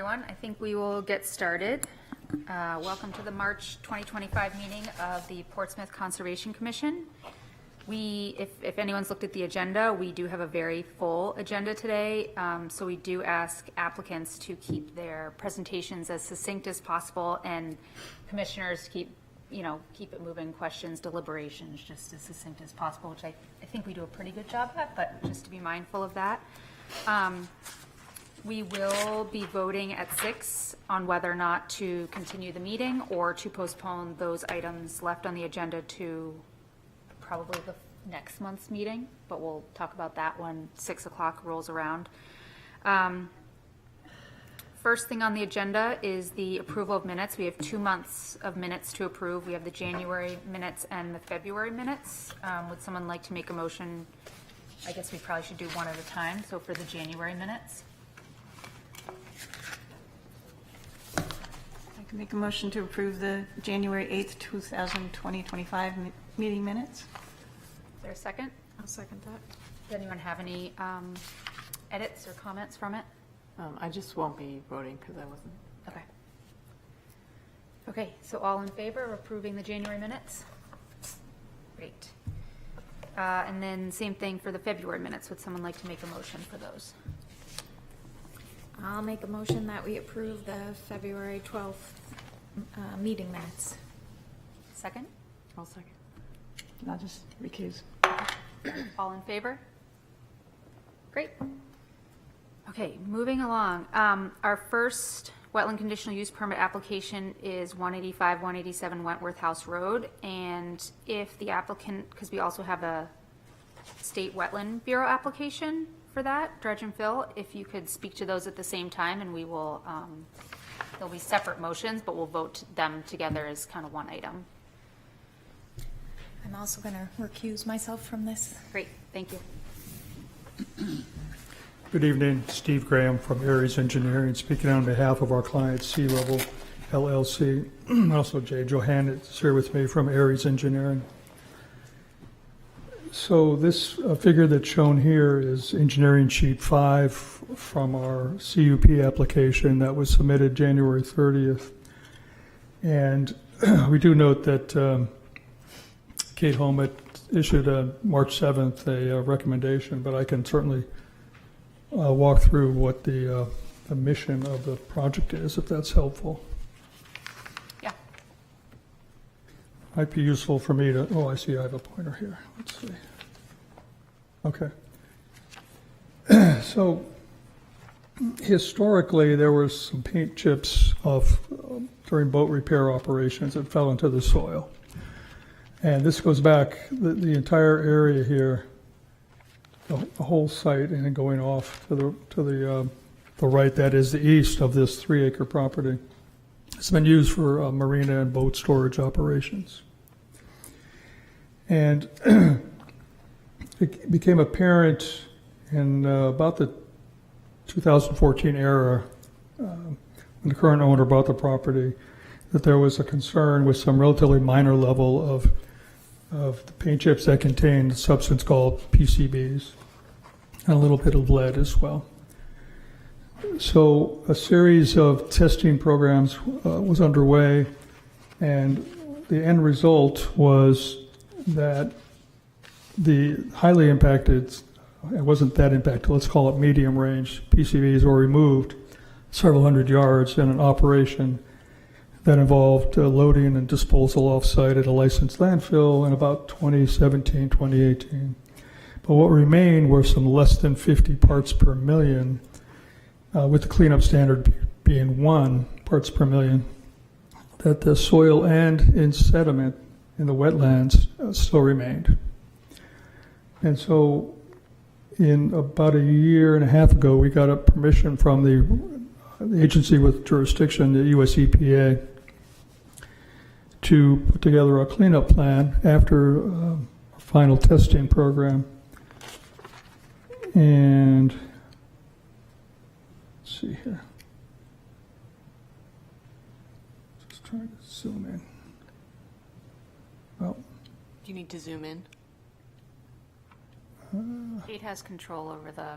everyone. I think we will get started. Welcome to the March 2025 meeting of the Portsmouth Conservation Commission. If anyone's looked at the agenda, we do have a very full agenda today, so we do ask applicants to keep their presentations as succinct as possible, and commissioners keep it moving, questions, deliberations, just as succinct as possible, which I think we do a pretty good job at, but just to be mindful of that. We will be voting at 6 on whether or not to continue the meeting or to postpone those items left on the agenda to probably the next month's meeting, but we'll talk about that when 6 o'clock rolls around. First thing on the agenda is the approval of minutes. We have 2 months of minutes to approve. We have the January minutes and the February minutes. Would someone like to make a motion? I guess we probably should do one at a time. So for the January minutes. I can make a motion to approve the January 8th, 2025 meeting minutes. Is there a second? I'll second that. Does anyone have any edits or comments from it? I just won't be voting because I wasn't. Okay. Okay, so all in favor of approving the January minutes? Great. And then same thing for the February minutes. Would someone like to make a motion for those? I'll make a motion that we approve the February 12th meeting minutes. Second? I'll second. I'll just recuse. All in favor? Great. Okay, moving along. Our first wetland conditional use permit application is 185, 187 Wentworth House Road. And if the applicant, because we also have a State Wetland Bureau application for that, dredge and fill, if you could speak to those at the same time, and we will, there'll be separate motions, but we'll vote them together as kind of one item. I'm also going to recuse myself from this. Great, thank you. Good evening, Steve Graham from Aries Engineering, speaking on behalf of our client Sea Level LLC. Also, Jay Johan is here with me from Aries Engineering. So this figure that's shown here is engineering sheet 5 from our CUP application that was submitted January 30th. And we do note that Kate Holmet issued on March 7th a recommendation, but I can certainly walk through what the mission of the project is, if that's helpful. Yeah. Might be useful for me to, oh, I see I have a pointer here. Let's see. Okay. So historically, there was some paint chips during boat repair operations that fell into the soil. And this goes back, the entire area here, the whole site, and then going off to the right, that is the east of this 3-acre property. It's been used for marina and boat storage operations. And it became apparent in about the 2014 era, when the current owner bought the property, that there was a concern with some relatively minor level of the paint chips that contained a substance called PCBs and a little bit of lead as well. So a series of testing programs was underway, and the end result was that the highly impacted, it wasn't that impacted, let's call it medium range PCBs, were removed several hundred yards in an operation that involved loading and disposal off-site at a licensed landfill in about 2017, 2018. But what remained were some less than 50 parts per million, with the cleanup standard being 1 parts per million, that the soil and in sediment in the wetlands still remained. And so in about a year and a half ago, we got a permission from the agency with jurisdiction, the US EPA, to put together a cleanup plan after a final testing program. And let's see here. Just trying to zoom in. Well, Do you need to zoom in? Kate has control over the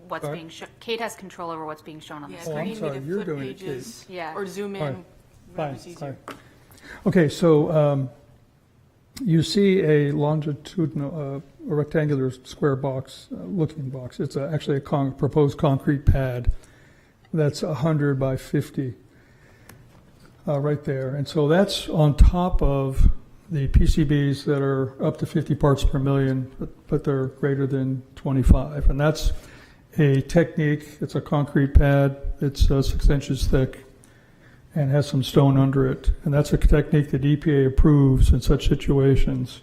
what's Sorry? being shown. Kate has control over what's being shown on the Yeah, Oh, screen. I'm if you need sorry, me to you're flip doing it, pages Yeah. or zoom All right. in, Fine, whatever's easier. fine. Okay, so you see a longitudinal, a rectangular square box, looking box. It's actually a proposed concrete pad that's 100 by 50 right there. And so that's on top of the PCBs that are up to 50 parts per million, but they're greater than 25. And that's a technique. It's a concrete pad. It's 6 inches thick and has some stone under it. And that's a technique that EPA approves in such situations,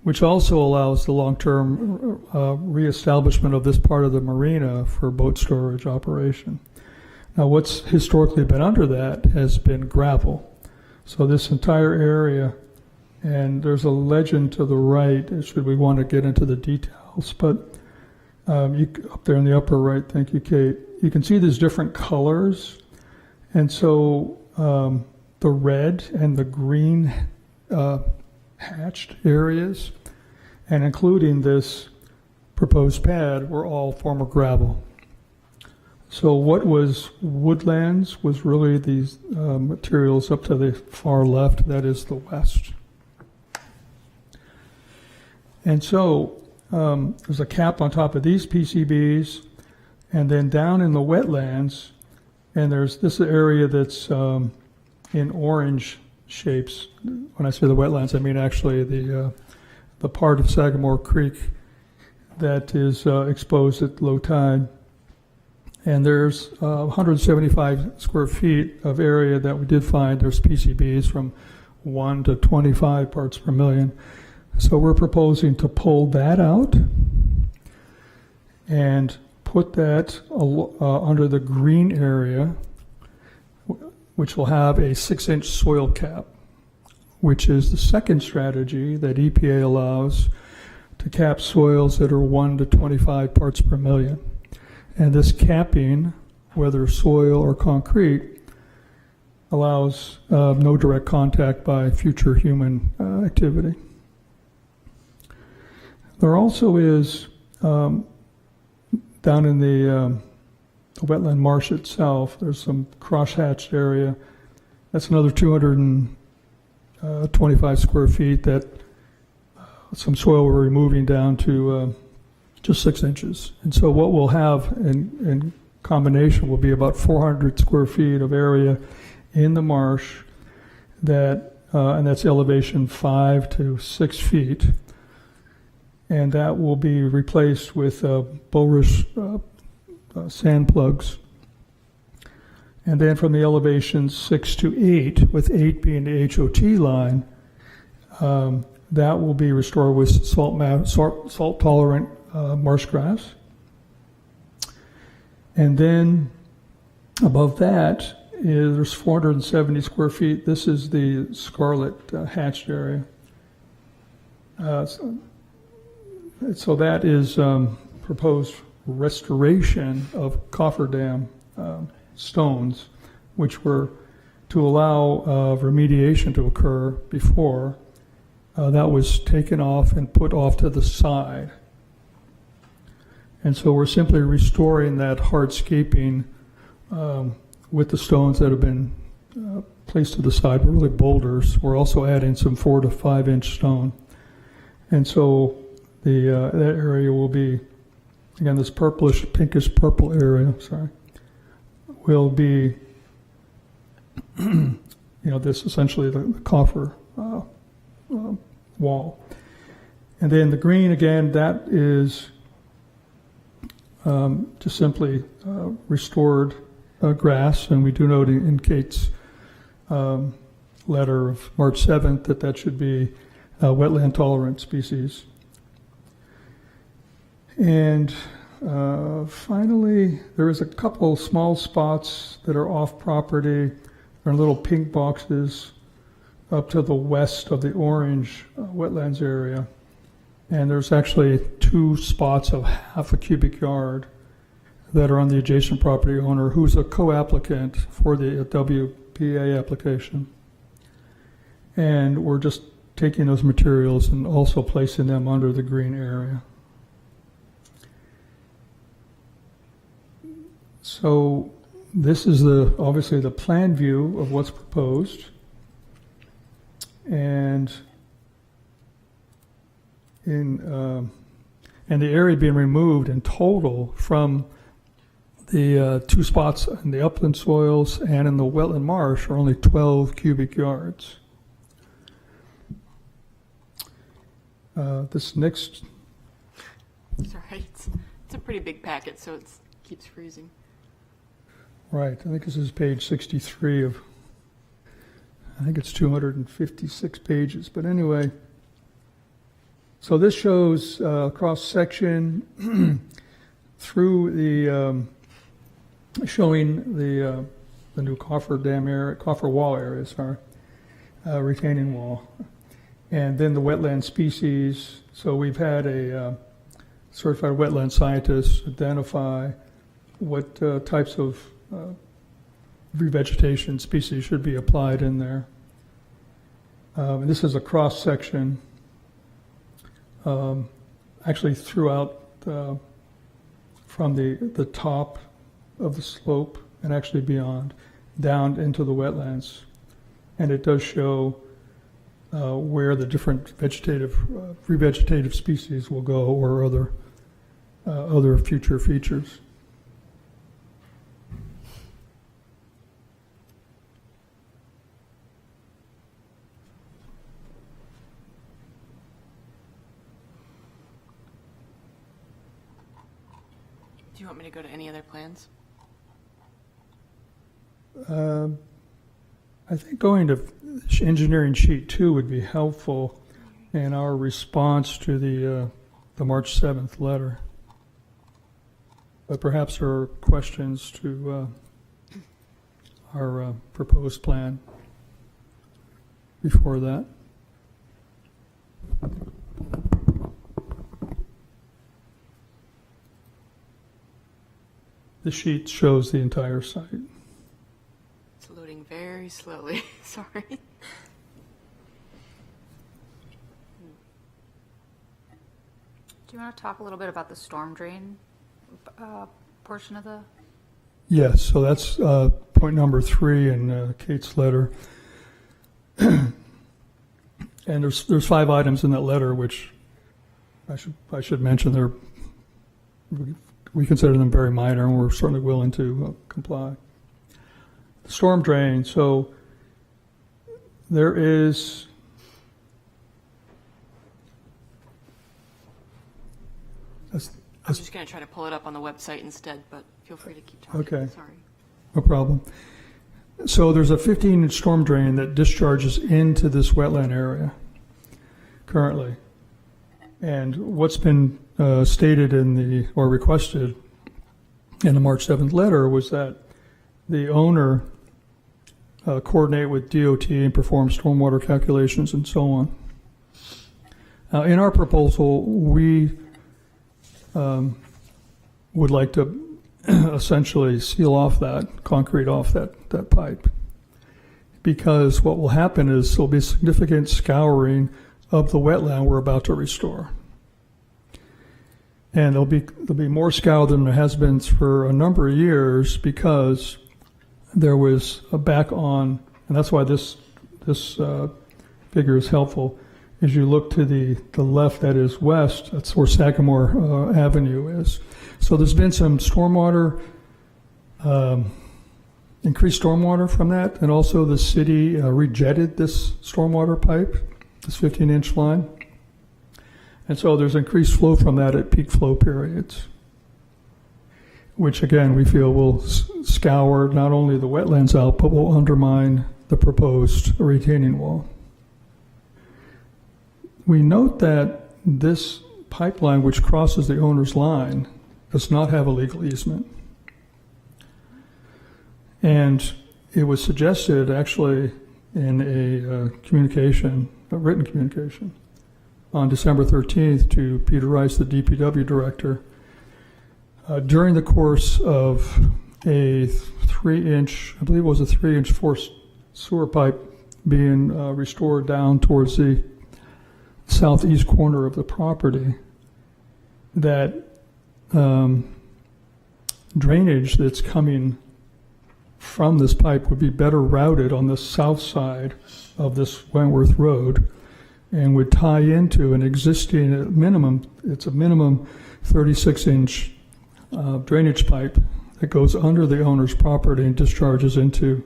which also allows the long-term reestablishment of this part of the marina for boat storage operation. Now, what's historically been under that has been gravel. So this entire area, and there's a legend to the right, should we want to get into the details, but up there in the upper right, thank you, Kate, you can see there's different colors. And so the red and the green hatched areas, and including this proposed pad, were all former gravel. So what was woodlands was really these materials up to the far left, that is the west. And so there's a cap on top of these PCBs, and then down in the wetlands, and there's this area that's in orange shapes. When I say the wetlands, I mean actually the part of Sagamore Creek that is exposed at low tide. And there's 175 square feet of area that we did find. There's PCBs from 1 to 25 parts per million. So we're proposing to pull that out and put that under the green area, which will have a 6-inch soil cap, which is the second strategy that EPA allows to cap soils that are 1 to 25 parts per million. And this capping, whether soil or concrete, allows no direct contact by future human activity. There also is, down in the wetland marsh itself, there's some cross-hatched area. That's another 225 square feet that some soil we're removing down to just 6 inches. And so what we'll have in combination will be about 400 square feet of area in the marsh that, and that's elevation 5 to 6 feet. And that will be replaced with bulrush sand plugs. And then from the elevations 6 to 8, with 8 being the HOT line, that will be restored with salt-tolerant marsh grass. And then above that, there's 470 square feet. This is the scarlet hatched area. So that is proposed restoration of cofferdam stones, which were to allow remediation to occur before. That was taken off and put off to the side. And so we're simply restoring that hardscaping with the stones that have been placed to the side. We're really boulders. We're also adding some 4 to 5 inch stone. And so that area will be, again, this purplish, pinkish purple area, will be, this essentially the coffer wall. And then the green, again, that is just simply restored grass. And we do note in Kate's letter of March 7th that should be wetland tolerant species. And finally, there is a couple small spots that are off property. There are little pink boxes up to the west of the orange wetlands area. And there's actually 2 spots of half a cubic yard that are on the adjacent property owner, who's a co-applicant for the WPA application. And we're just taking those materials and also placing them under the green area. So this is obviously the plan view of what's proposed. And and the area being removed in total from the two spots in the upland soils and in the wetland marsh are only 12 cubic yards. This next, Sorry, it's a pretty big packet, so it keeps freezing. right, I think this is page 63 of, I think it's 256 pages, but anyway. So this shows cross-section through the, showing the new coffer dam area, coffer wall area, sorry, retaining wall. And then the wetland species. So we've had a certified wetland scientist identify what types of revegetation species should be applied in there. And this is a cross-section actually throughout from the top of the slope and actually beyond down into the wetlands. And it does show where the different revegetative species will go or other future features. Do you want me to go to any other plans? I think going to engineering sheet 2 would be helpful in our response to the March 7th letter. But perhaps there are questions to our proposed plan before that. The sheet shows the entire site. It's loading very slowly. Sorry. Do you want to talk a little bit about the storm drain portion of the? Yes, so that's point number 3 in Kate's letter. And there's 5 items in that letter, which I should mention. We consider them very minor, and we're certainly willing to comply. The storm drain. So there is. I'm just going to try to pull it up on the website instead, but feel free to keep talking. Okay. Sorry. No problem. So there's a 15-inch storm drain that discharges into this wetland area currently. And what's been stated or requested in the March 7th letter was that the owner coordinate with DOT and perform stormwater calculations and so on. In our proposal, we would like to essentially seal off concrete off that pipe. Because what will happen is there'll be significant scouring of the wetland we're about to restore. And there'll be more scour than there has been for a number of years because there was a back on, and that's why this figure is helpful. As you look to the left, that is west, that's where Sagamore Avenue is. So there's been some stormwater, increased stormwater from that, and also the city rejetted this stormwater pipe, this 15-inch line. And so there's increased flow from that at peak flow periods, which again we feel will scour not only the wetlands out, but will undermine the proposed retaining wall. We note that this pipeline, which crosses the owner's line, does not have a legal easement. And it was suggested actually in a written communication, on December 13th to Peter Rice, the DPW director, during the course of a 3-inch, I believe it was a 3-inch forced sewer pipe being restored down towards the southeast corner of the property, that drainage that's coming from this pipe would be better routed on the south side of this Wentworth Road and would tie into an existing minimum, it's a minimum 36-inch drainage pipe that goes under the owner's property and discharges into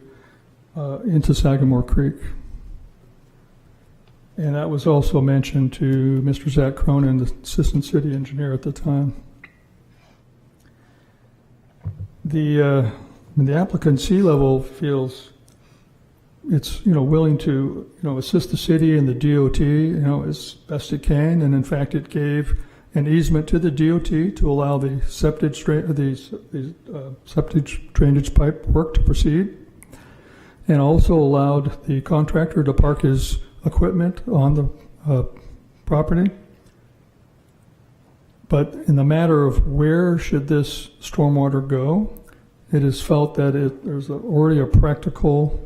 Sagamore Creek. And that was also mentioned to Mr. Zach Cronin, the assistant city engineer at the time. The applicant Sea Level feels it's willing to assist the city and the DOT as best it can, and in fact it gave an easement to the DOT to allow the septic drainage pipe work to proceed, and also allowed the contractor to park his equipment on the property. But in the matter of where should this stormwater go, it is felt that there's already a practical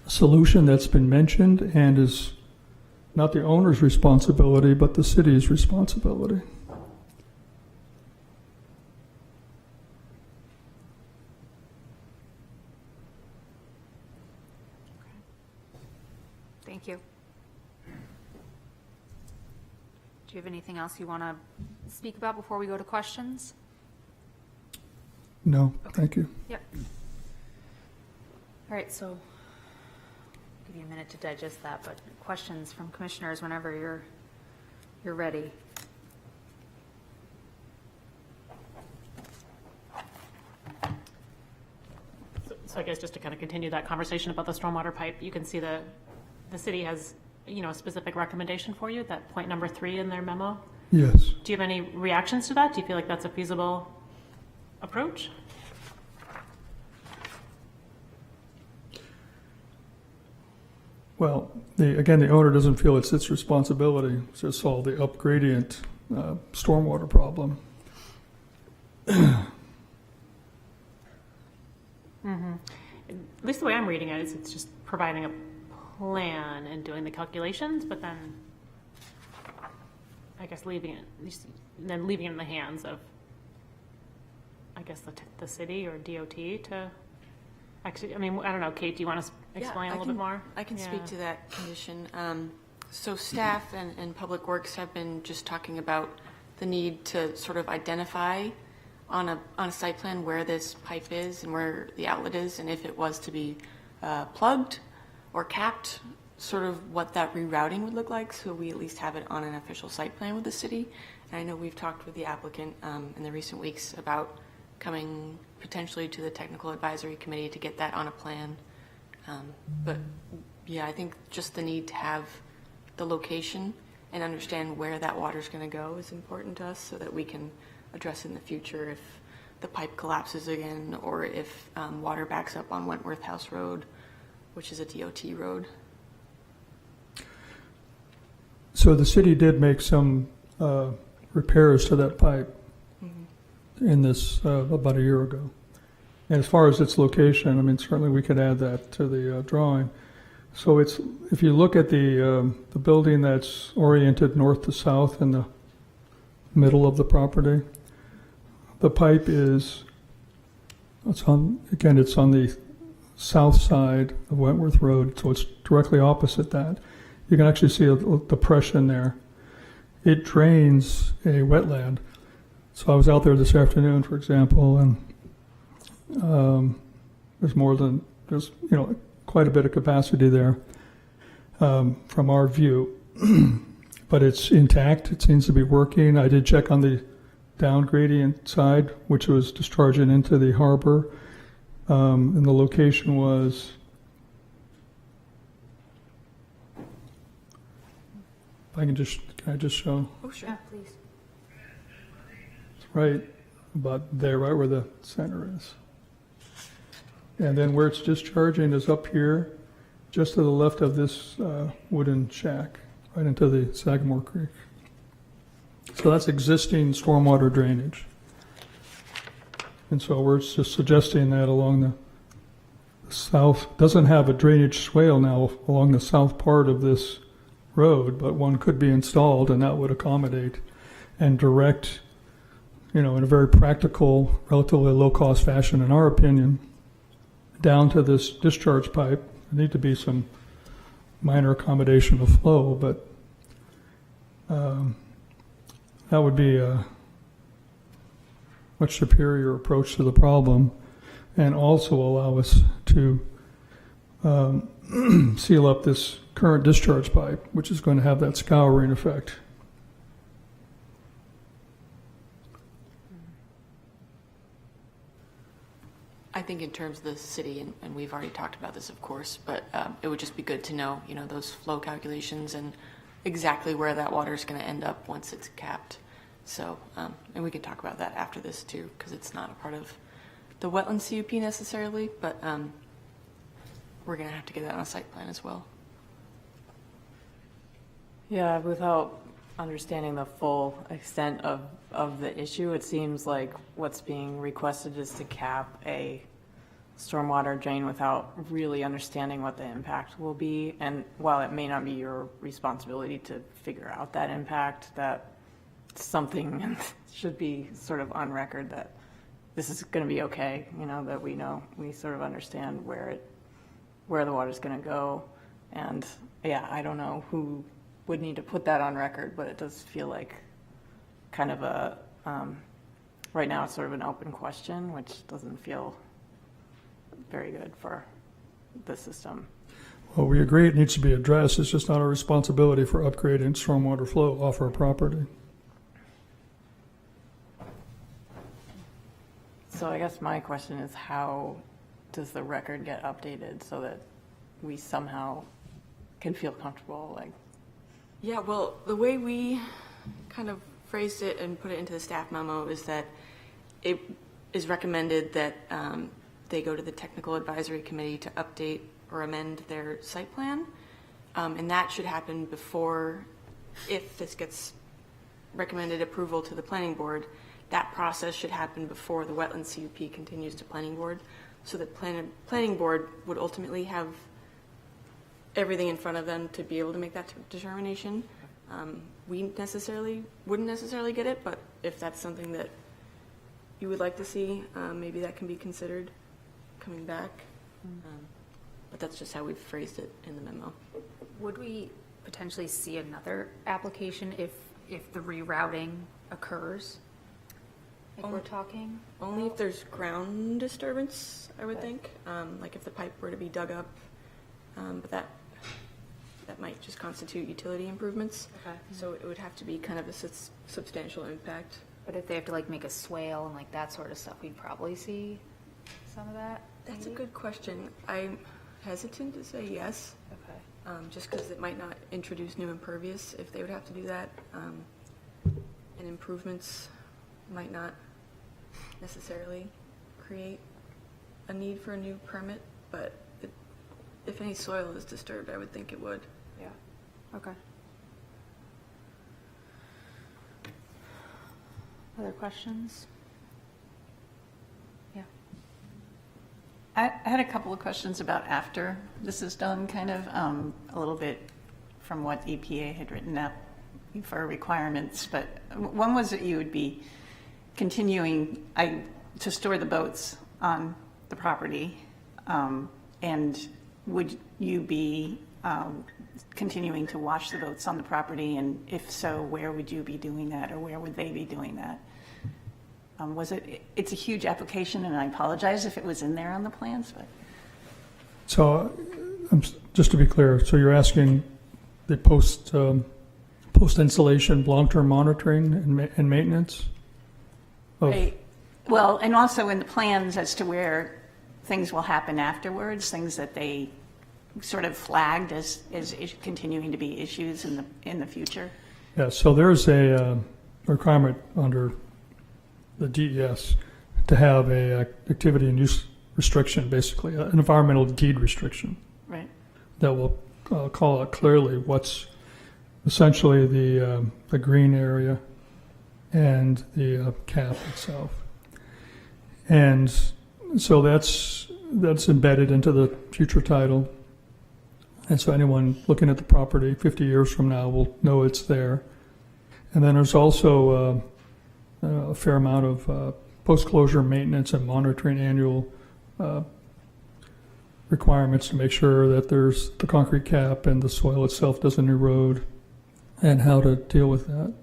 solution that's been mentioned and is not the owner's responsibility, but the city's responsibility. Thank you. Do you have anything else you want to speak about before we go to questions? No, thank you. Yep. All right, so give you a minute to digest that, but questions from commissioners whenever you're ready. So I guess just to kind of continue that conversation about the stormwater pipe, you can see the city has, a specific recommendation for you, that point number 3 in their memo. Yes. Do you have any reactions to that? Do you feel like that's a feasible approach? Well, the owner doesn't feel it's its responsibility to solve the up-gradient stormwater problem. At least the way I'm reading it is it's just providing a plan and doing the calculations, but then I guess leaving it in the hands of, I guess, the city or DOT to actually, I don't know, Kate, do you want to explain a little bit more? I can speak to that condition. So staff and Public Works have been just talking about the need to sort of identify on a site plan where this pipe is and where the outlet is, and if it was to be plugged or capped, sort of what that rerouting would look like, so we at least have it on an official site plan with the city. And I know we've talked with the applicant in the recent weeks about coming potentially to the technical advisory committee to get that on a plan. But yeah, I think just the need to have the location and understand where that water's going to go is important to us, so that we can address in the future if the pipe collapses again, or if water backs up on Wentworth House Road, which is a DOT road. So the city did make some repairs to that pipe in this about a year ago. And as far as its location, certainly we could add that to the drawing. So it's, if you look at the building that's oriented north to south in the middle of the property, the pipe is, it's on the south side of Wentworth Road, so it's directly opposite that. You can actually see a depression there. It drains a wetland. So I was out there this afternoon, for example, and there's quite a bit of capacity there from our view. But it's intact. It seems to be working. I did check on the down gradient side, which was discharging into the harbor, and the location was, can I just show? Oh, sure. Yeah, please. It's right about there, right where the center is. And then where it's discharging is up here, just to the left of this wooden shack, right into the Sagamore Creek. So that's existing stormwater drainage. And so we're just suggesting that along the south, doesn't have a drainage swale now along the south part of this road, but one could be installed, and that would accommodate and direct in a very practical, relatively low-cost fashion, in our opinion, down to this discharge pipe. There need to be some minor accommodation of flow, but that would be a much superior approach to the problem, and also allow us to seal up this current discharge pipe, which is going to have that scouring effect. I think in terms of the city, and we've already talked about this, of course, but it would just be good to know, those flow calculations and exactly where that water is going to end up once it's capped. So, and we can talk about that after this too, because it's not a part of the wetland CUP necessarily, but we're going to have to get that on a site plan as well. Yeah, without understanding the full extent of the issue, it seems like what's being requested is to cap a stormwater drain without really understanding what the impact will be. And while it may not be your responsibility to figure out that impact, that something should be sort of on record that this is going to be okay, that we sort of understand where the water's going to go. And yeah, I don't know who would need to put that on record, but it does feel like kind of a, right now it's sort of an open question, which doesn't feel very good for the system. Well, we agree it needs to be addressed. It's just not our responsibility for upgrading stormwater flow off our property. So I guess my question is, how does the record get updated so that we somehow can feel comfortable, like? Yeah, well, the way we kind of phrased it and put it into the staff memo is that it is recommended that they go to the technical advisory committee to update or amend their site plan. And that should happen before, if this gets recommended approval to the planning board, that process should happen before the wetland CUP continues to planning board. So that planning board would ultimately have everything in front of them to be able to make that determination. We wouldn't necessarily get it, but if that's something that you would like to see, maybe that can be considered coming back. But that's just how we've phrased it in the memo. Would we potentially see another application if the rerouting occurs? Like we're talking? Only if there's ground disturbance, I would think. Like if the pipe were to be dug up, but that might just constitute utility improvements. Okay. So it would have to be kind of a substantial impact. But if they have to like make a swale and like that sort of stuff, we'd probably see some of that? That's a maybe? good question. I'm hesitant to say yes, Okay. just because it might not introduce new impervious if they would have to do that. And improvements might not necessarily create a need for a new permit, but if any soil is disturbed, I would think it would. Yeah. Okay. Other questions? Yeah. I had a couple of questions about after this is done, kind of a little bit from what EPA had written up for requirements, but one was that you would be continuing to store the boats on the property, and would you be continuing to wash the boats on the property, and if so, where would you be doing that, or where would they be doing that? It's a huge application, and I apologize if it was in there on the plans, but. So, just to be clear, so you're asking the post-installation long-term monitoring and maintenance? Right. Well, and also in the plans as to where things will happen afterwards, things that they sort of flagged as continuing to be issues in the future. Yeah, so there's a requirement under the DES to have a activity and use restriction, basically, an environmental deed restriction. Right. That will call out clearly what's essentially the green area and the cap itself. And so that's embedded into the future title. And so anyone looking at the property 50 years from now will know it's there. And then there's also a fair amount of post-closure maintenance and monitoring annual requirements to make sure that there's the concrete cap and the soil itself doesn't erode, and how to deal with that.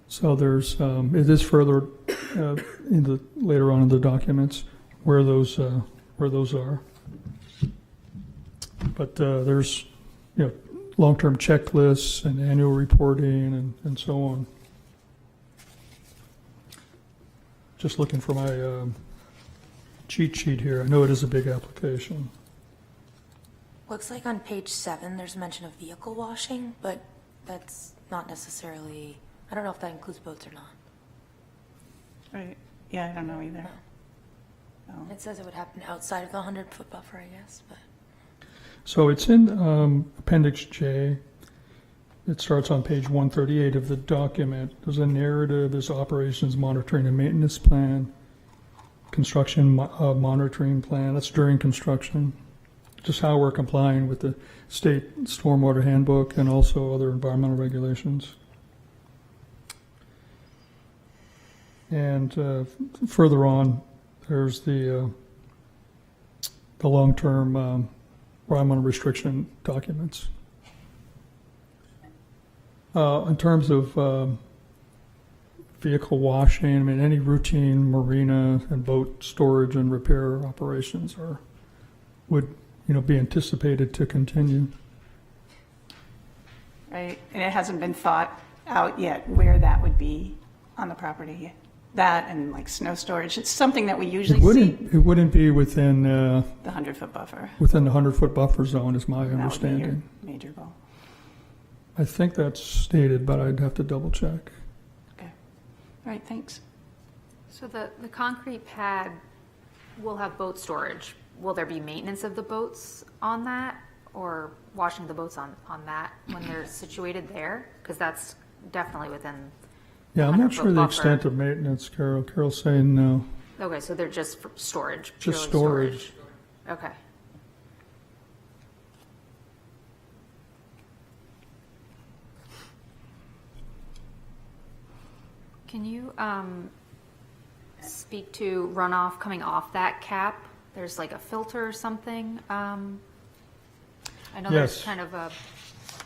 So there's, it is further later on in the documents where those are. But there's, long-term checklists and annual reporting and so on. Just looking for my cheat sheet here. I know it is a big application. Looks like on page 7, there's mention of vehicle washing, but that's not necessarily, I don't know if that includes boats or not. Right. Yeah, I don't know either. It says it would happen outside of the 100-foot buffer, I guess, but. So it's in Appendix J. It starts on page 138 of the document. There's a narrative, there's operations monitoring and maintenance plan, construction monitoring plan. That's during construction. Just how we're complying with the state stormwater handbook and also other environmental regulations. And further on, there's the long-term environmental restriction documents. In terms of vehicle washing, I mean, any routine marina and boat storage and repair operations would be anticipated to continue. Right, and it hasn't been thought out yet where that would be on the property. That and like snow storage, it's something that we usually see. It wouldn't be within The 100-foot buffer. within the 100-foot buffer zone, is my That would be your understanding. major goal. I think that's stated, but I'd have to double check. Okay. All right, thanks. So the concrete pad will have boat storage. Will there be maintenance of the boats on that, or washing the boats on that when they're situated there? Because that's definitely within. Yeah, I'm not 100-foot sure the buffer. extent of maintenance, Carol. Carol's saying no. Okay, so they're just for storage. Just purely storage. Okay. Can you speak to runoff coming off that cap? There's like a filter or something. I know there's Yes. kind of a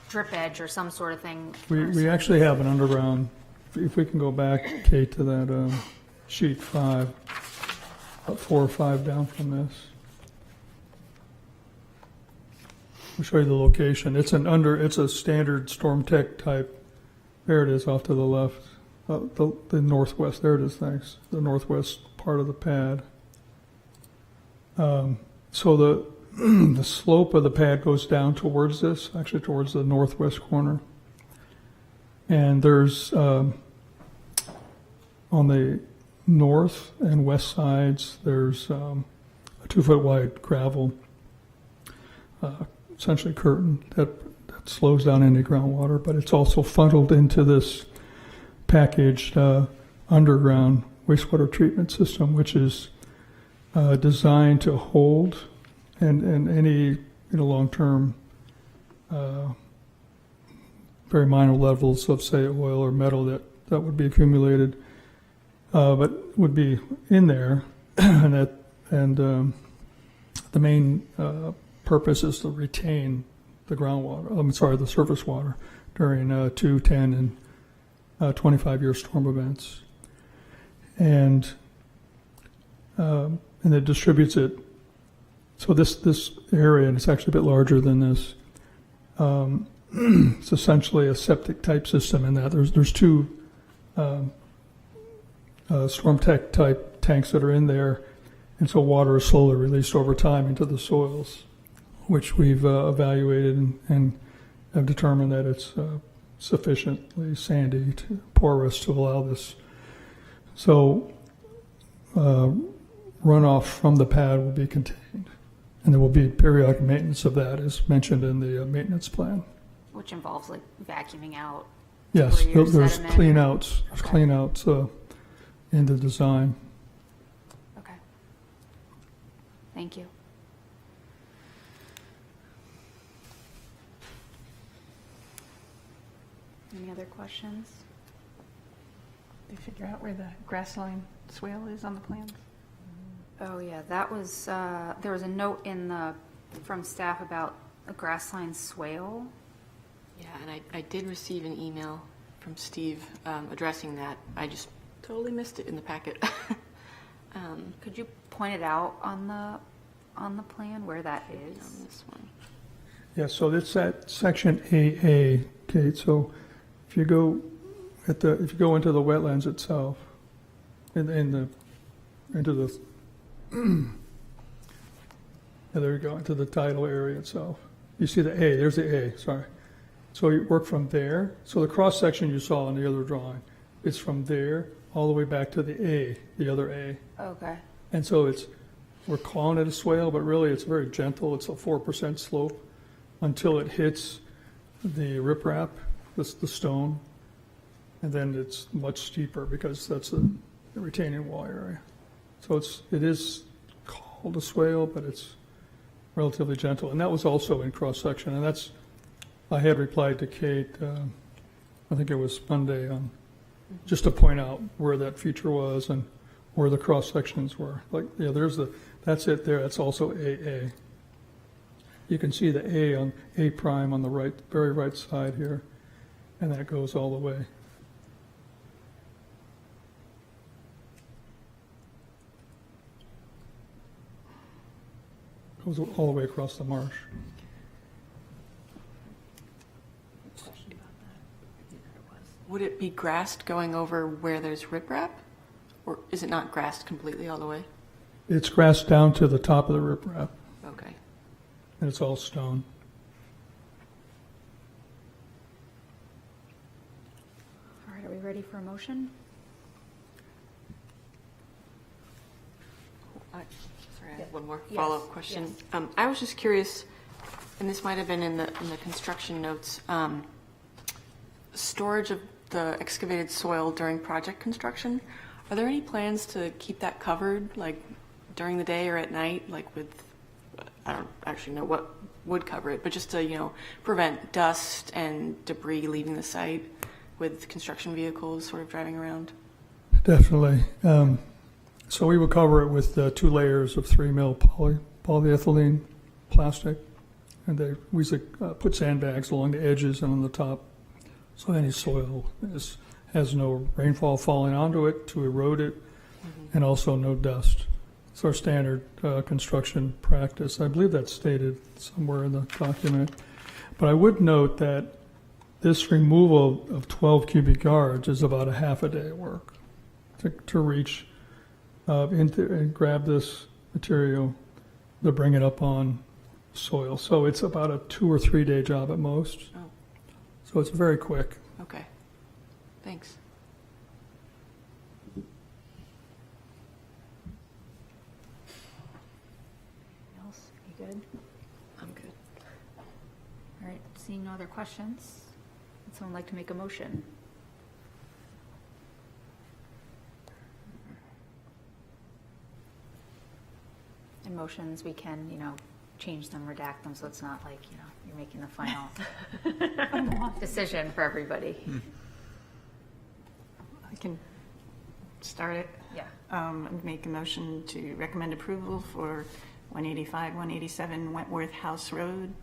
drip edge or some sort of thing. We actually have an underground, if we can go back, Kate, to that sheet 5, about 4 or 5 down from this. I'll show you the location. It's a standard Storm Tech type. There it is off to the left, the northwest. There it is, thanks. The northwest part of the pad. So the slope of the pad goes down towards this, actually towards the northwest corner. And there's, on the north and west sides, there's a 2-foot wide gravel, essentially curtain that slows down any groundwater, but it's also funneled into this packaged underground wastewater treatment system, which is designed to hold and any long-term very minor levels of, say, oil or metal that would be accumulated, but would be in there, and the main purpose is to retain the groundwater. The surface water during 2, 10, and 25-year storm events, and it distributes it. So this area, and it's actually a bit larger than this. It's essentially a septic type system in that there's 2 Storm Tech type tanks that are in there, and so water is slowly released over time into the soils, which we've evaluated and have determined that it's sufficiently sandy, porous to allow this. So runoff from the pad will be contained, and there will be periodic maintenance of that, as mentioned in the maintenance plan. Which involves like vacuuming out. Yes, debris or there's sediment. cleanouts. There's Okay. cleanouts in the design. Okay. Thank you. Any other questions? you figure out where the grass line swale is on the plans? Oh, yeah, that was, there was a note from staff about a grass line swale. Yeah, and I did receive an email from Steve addressing that. I just totally missed it in the packet. Could you point it out on the plan where that On is? this one. Yeah, so it's at section AA, Kate, so if you go into the wetlands itself, into the, yeah, there you go, into the tidal area itself. You see the A, there's the A, sorry. So you work from there, so the cross-section you saw in the other drawing, it's from there all the way back to the A, the other A. Okay. And so we're calling it a swale, but really it's very gentle. It's a 4% slope until it hits the riprap, the stone. And then it's much steeper because that's the retaining wall area. So it is called a swale, but it's relatively gentle. And that was also in cross-section. And I had replied to Kate, I think it was Monday, just to point out where that feature was and where the cross sections were. Like, yeah, that's it there. That's also AA. You can see the A on A prime on the right, very right side here, and that goes all the way. Goes all the way across the marsh. Would it be grassed going over where there's riprap? Or is it not grassed completely all the way? It's grassed down to the top of the riprap, Okay. and it's all stone. All right, are we ready for a motion? Sorry, I have one more Yes, follow-up question. yes. I was just curious, and this might have been in the construction notes, storage of the excavated soil during project construction. Are there any plans to keep that covered, like during the day or at night, like with, I don't actually know what would cover it, but just to, prevent dust and debris leaving the site with construction vehicles sort of driving around? Definitely. So we will cover it with 2 layers of 3 mil polyethylene plastic, and we put sandbags along the edges and on the top, so any soil has no rainfall falling onto it to erode it, and also no dust. It's our standard construction practice. I believe that's stated somewhere in the document. But I would note that this removal of 12 cubic yards is about a half a day work to reach into and grab this material to bring it up on soil. So it's about a 2 or 3 day job at most. Oh. So it's very quick. Okay. Thanks. Else? You good? I'm good. All right, seeing no other questions, would someone like to make a motion? And motions, we can, change them, redact them, so it's not like, you're making the final decision for everybody. I can start it. Yeah. Make a motion to recommend approval for 185, 187 Wentworth House Road,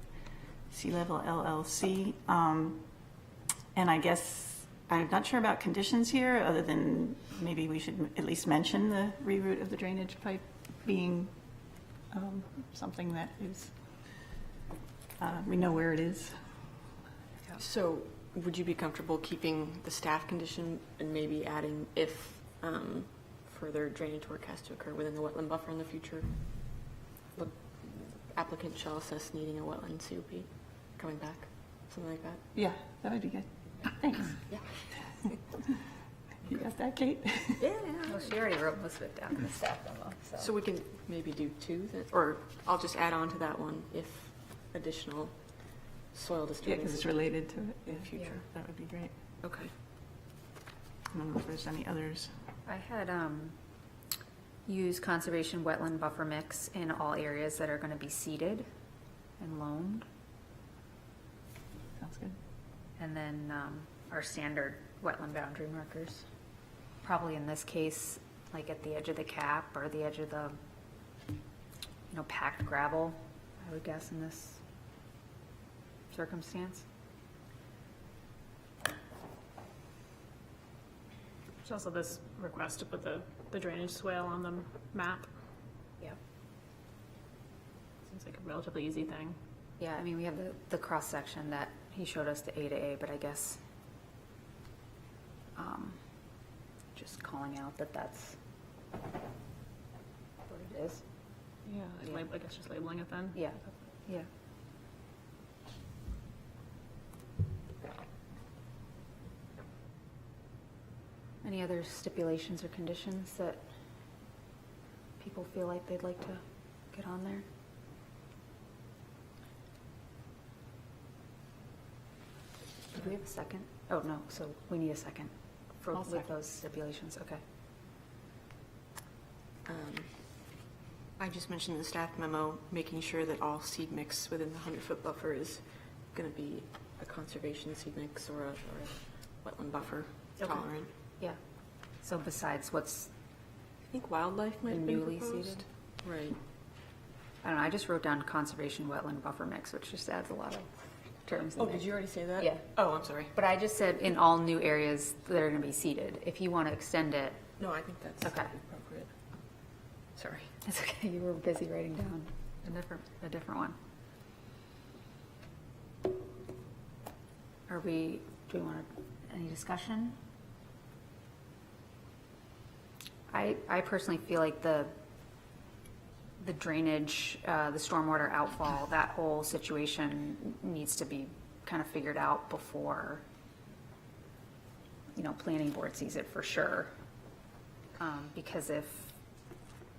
Sea Level LLC. And I guess, I'm not sure about conditions here, other than maybe we should at least mention the reroute of the drainage pipe being something that is, we know where it is. So would you be comfortable keeping the staff condition and maybe adding if further drainage work has to occur within the wetland buffer in the future? The applicant shall assess needing a wetland COP coming back, something like that? Yeah, that would be good. Thanks. Yeah. You got that, Kate? Well, she already wrote most of it down in the staff memo, So we can maybe do 2 then, or I'll just add on to that one if additional soil Yeah, disturbance because it's related to it. in Yeah, the future. that would be great. Okay. I don't know if there's any others. I had used conservation wetland buffer mix in all areas that are going to be seeded and loaned, Sounds good. and then our standard wetland boundary markers. probably in this case, like at the edge of the cap or the edge of the, packed gravel, I would guess in this circumstance. There's also this request to put the drainage swale on the map. Yep. Seems like a relatively easy thing. Yeah, I mean, we have the cross-section that he showed us, the A to A, but I guess just calling out that that's what it is. Yeah, Yeah. I guess just labeling it then. Yeah, yeah. Any other stipulations or conditions that people feel like they'd like to get on there? Do we have a second? Oh, no, so we need a second I'll with second. those stipulations, okay. I just mentioned in the staff memo, making sure that all seed mix within the 100-foot buffer is going to be a conservation seed mix or a wetland buffer Okay. tolerant. Yeah, so besides what's, I think wildlife might have been Newly proposed. seeded? Right. I don't know, I just wrote down conservation wetland buffer mix, which just adds a lot of terms in Oh, there. did you already say that? Yeah. Oh, I'm sorry. But I just said in all new areas that are gonna be seeded. If you want to extend it, No, I think that's Okay. appropriate. Sorry. it's okay, you were busy writing down a different one. Do we want any discussion? I personally feel like the drainage, the stormwater outfall, that whole situation needs to be kind of figured out before, planning board sees it for sure. Because if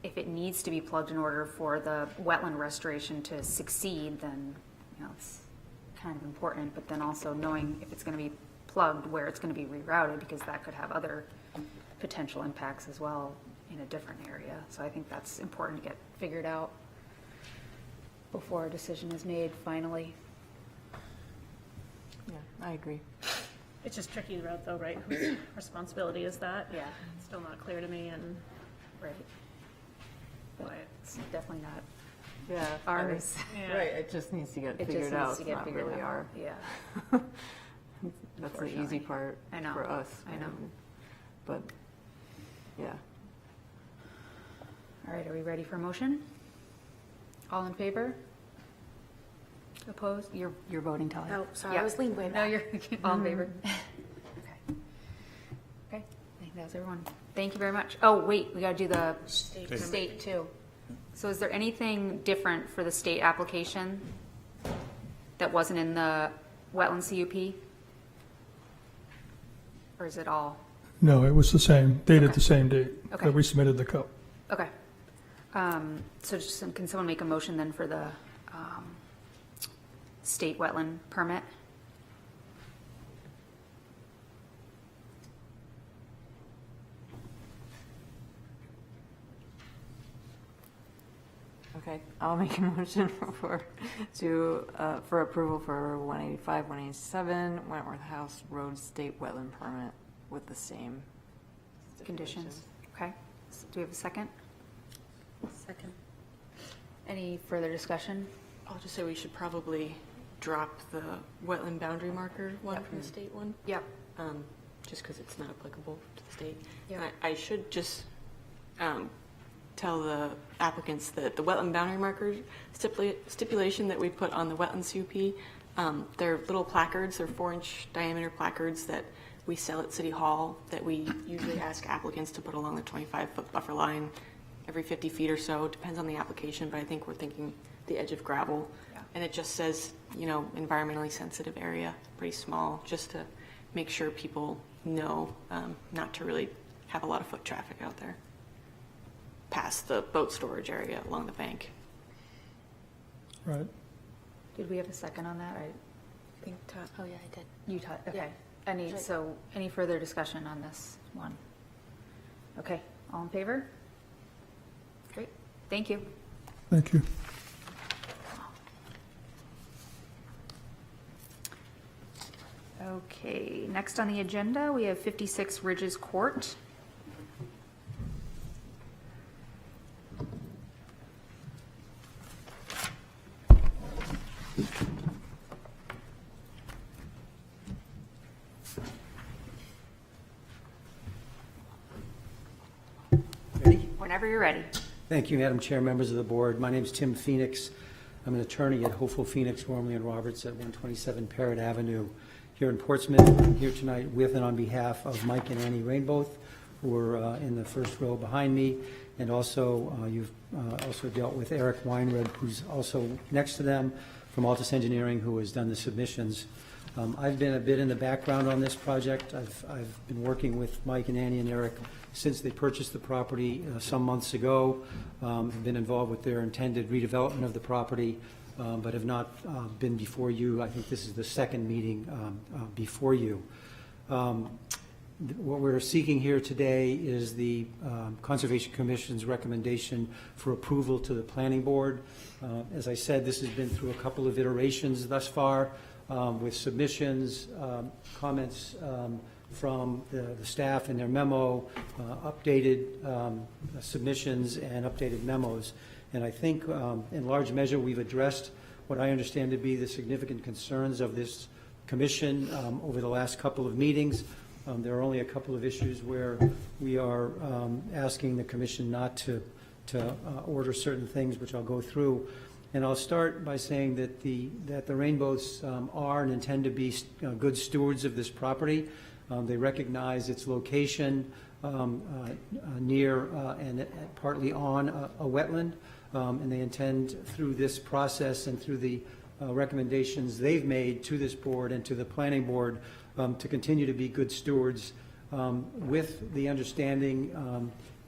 it needs to be plugged in order for the wetland restoration to succeed, then, it's kind of important, but then also knowing if it's gonna be plugged, where it's gonna be rerouted, because that could have other potential impacts as well in a different area. So I think that's important to get figured out before a decision is made finally. Yeah, I agree. It's just tricky route though, right? Whose responsibility is that? Yeah. It's still not clear to me and Right. But why it's definitely not Yeah. ours. Yeah. Right, it just needs to get It just figured needs out. to It's get not figured really out. our, Yeah. that's the easy Unfortunately. part I know. for us. I know. But, yeah. All right, are we ready for a motion? All in favor? Opposed? You're voting, Talia. Oh, sorry, Yeah. I was leaning way No, back. you're all in favor. Okay. Okay, I think that was everyone. Thank you very much. Oh, wait, we gotta do the state too. So is there anything different for the state application that wasn't in the wetland CUP? Or is it all? No, it was the same, dated Okay. the same date Okay. that we submitted the cup. Okay. So just, can someone make a motion then for the state wetland permit? Okay, I'll make a motion for approval for 185, 187 Wentworth House Road State Wetland Permit with the same Conditions? Okay. So do we have a second? Second. Any further discussion? I'll just say we should probably drop the wetland boundary marker one from the state one, Yep. just because it's not applicable to the state. Yeah. And I should just tell the applicants that the wetland boundary marker stipulation that we put on the wetland CUP, they're little placards, they're 4-inch diameter placards that we sell at City Hall that we usually ask applicants to put along the 25-foot buffer line every 50 feet or so, depends on the application, but I think we're thinking the edge of gravel. Yeah. And it just says, environmentally sensitive area, pretty small, just to make sure people know not to really have a lot of foot traffic out there past the boat storage area along the bank. Right. Did we have a second on that? I think Oh, yeah, I did. You taught, okay. Yeah. Any further discussion on this one? Okay, all in favor? Great, thank you. Thank you. Okay, next on the agenda, we have 56 Ridges Court. Whenever you're ready. Thank you, Madam Chair, members of the board. My name is Tim Phoenix. I'm an attorney at Hopeful Phoenix, Gormley and Roberts at 127 Parrott Avenue here in Portsmouth. I'm here tonight with and on behalf of Mike and Annie Rainboth, who are in the first row behind me, and also you've also dealt with Eric Weinreb, who's also next to them from Altus Engineering, who has done the submissions. I've been a bit in the background on this project. I've been working with Mike and Annie and Eric since they purchased the property some months ago. Have been involved with their intended redevelopment of the property, but have not been before you. I think this is the second meeting before you. What we're seeking here today is the Conservation Commission's recommendation for approval to the Planning Board. As I said, this has been through a couple of iterations thus far, with submissions, comments from the staff in their memo, updated submissions and updated memos. And I think in large measure we've addressed what I understand to be the significant concerns of this commission over the last couple of meetings. There are only a couple of issues where we are asking the commission not to order certain things, which I'll go through. And I'll start by saying that the Rainbows are and intend to be good stewards of this property. They recognize its location near and partly on a wetland, and they intend through this process and through the recommendations they've made to this board and to the planning board to continue to be good stewards with the understanding,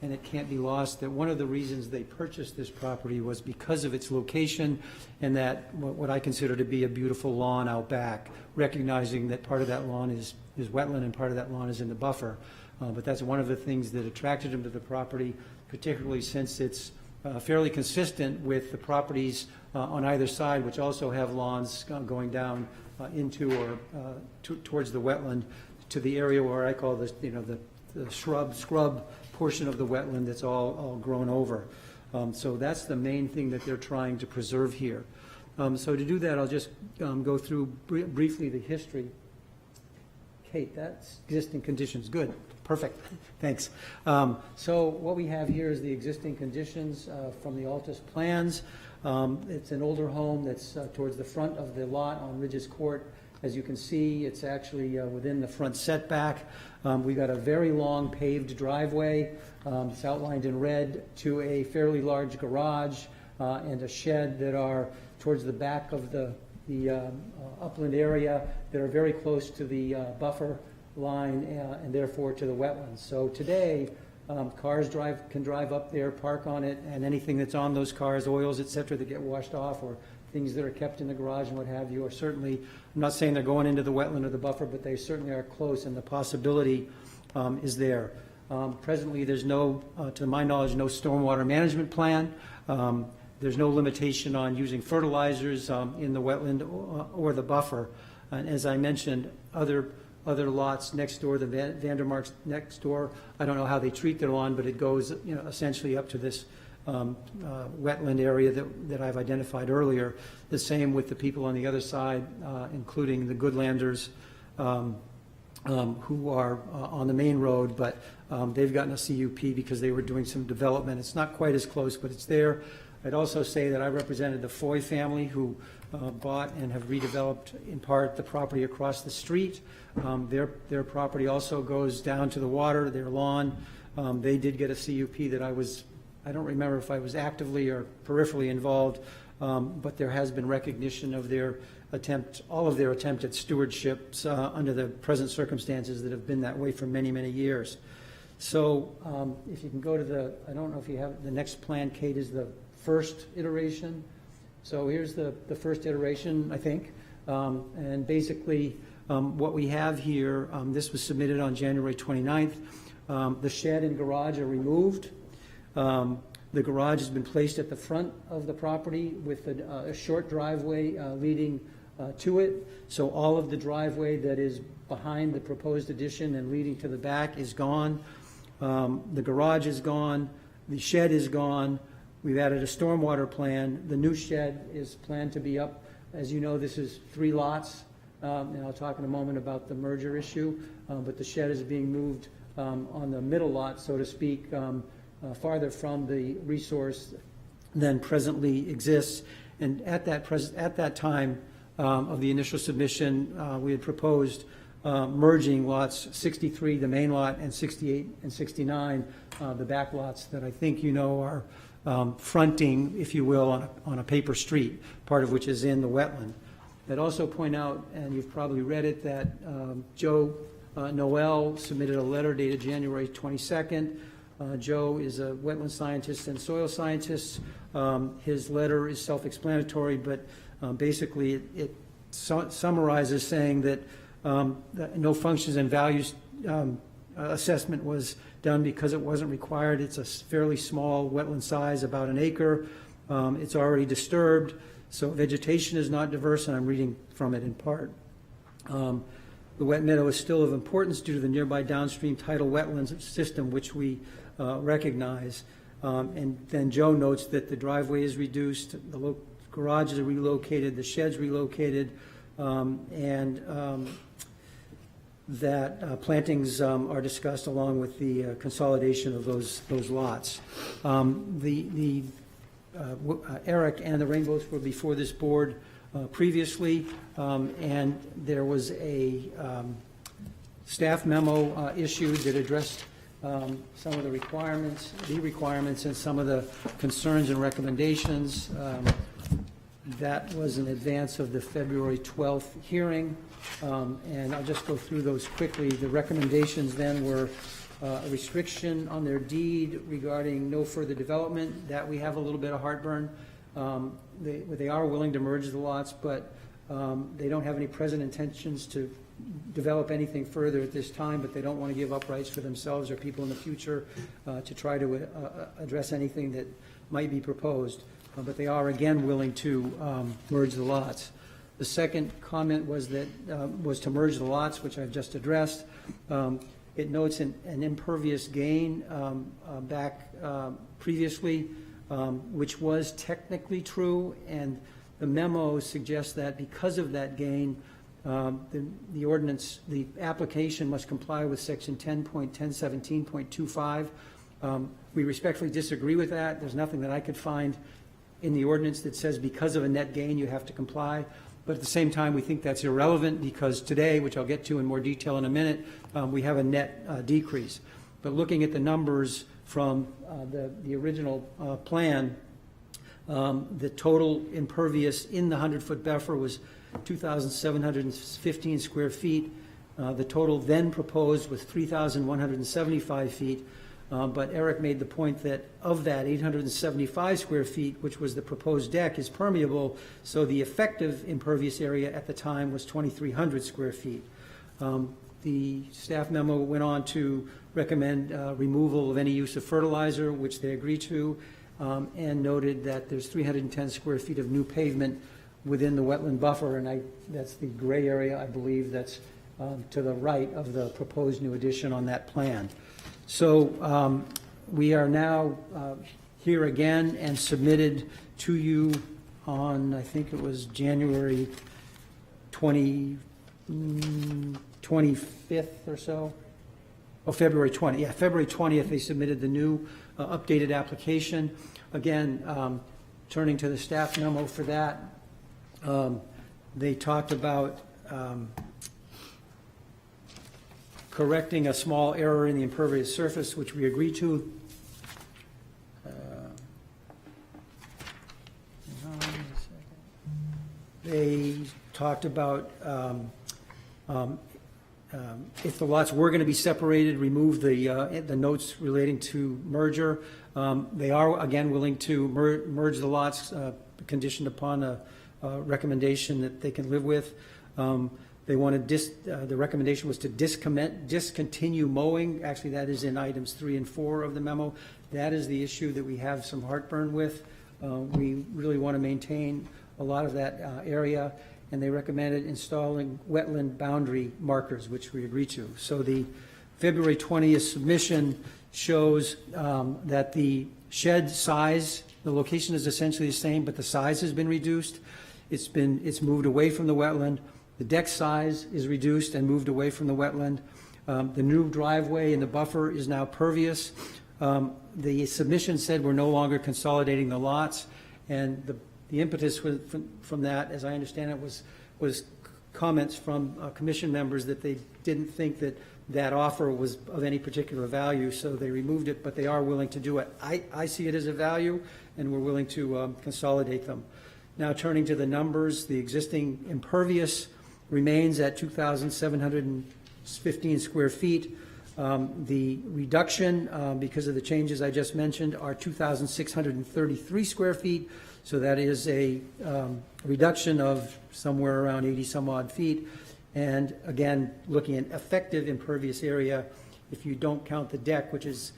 and it can't be lost, that one of the reasons they purchased this property was because of its location and that what I consider to be a beautiful lawn out back, recognizing that part of that lawn is wetland and part of that lawn is in the buffer. But that's one of the things that attracted them to the property, particularly since it's fairly consistent with the properties on either side, which also have lawns going down into or towards the wetland, to the area where I call this, the scrub portion of the wetland that's all grown over. So that's the main thing that they're trying to preserve here. So to do that, I'll just go through briefly the history. Kate, that's existing conditions. Good. Perfect. Thanks. So what we have here is the existing conditions from the Altus plans. It's an older home that's towards the front of the lot on Ridges Court. As you can see, it's actually within the front setback. We've got a very long paved driveway. It's outlined in red, to a fairly large garage and a shed that are towards the back of the upland area that are very close to the buffer line and therefore to the wetlands. So today, cars can drive up there, park on it, and anything that's on those cars, oils, et cetera, that get washed off, or things that are kept in the garage and what have you, are certainly, I'm not saying they're going into the wetland or the buffer, but they certainly are close, and the possibility is there. Presently, there's no, to my knowledge, no stormwater management plan. There's no limitation on using fertilizers in the wetland or the buffer. And as I mentioned, other lots next door, the Vandermarks next door, I don't know how they treat their lawn, but it goes essentially up to this wetland area that I've identified earlier. The same with the people on the other side, including the Goodlanders, who are on the main road, but they've gotten a CUP because they were doing some development. It's not quite as close, but it's there. I'd also say that I represented the Foy family, who bought and have redeveloped in part the property across the street. Their property also goes down to the water, their lawn. They did get a CUP that I don't remember if I was actively or peripherally involved, but there has been recognition of all of their attempt at stewardships under the present circumstances that have been that way for many, many years. So if you can go to I don't know if you have the next plan, Kate, is the first iteration. So here's the first iteration, I think. And basically what we have here, this was submitted on January 29th. The shed and garage are removed. The garage has been placed at the front of the property with a short driveway leading to it. So all of the driveway that is behind the proposed addition and leading to the back is gone. The garage is gone. The shed is gone. We've added a stormwater plan. The new shed is planned to be up. As you know, this is 3 lots, and I'll talk in a moment about the merger issue, but the shed is being moved on the middle lot, so to speak, farther from the resource than presently exists. And at that time of the initial submission, we had proposed merging lots 63, the main lot, and 68 and 69, the back lots that I think you know are fronting, if you will, on a paper street, part of which is in the wetland. I'd also point out, and you've probably read it, that Joe Noel submitted a letter dated January 22nd. Joe is a wetland scientist and soil scientist. His letter is self-explanatory, but basically it summarizes saying that no functions and values assessment was done because it wasn't required. It's a fairly small wetland size, about an acre. It's already disturbed, so vegetation is not diverse, and I'm reading from it in part. The wet meadow is still of importance due to the nearby downstream tidal wetlands system, which we recognize. And then Joe notes that the driveway is reduced, the garages are relocated, the sheds relocated, and that plantings are discussed along with the consolidation of those lots. Eric and the Rainbows were before this board previously, and there was a staff memo issued that addressed some of the requirements, and some of the concerns and recommendations. That was in advance of the February 12th hearing, and I'll just go through those quickly. The recommendations then were a restriction on their deed regarding no further development. That we have a little bit of heartburn. They are willing to merge the lots, but they don't have any present intentions to develop anything further at this time, but they don't want to give up rights for themselves or people in the future to try to address anything that might be proposed. But they are again willing to merge the lots. The second comment was that was to merge the lots, which I've just addressed. It notes an impervious gain back previously, which was technically true, and the memo suggests that because of that gain, the ordinance, the application must comply with section 10.1017.25. We respectfully disagree with that. There's nothing that I could find in the ordinance that says because of a net gain you have to comply. But at the same time, we think that's irrelevant because today, which I'll get to in more detail in a minute, we have a net decrease. But looking at the numbers from the original plan, the total impervious in the 100-foot buffer was 2,715 square feet. The total then proposed was 3,175 feet. But Eric made the point that of that 875 square feet, which was the proposed deck, is permeable, so the effective impervious area at the time was 2,300 square feet. The staff memo went on to recommend removal of any use of fertilizer, which they agreed to, and noted that there's 310 square feet of new pavement within the wetland buffer, and that's the gray area, I believe, that's to the right of the proposed new addition on that plan. So we are now here again and submitted to you on, I think it was January 25th or so. Oh, February 20th. Yeah, February 20th, they submitted the new updated application. Again, turning to the staff memo for that, they talked about correcting a small error in the impervious surface, which we agreed to. They talked about if the lots were going to be separated, remove the notes relating to merger. They are, again, willing to merge the lots, conditioned upon a recommendation that they can live with. They wanted the recommendation was to discontinue mowing. Actually, that is in items 3 and 4 of the memo. That is the issue that we have some heartburn with. We really want to maintain a lot of that area, and they recommended installing wetland boundary markers, which we agree to. So the February 20th submission shows that the shed size, the location is essentially the same, but the size has been reduced. It's moved away from the wetland. The deck size is reduced and moved away from the wetland. The new driveway in the buffer is now pervious. The submission said we're no longer consolidating the lots, and the impetus from that, as I understand it, was comments from commission members that they didn't think that offer was of any particular value, so they removed it, but they are willing to do it. I see it as a value, and we're willing to consolidate them. Now, turning to the numbers, the existing impervious remains at 2,715 square feet. The reduction, because of the changes I just mentioned, are 2,633 square feet. So that is a reduction of somewhere around 80 some odd feet. And again, looking at effective impervious area, if you don't count the deck, which is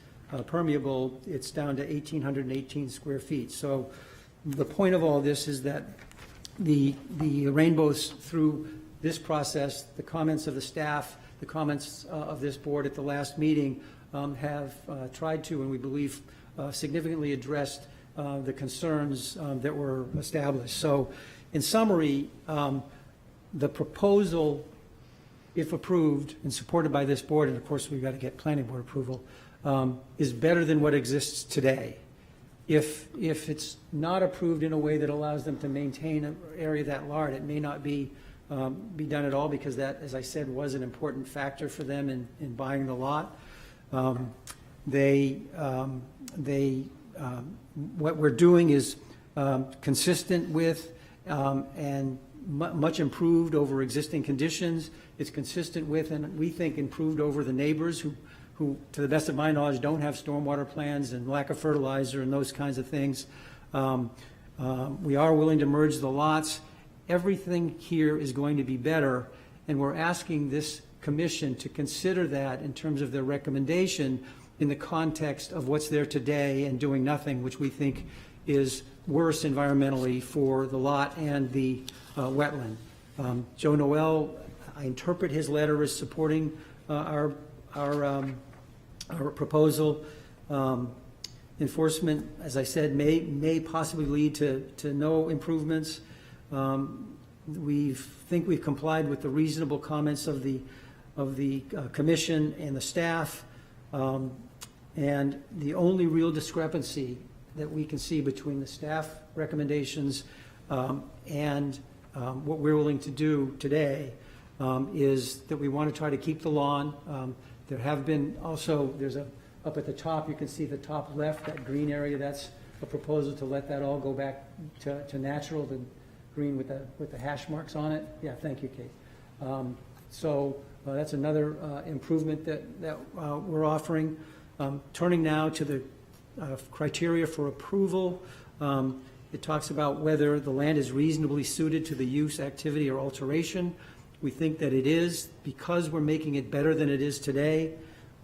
permeable, it's down to 1,818 square feet. So the point of all this is that the rainbows through this process, the comments of the staff, the comments of this board at the last meeting have tried to, and we believe significantly addressed the concerns that were established. So in summary, the proposal, if approved and supported by this board, and of course we've got to get planning board approval, is better than what exists today. If it's not approved in a way that allows them to maintain an area that large, it may not be done at all, because that, as I said, was an important factor for them in buying the lot. What we're doing is consistent with and much improved over existing conditions. It's consistent with, and we think improved over, the neighbors who, to the best of my knowledge, don't have stormwater plans and lack of fertilizer and those kinds of things. We are willing to merge the lots. Everything here is going to be better, and we're asking this commission to consider that in terms of their recommendation in the context of what's there today and doing nothing, which we think is worse environmentally for the lot and the wetland. Joe Noel, I interpret his letter as supporting our proposal. Enforcement, as I said, may possibly lead to no improvements. We think we've complied with the reasonable comments of the commission and the staff. And the only real discrepancy that we can see between the staff recommendations and what we're willing to do today is that we want to try to keep the lawn. There have been also, up at the top, you can see the top left, that green area, that's a proposal to let that all go back to natural, the green with the hash marks on it. Yeah, thank you, Kate. So that's another improvement that we're offering. Turning now to the criteria for approval, it talks about whether the land is reasonably suited to the use, activity, or alteration. We think that it is, because we're making it better than it is today,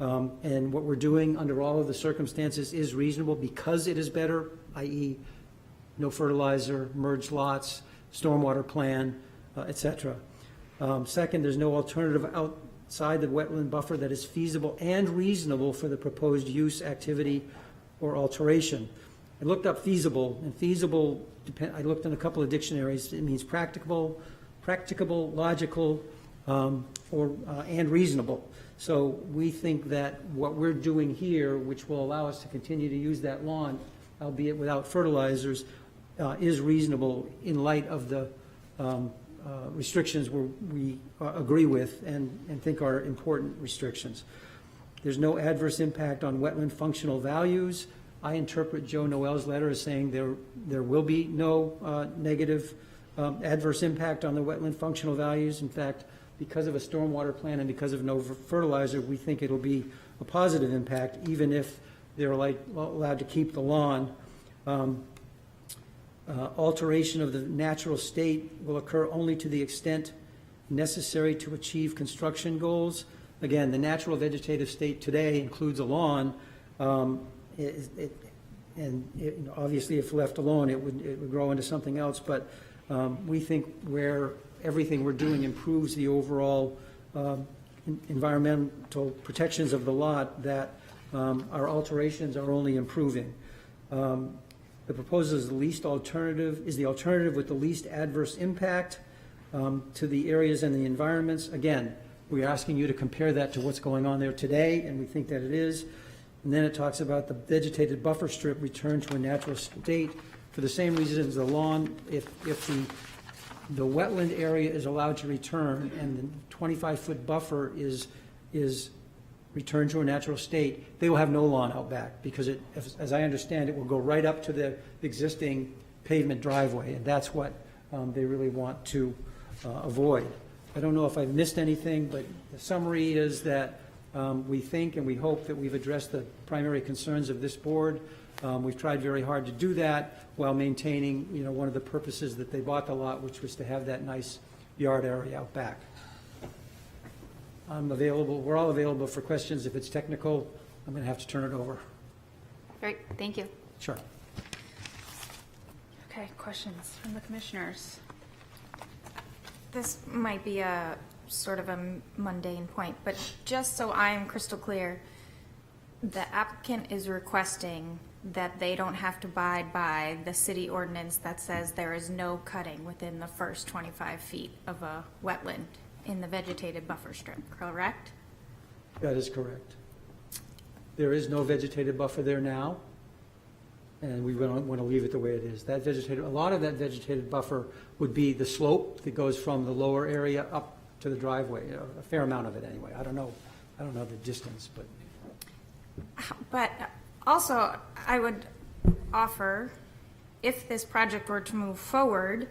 and what we're doing under all of the circumstances is reasonable because it is better, i.e. no fertilizer, merged lots, stormwater plan, et cetera. Second, there's no alternative outside the wetland buffer that is feasible and reasonable for the proposed use, activity, or alteration. I looked up feasible, and feasible, I looked in a couple of dictionaries. It means practicable, logical, and reasonable. So we think that what we're doing here, which will allow us to continue to use that lawn, albeit without fertilizers, is reasonable in light of the restrictions we agree with and think are important restrictions. There's no adverse impact on wetland functional values. I interpret Joe Noel's letter as saying there will be no negative adverse impact on the wetland functional values. In fact, because of a stormwater plan and because of no fertilizer, we think it'll be a positive impact, even if they're allowed to keep the lawn. Alteration of the natural state will occur only to the extent necessary to achieve construction goals. Again, the natural vegetative state today includes a lawn, obviously if left alone it would grow into something else, but we think where everything we're doing improves the overall environmental protections of the lot, that our alterations are only improving. The proposal is the alternative with the least adverse impact to the areas and the environments. Again, we're asking you to compare that to what's going on there today, and we think that it is. And then it talks about the vegetated buffer strip returned to a natural state for the same reason as the lawn. If the wetland area is allowed to return and the 25-foot buffer is returned to a natural state, they will have no lawn out back because it, as I understand it, will go right up to the existing pavement driveway, and that's what they really want to avoid. I don't know if I've missed anything, but the summary is that we think and we hope that we've addressed the primary concerns of this board. We've tried very hard to do that while maintaining, you know, one of the purposes that they bought the lot, which was to have that nice yard area out back. I'm available, we're all available for questions. If it's technical, I'm going to have to turn it over. Great, thank you. Sure. Okay, questions from the commissioners? This might be a sort of a mundane point, but just so I'm crystal clear, the applicant is requesting that they don't have to abide by the city ordinance that says there is no cutting within the first 25 feet of a wetland in the vegetated buffer strip, correct? That is correct. There is no vegetated buffer there now, and we want to leave it the way it is. That vegetated, a lot of that vegetated buffer would be the slope that goes from the lower area up to the driveway, a fair amount of it anyway. I don't know the distance, but. But also, I would offer, if this project were to move forward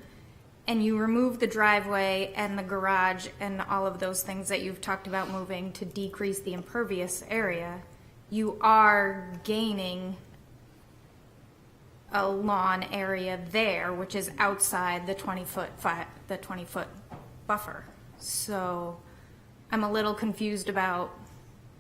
and you remove the driveway and the garage and all of those things that you've talked about moving to decrease the impervious area, you are gaining a lawn area there, which is outside the 20-foot buffer. So I'm a little confused about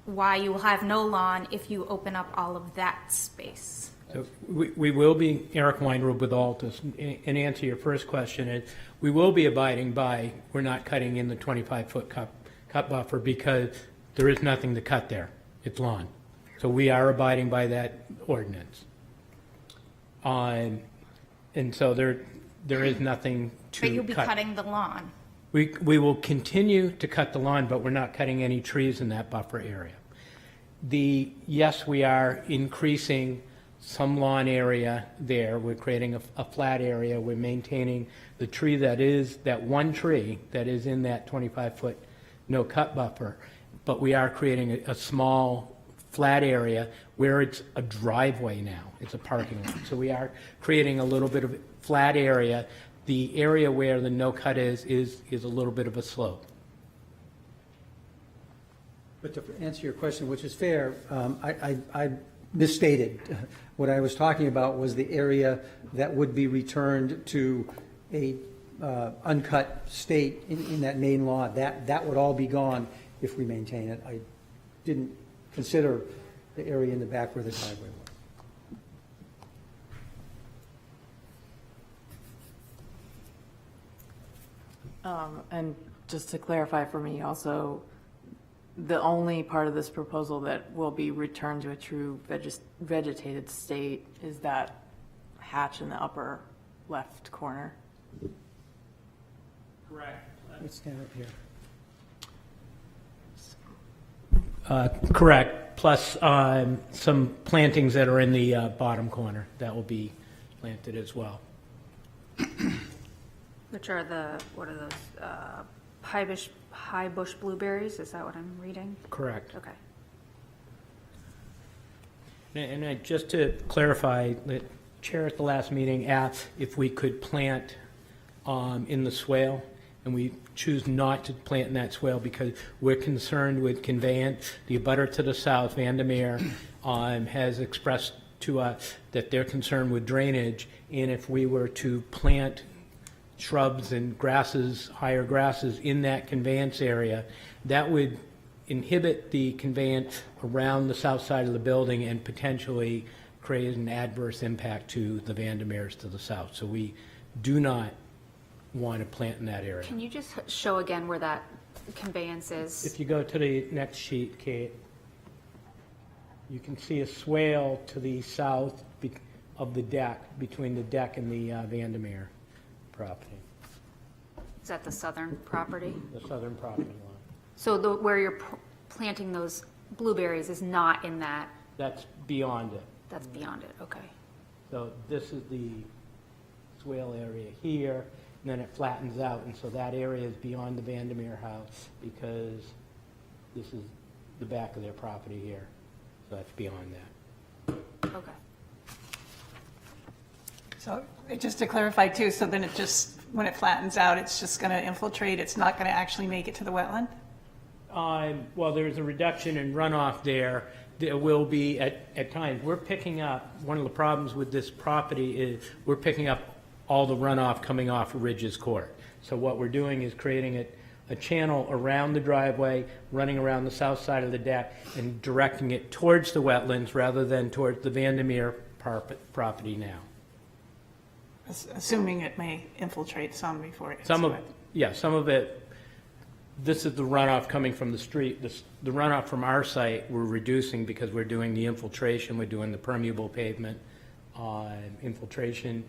why you will have no lawn if you open up all of that space. So we will be, Eric Weinrub with Altus, and answer your first question, is we will be abiding by, we're not cutting in the 25-foot cut buffer because there is nothing to cut there. It's lawn. So we are abiding by that ordinance. And so there is nothing to cut. But you'll be cutting the lawn. We will continue to cut the lawn, but we're not cutting any trees in that buffer area. Yes, we are increasing some lawn area there. We're creating a flat area. We're maintaining the tree that one tree that is in that 25-foot no-cut buffer, but we are creating a small flat area where it's a driveway now. It's a parking lot. So we are creating a little bit of flat area. The area where the no-cut is a little bit of a slope. But to answer your question, which is fair, I misstated. What I was talking about was the area that would be returned to a uncut state in that main lawn. That would all be gone if we maintain it. I didn't consider the area in the back where the driveway was. And just to clarify for me also, the only part of this proposal that will be returned to a true vegetated state is that hatch in the upper left corner. Correct. Let's stand up here. Correct, plus some plantings that are in the bottom corner that will be planted as well. Which are what are those, high bush blueberries? Is that what I'm reading? Correct. Okay. And just to clarify, the chair at the last meeting asked if we could plant in the swale, and we choose not to plant in that swale because we're concerned with conveyance. The abutter to the south, Vandermeer, has expressed to us that they're concerned with drainage, and if we were to plant shrubs and grasses, higher grasses in that conveyance area, that would inhibit the conveyance around the south side of the building and potentially create an adverse impact to the Vandermeers to the south. So we do not want to plant in that area. Can you just show again where that conveyance is? If you go to the next sheet, Kate, you can see a swale to the south of the deck, between the deck and the Vandermeer property, Is that the southern property? the southern property line. So where you're planting those blueberries is not in that That's beyond it. That's beyond it, okay. So this is the swale area here, and then it flattens out, and so that area is beyond the Vandermeer house because this is the back of their property here. So that's beyond that. Okay. So just to clarify too, so then it just, when it flattens out, it's just going to infiltrate, it's not going to actually make it to the wetland? Well, there's a reduction in runoff there. There will be at times, we're picking up, one of the problems with this property is we're picking up all the runoff coming off Ridge's Court. So what we're doing is creating a channel around the driveway, running around the south side of the deck and directing it towards the wetlands rather than towards the Vandermeer property now. Assuming it may infiltrate some before it gets Some of, wet. yeah, some of it, this is the runoff coming from the street. The runoff from our site, we're reducing because we're doing the infiltration, we're doing the permeable pavement, infiltration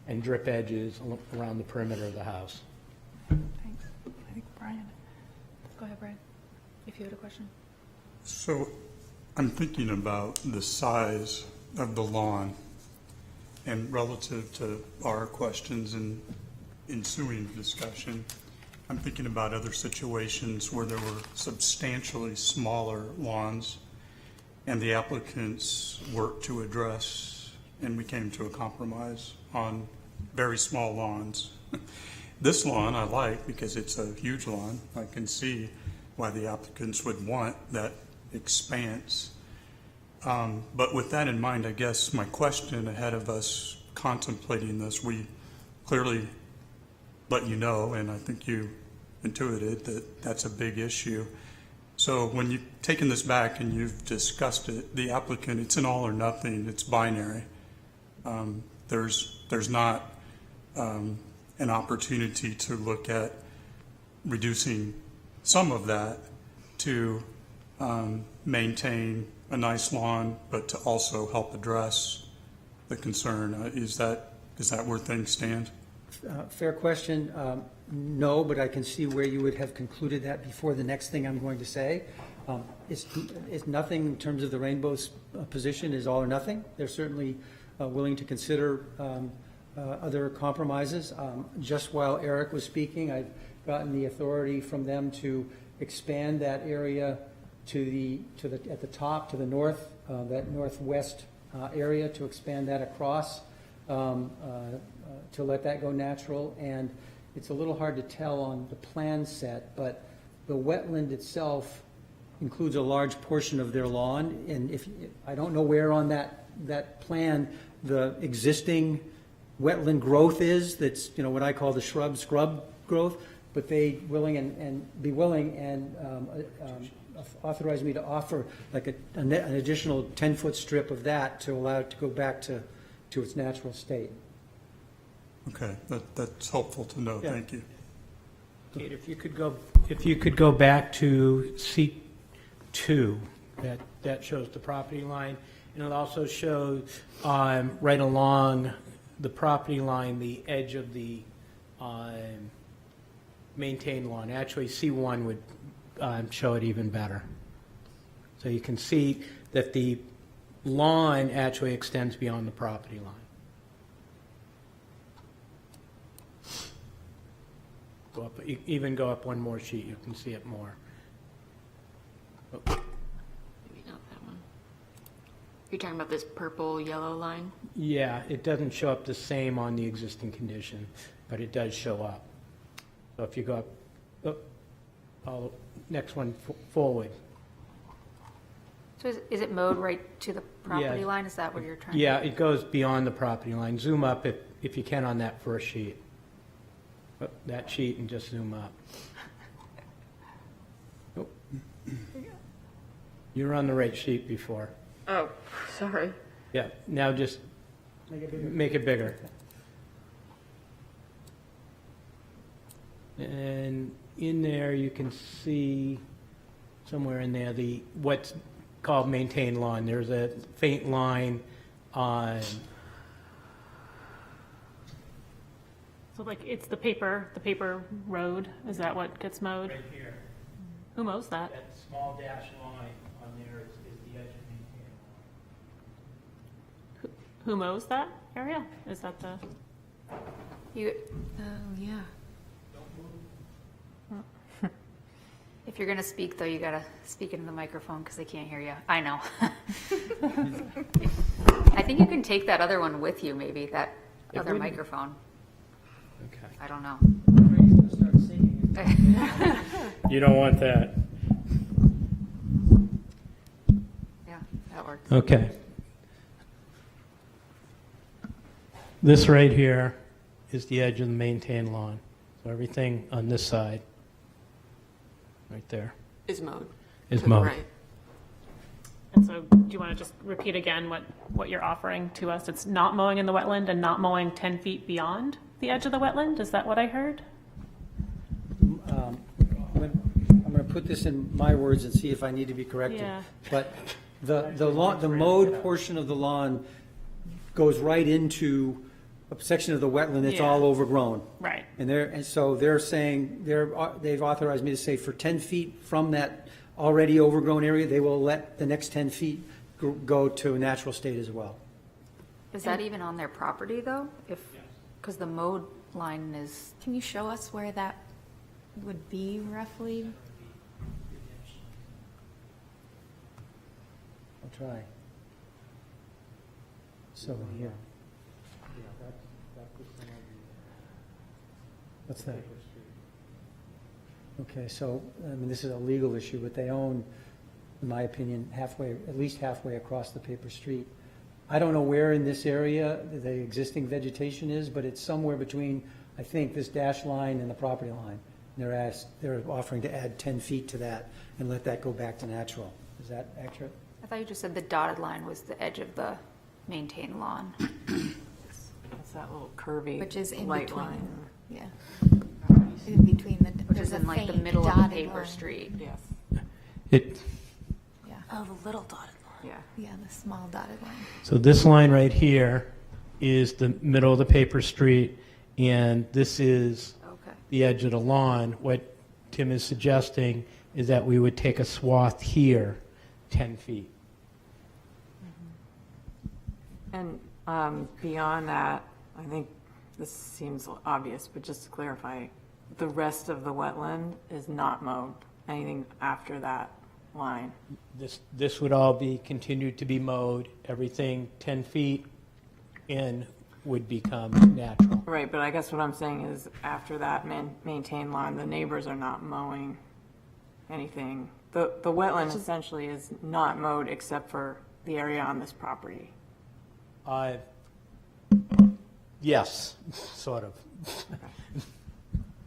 and drip edges around the perimeter of the house. Thanks. I think Brian. Go ahead, Brian, if you had a question. So I'm thinking about the size of the lawn and relative to our questions and ensuing discussion, I'm thinking about other situations where there were substantially smaller lawns and the applicants worked to address and we came to a compromise on very small lawns. This lawn I like because it's a huge lawn. I can see why the applicants would want that expanse. But with that in mind, I guess my question ahead of us contemplating this, we clearly let you know, and I think you intuited that that's a big issue. So when you've taken this back and you've discussed it, the applicant, it's an all or nothing, it's binary. There's not an opportunity to look at reducing some of that to maintain a nice lawn, but to also help address the concern. Is that where things stand? Fair question. No, but I can see where you would have concluded that before the next thing I'm going to say. It's nothing in terms of the Rainbow's position is all or nothing. They're certainly willing to consider other compromises. Just while Eric was speaking, I've gotten the authority from them to expand that area at the top to the north, that northwest area, to expand that across, to let that go natural. And it's a little hard to tell on the plan set, but the wetland itself includes a large portion of their lawn. And I don't know where on that plan the existing wetland growth is, that's, what I call the scrub growth, but they be willing and authorize me to offer like an additional 10-foot strip of that to allow it to go back to its natural state. Okay, that's helpful to know. Yeah. Thank you. Kate, if you could go back to C2, that shows the property line, and it also shows right along the property line, the edge of the maintained lawn. Actually, C1 would show it even better. So you can see that the lawn actually extends beyond the property line. Even go up one more sheet, you can see it more. Maybe not that one. You're talking about this purple yellow line? Yeah, it doesn't show up the same on the existing condition, but it does show up. So if you go up, next one forward. So is it mowed right to the property Yeah. line? Is that what you're trying to? Yeah, it goes beyond the property line. Zoom up if you can on that first sheet. That sheet and just zoom up. Oh. You were on the right sheet before. Oh, sorry. Yeah, now just make it bigger. And in there, you can see somewhere in there what's called maintained lawn. There's a faint line on. So like, it's the paper road, is that what gets mowed? Right here. Who mows that? That small dash line on there is the edge of maintained who mows that area? Is that the, You, Oh, yeah. if you're going to speak, though, you got to speak into the microphone because they can't hear you. I know. I think you can take that other one with you, maybe, that It other wouldn't- microphone. Okay. I don't know. You don't want that. Yeah, that works. Okay. This right here is the edge of the maintained lawn. So everything on this side, right there, Is mowed. is To the mowed. right. and so do you want to just repeat again what you're offering to us? It's not mowing in the wetland and not mowing 10 feet beyond the edge of the wetland? Is that what I heard? I'm going to put this in my words and see if I need to be corrected. Yeah. But the mowed portion of the lawn goes right into a section of the wetland that's Yeah. all overgrown. Right. And so they're saying, they've authorized me to say for 10 feet from that already overgrown area, they will let the next 10 feet go to a natural state as well. Is that even on their property, though? Because the mowed line is, Can you show us where that would be roughly? I'll try. So here. What's that? Okay, so, I mean, this is a legal issue, but they own, in my opinion, halfway, at least halfway across the paper street. I don't know where in this area the existing vegetation is, but it's somewhere between, I think, this dash line and the property line. They're offering to add 10 feet to that and let that go back to natural. Is that accurate? I thought you just said the dotted line was the edge of the maintained lawn. It's that little curvy Which is in light between. line. Yeah. In between the. Which there's is a in like the faint middle of the dotted paper line. street. Yes, It, Yeah, Oh, the little dotted line. yeah. yeah, the small dotted line. so this line right here is the middle of the paper street, and this is Okay. the edge of the lawn. What Tim is suggesting is that we would take a swath here, 10 feet. And beyond that, I think this seems obvious, but just to clarify, the rest of the wetland is not mowed, anything after that line. This would all be, continued to be mowed. Everything 10 feet in would become natural. Right, but I guess what I'm saying is after that maintained line, the neighbors are not mowing anything. The wetland essentially is not mowed except for the area on this property. Yes, sort of.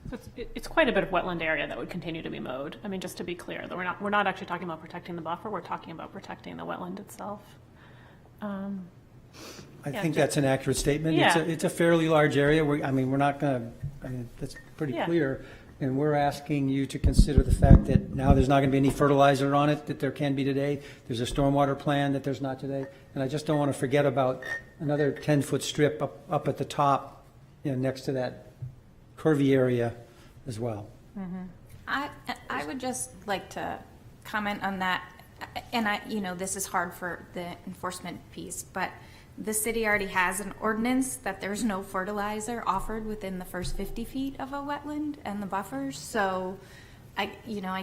So it's quite a bit of wetland area that would continue to be mowed. I mean, just to be clear, that we're not actually talking about protecting the buffer, we're talking about protecting the wetland itself. I Yeah, think ju- that's an accurate statement. Yeah. It's a fairly large area. I mean, we're not going to, I mean, that's pretty Yeah. clear. And we're asking you to consider the fact that now there's not going to be any fertilizer on it that there can be today. There's a stormwater plan that there's not today. And I just don't want to forget about another 10-foot strip up at the top, you know, next to that curvy area as well. I would just like to comment on that, and this is hard for the enforcement piece, but the city already has an ordinance that there's no fertilizer offered within the first 50 feet of a wetland and the buffers, so I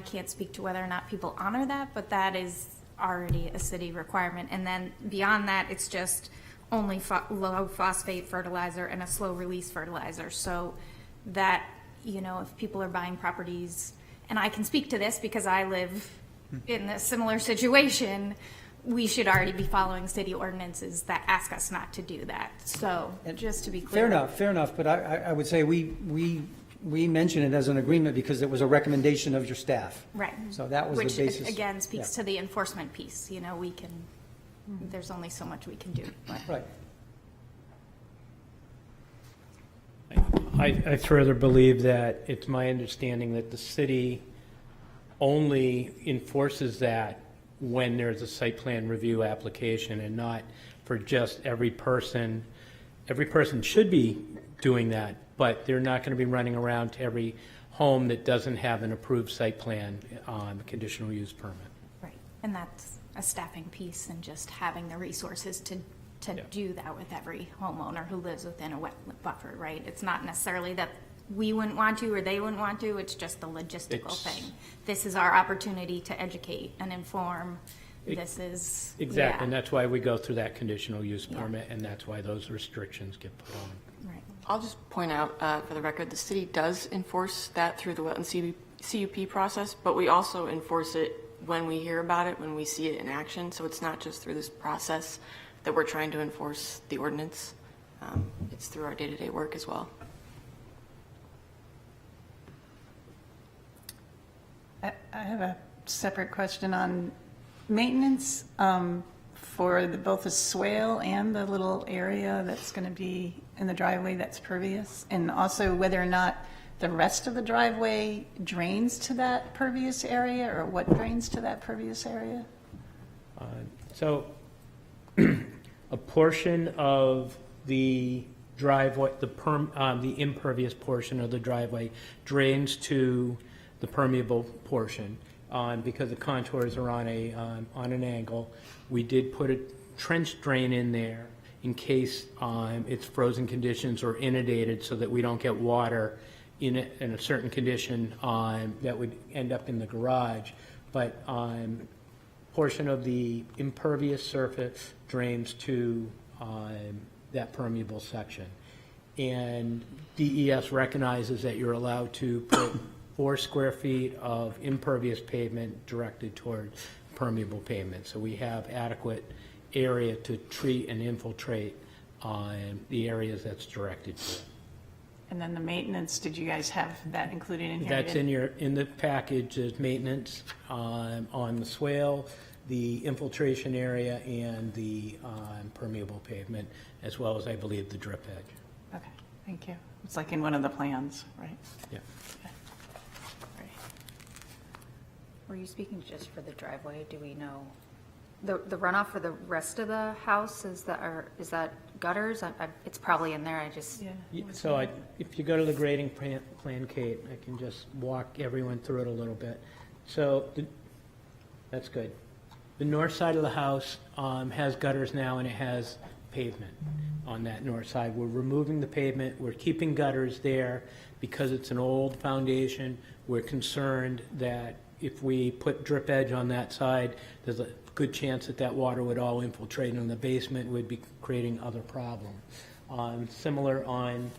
can't speak to whether or not people honor that, but that is already a city requirement, and then beyond that, it's just only low phosphate fertilizer and a slow release fertilizer, so that, if people are buying properties, and I can speak to this because I live in a similar situation, we should already be following city ordinances that ask us not to do that. So, just to be clear. Fair enough, but I would say we mention it as an agreement because it was a recommendation of your staff. Right. So that was the Which, basis. again, speaks Yeah. to the enforcement piece. We can, there's only so much we can do. But. Right. I further believe that it's my understanding that the city only enforces that when there's a site plan review application and not for just every person. Every person should be doing that, but they're not going to be running around to every home that doesn't have an approved site plan on the conditional use permit. Right, and that's a staffing piece and just having the resources to to Yeah. do that with every homeowner who lives within a wetland buffer, right? It's not necessarily that we wouldn't want to or they wouldn't want to, it's just the logistical It's- thing. This is our opportunity to educate and inform. This is. Exactly, yeah. and that's why we go through that conditional use Yeah. permit, and that's why those restrictions get put on. Right. I'll just point out, for the record, the city does enforce that through the wetland CUP process, but we also enforce it when we hear about it, when we see it in action. So it's not just through this process that we're trying to enforce the ordinance. It's through our day-to-day work as well. I have a separate question on maintenance for both the swale and the little area that's going to be in the driveway that's pervious, and also whether or not the rest of the driveway drains to that pervious area, or what drains to that pervious area? So a portion of the driveway, the impervious portion of the driveway drains to the permeable portion. Because the contours are on an angle, we did put a trench drain in there in case it's frozen conditions or inundated, so that we don't get water in a certain condition that would end up in the garage. But portion of the impervious surface drains to that permeable section. And DES recognizes that you're allowed to put 4 square feet of impervious pavement directed toward permeable pavement. So we have adequate area to treat and infiltrate the areas that's directed to. And then the maintenance, did you guys have that included in here? That's in the package, is maintenance on the swale, the infiltration area, and the permeable pavement, as well as, I believe, the drip edge. Okay, thank you. It's like in one of the plans, right? Yeah. Right. Were you speaking just for the driveway? Do we know? The runoff for the rest of the house, is that gutters? It's probably in there, I just. Yeah. So if you go to the grading plan, Kate, I can just walk everyone through it a little bit. So that's good. The north side of the house has gutters now, and it has pavement on that north side. We're removing the pavement. We're keeping gutters there because it's an old foundation. We're concerned that if we put drip edge on that side, there's a good chance that water would all infiltrate in the basement, would be creating other problems. Similar on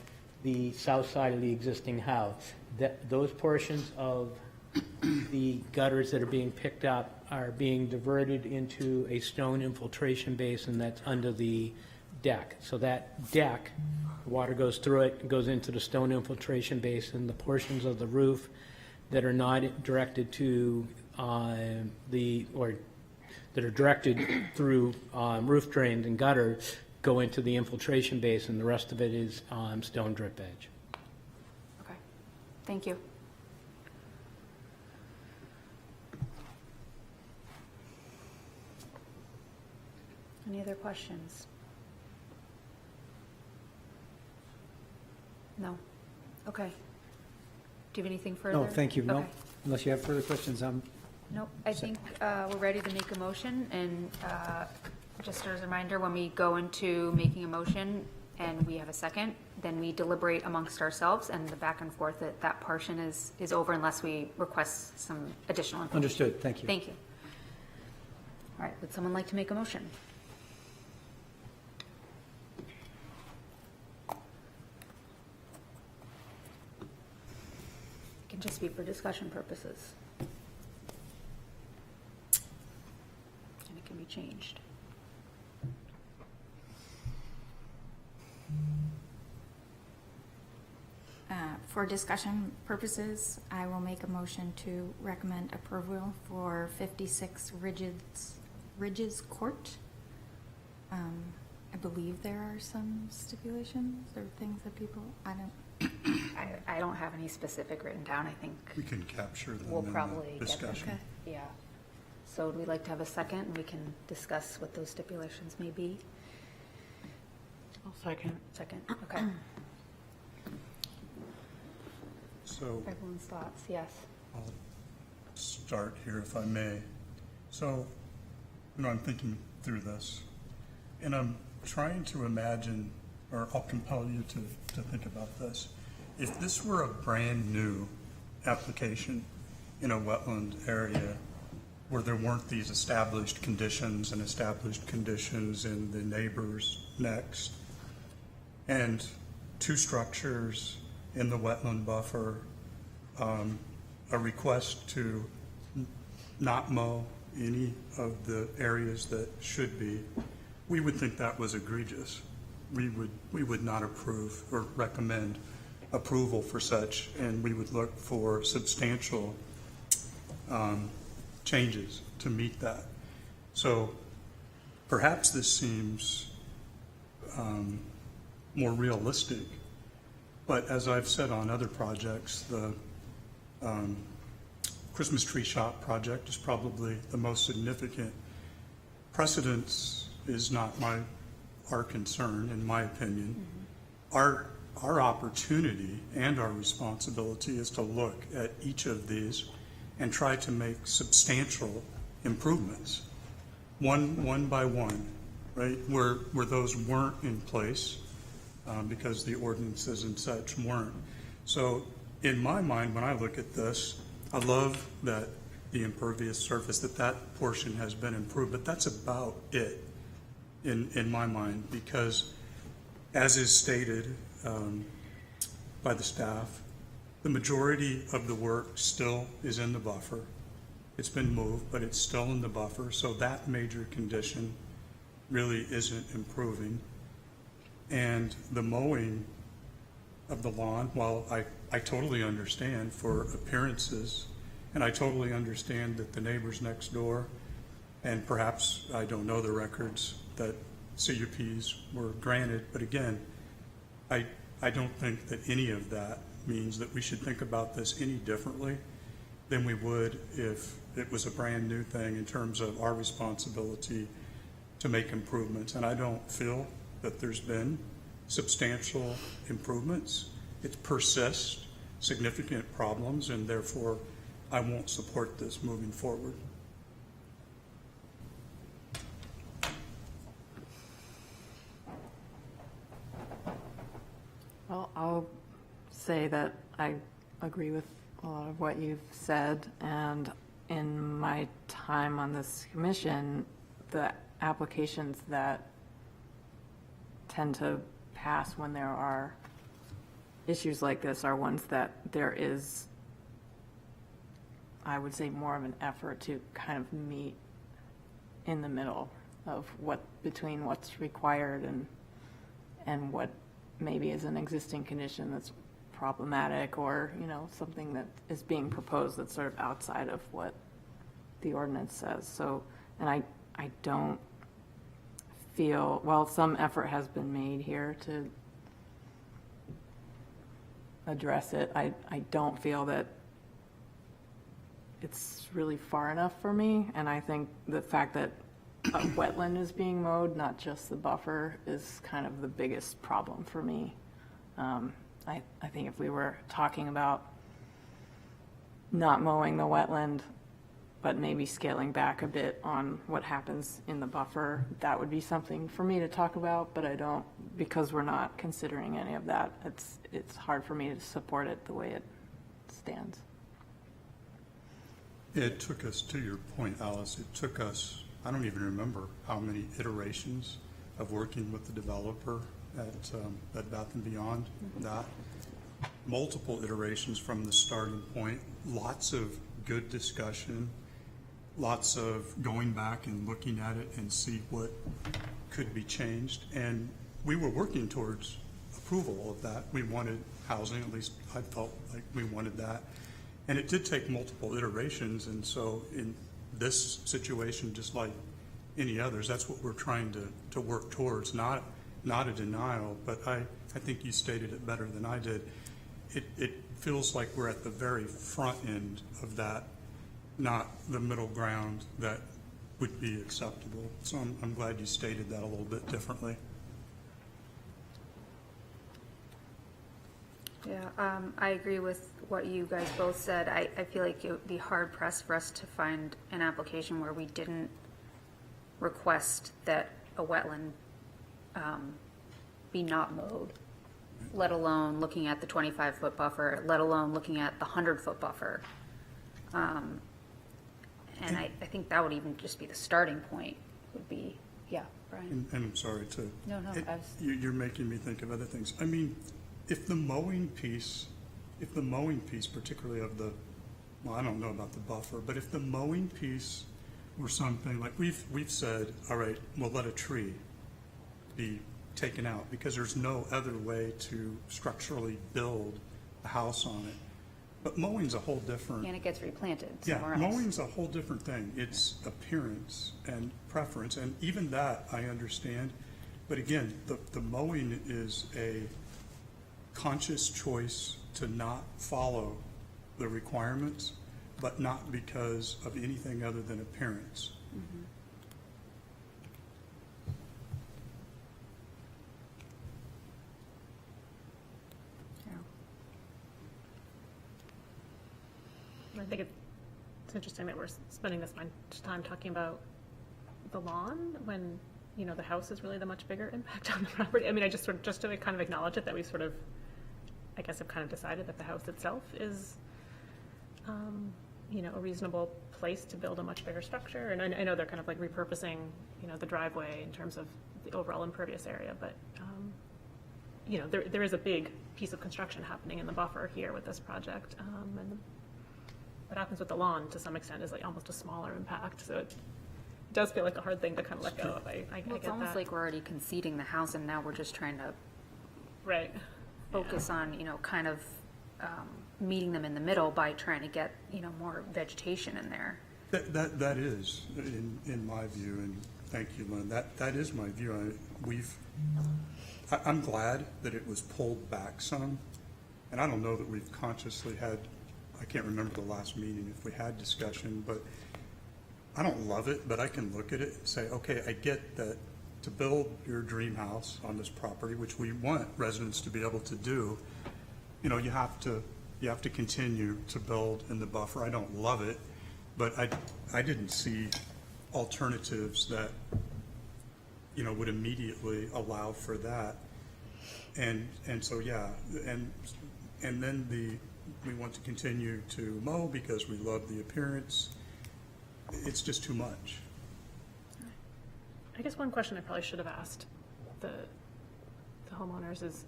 the south side of the existing house. Those portions of the gutters that are being picked up are being diverted into a stone infiltration basin that's under the deck. So that deck, water goes through it, goes into the stone infiltration basin. The portions of the roof that are not directed to that are directed through roof drains and gutters go into the infiltration basin. The rest of it is stone drip edge. Okay, thank you. Any other questions? No? Okay. Do you have anything further? No, thank you. No, Okay. unless you have further questions, Nope, I think we're ready to make a motion, and just as a reminder, when we go into making a motion and we have a second, then we deliberate amongst ourselves, and the back and forth, that portion is over unless we request some additional information. understood. Thank you. Thank you. All right, would someone like to make a motion? It can just be for discussion purposes. And it can be changed. For discussion purposes, I will make a motion to recommend approval for 56 Ridges Court. I believe there are some stipulations or things that people, I don't have any specific written down, I think We can capture them we'll in probably the get them. discussion. Yeah. So would we like to have a second, and we can discuss what those stipulations may be? I'll second. Second, okay. So Everyone's thoughts, yes. I'll start here if I may. So, I'm thinking through this, and I'm trying to imagine, or I'll compel you to think about this. If this were a brand-new application in a wetland area where there weren't these established conditions and established conditions in the neighbors next, and two structures in the wetland buffer, a request to not mow any of the areas that should be, we would think that was egregious. We would not approve or recommend approval for such, and we would look for substantial changes to meet that. So perhaps this seems more realistic, but as I've said on other projects, the Christmas tree shop project is probably the most significant. Precedence is not our concern, in my opinion. Our opportunity and our responsibility is to look at each of these and try to make substantial improvements, one by one, right? Where those weren't in place because the ordinances and such weren't. So in my mind, when I look at this, I love that the impervious surface, that portion has been improved, but that's about it in my mind, because as is stated by the staff, the majority of the work still is in the buffer. It's been moved, but it's still in the buffer, so that major condition really isn't improving. And the mowing of the lawn, while I totally understand for appearances, and I totally understand that the neighbors next door, and perhaps I don't know the records that CUPs were granted, but again, I don't think that any of that means that we should think about this any differently than we would if it was a brand new thing in terms of our responsibility to make improvements. And I don't feel that there's been substantial improvements. It persists significant problems, and therefore I won't support this moving forward. Well, I'll say that I agree with a lot of what you've said, and in my time on this commission, the applications that tend to pass when there are issues like this are ones that there is, I would say, more of an effort to kind of meet in the middle of between what's required and what maybe is an existing condition that's problematic, or, something that is being proposed that's sort of outside of what the ordinance says. So, and I don't feel, while some effort has been made here to address it, I don't feel that it's really far enough for me. And I think the fact that a wetland is being mowed, not just the buffer, is kind of the biggest problem for me. I think if we were talking about not mowing the wetland, but maybe scaling back a bit on what happens in the buffer, that would be something for me to talk about, but I don't, because we're not considering any of that, it's hard for me to support it the way it stands. It took us, to your point, Alice, it took us, I don't even remember how many iterations of working with the developer at Bed Bath & Beyond, that multiple iterations from the starting point, lots of good discussion, lots of going back and looking at it and see what could be changed. And we were working towards approval of that. We wanted housing, at least I felt like we wanted that. And it did take multiple iterations. And so in this situation, just like any others, that's what we're trying to work towards, not a denial, but I think you stated it better than I did. It feels like we're at the very front end of that, not the middle ground that would be acceptable. So I'm glad you stated that a little bit differently. Yeah, I agree with what you guys both said. I feel like it would be hard pressed for us to find an application where we didn't request that a wetland be not mowed, let alone looking at the 25-foot buffer, let alone looking at the 100-foot buffer. And I think that would even just be the starting point, would be, yeah, Brian? And I'm sorry to. No, I was- You're making me think of other things. I mean, if the mowing piece particularly of the, well, I don't know about the buffer, but if the mowing piece were something like we've said, all right, we'll let a tree be taken out because there's no other way to structurally build a house on it. But mowing's a whole different. And it gets replanted Yeah, somewhere else. mowing's a whole different thing. It's appearance and preference, and even that I understand. But again, the mowing is a conscious choice to not follow the requirements, but not because of anything other than appearance. I think it's interesting that we're spending this much time talking about the lawn when, you know, the house is really the much bigger impact on the property. I mean, I just sort of, just to kind of acknowledge it, that we sort of, I guess, have kind of decided that the house itself is, you know, a reasonable place to build a much bigger structure. And I know they're kind of like repurposing, you know, the driveway in terms of the overall impervious area, but, you know, there is a big piece of construction happening in the buffer here with this project. And what happens with the lawn, to some extent, is like almost a smaller impact. So it does feel like a hard thing to kind of let go of. I Well, get it's almost that. like we're already conceding the house, and now we're just trying to Right. focus on, you know, kind of meeting them in the middle by trying to get, you know, more vegetation in there. That is, in my view, and thank you, Lynn, that is my view. I'm glad that it was pulled back some, and I don't know that we've consciously had, I can't remember the last meeting if we had discussion, but I don't love it, but I can look at it and say, okay, I get that to build your dream house on this property, which we want residents to be able to do, you know, you have to continue to build in the buffer. I don't love it, but I didn't see alternatives that, you know, would immediately allow for that. And so, yeah, and then we want to continue to mow because we love the appearance. It's just too much. I guess one question I probably should have asked the homeowners is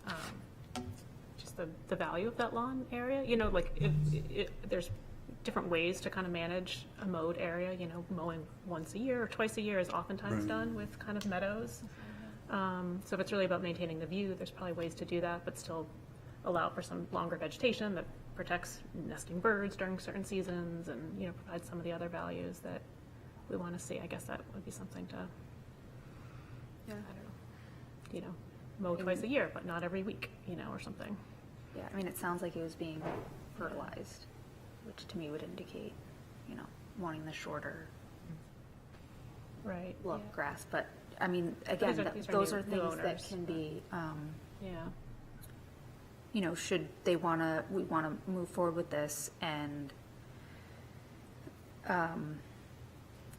just the value of that lawn area. You know, like there's different ways to kind of manage a mowed area. You know, mowing once a year or twice a year is oftentimes Right. done with kind of meadows. So if it's really about maintaining the view, there's probably ways to do that, but still allow for some longer vegetation that protects nesting birds during certain seasons and, you know, provides some of the other values that we want to see. I guess that would be something to, I don't know, you know, mow twice a year, but not every week, you know, or something. Yeah, I mean, it sounds like it was being fertilized, which to me would indicate, you know, wanting the shorter Right. look grass, but, I mean, again, these are those new are things that owners, can be, Yeah. you know, should we want to move forward with this, and,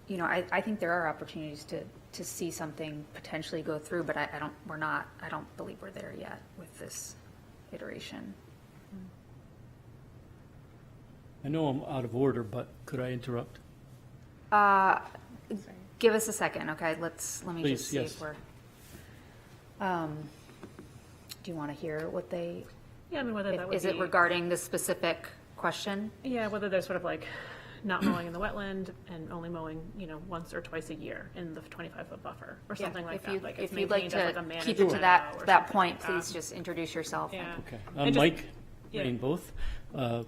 you know, I think there are opportunities to see something potentially go through, but I don't believe we're there yet with this iteration. I know I'm out of order, but could I interrupt? Give us a second, okay? Let me Please, just see if yes. we're, do you want to hear what they, Yeah, I mean, whether that would is it be- regarding this specific question? Yeah, whether they're sort of like not mowing in the wetland and only mowing, you know, once or twice a year in the 25-foot buffer or something like that. Like it's If you'd like maintained as to a managed keep it to meadow that or that something point, like please that. just introduce yourself. Yeah. Okay. I I'm just- Mike yeah. Rainboth,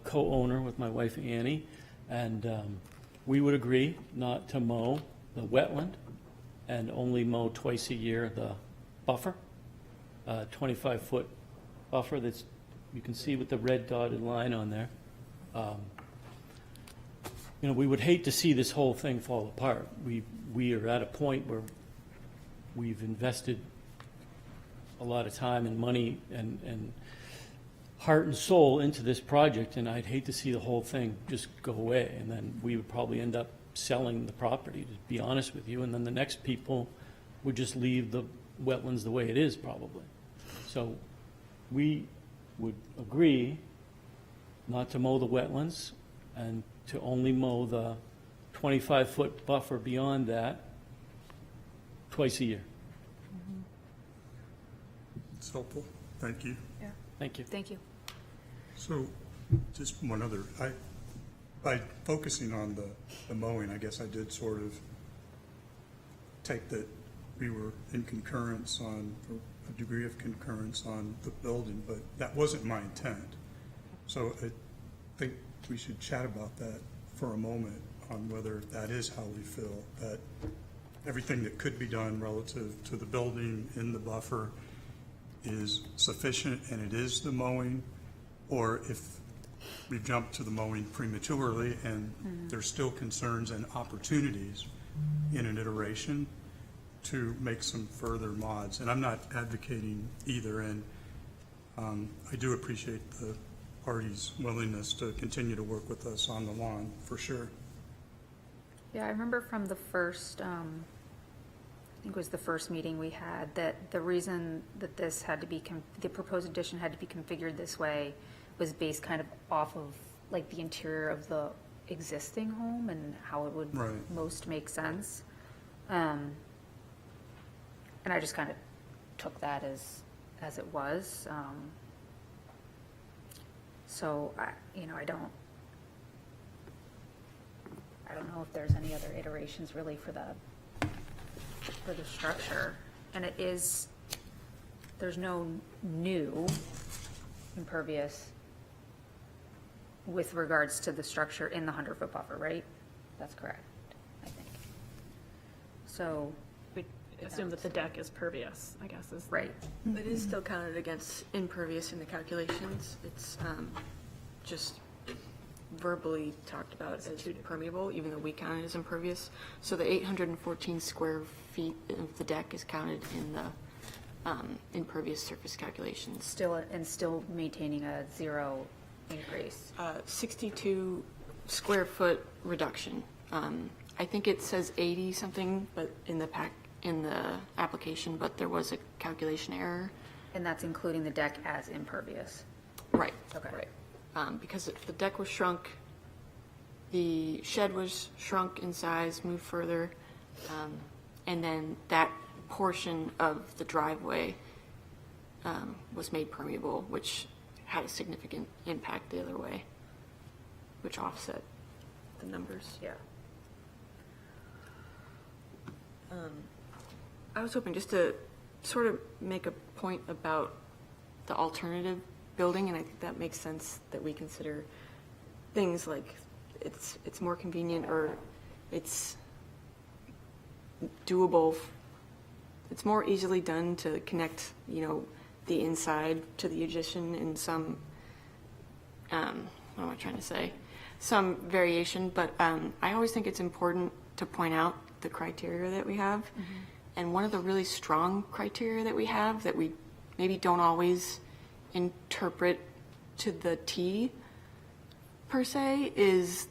co-owner with my wife Annie, and we would agree not to mow the wetland and only mow twice a year the buffer, 25-foot buffer that's, you can see with the red dotted line on there. You know, we would hate to see this whole thing fall apart. We are at a point where we've invested a lot of time and money and heart and soul into this project, and I'd hate to see the whole thing just go away, and then we would probably end up selling the property, to be honest with you, and then the next people would just leave the wetlands the way it is probably. So we would agree not to mow the wetlands and to only mow the 25-foot buffer beyond that twice a year. It's helpful. Thank you. Thank you. Thank you. So, just one other, by focusing on the mowing, I guess I did sort of take that we were in concurrence on, or a degree of concurrence on the building, but that wasn't my intent. So I think we should chat about that for a moment on whether that is how we feel, that everything that could be done relative to the building in the buffer is sufficient and it is the mowing, or if we've jumped to the mowing prematurely and there's still concerns and opportunities in an iteration to make some further mods. And I'm not advocating either, and I do appreciate the party's willingness to continue to work with us on the lawn, for sure. Yeah, I remember from the first, I think it was the first meeting we had, that the reason that this had to be, the proposed addition had to be configured this way was based kind of off of like the interior of the existing home and how it would Right. most make sense. And I just kind of took that as it was. So I don't know if there's any other iterations really for the structure. And there's no new impervious with regards to the structure in the 100-foot buffer, right? That's correct, I think. So, We assume that the deck is pervious, I guess, is. right. It is still counted against impervious in the calculations. It's just verbally talked about as permeable, even though we count it as impervious. So the 814 square feet of the deck is counted in the impervious surface calculations. Still maintaining a 0 increase. 62 square foot reduction. I think it says 80 something, but in the application, but there was a calculation error. And that's including the deck as impervious. Right. Okay. Right. Because the deck was shrunk, the shed was shrunk in size, moved further, and then that portion of the driveway was made permeable, which had a significant impact the other way, which offset the numbers. Yeah. I was hoping just to sort of make a point about the alternative building, and I think that makes sense that we consider things like it's more convenient, or it's doable. It's more easily done to connect, the inside to the addition in some, what am I trying to say? Some variation, but I always think it's important to point out the criteria that we have. Mm-hmm. And one of the really strong criteria that we have that we maybe don't always interpret to the T per se is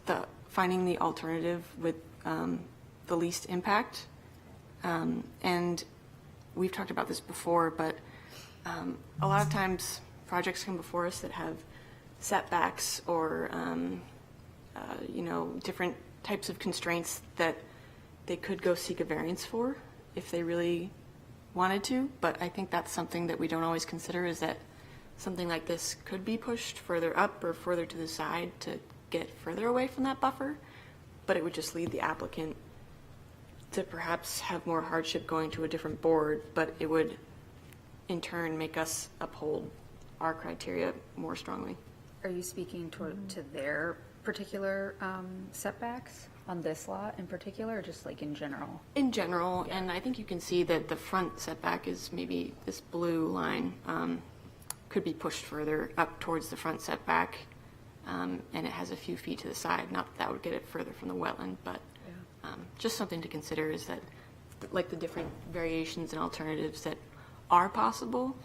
finding the alternative with the least impact. And we've talked about this before, but a lot of times projects come before us that have setbacks or different types of constraints that they could go seek a variance for if they really wanted to. But I think that's something that we don't always consider, is that something like this could be pushed further up or further to the side to get further away from that buffer, but it would just lead the applicant to perhaps have more hardship going to a different board, but it would in turn make us uphold our criteria more strongly. Are you speaking to their particular setbacks on this lot in particular, or just like in general? In general, and I think you can see that the front setback is maybe this blue line, could be pushed further up towards the front setback, and it has a few feet to the side. Not that would get it further from the wetland, but just something to consider is that, like the different variations and alternatives that are possible,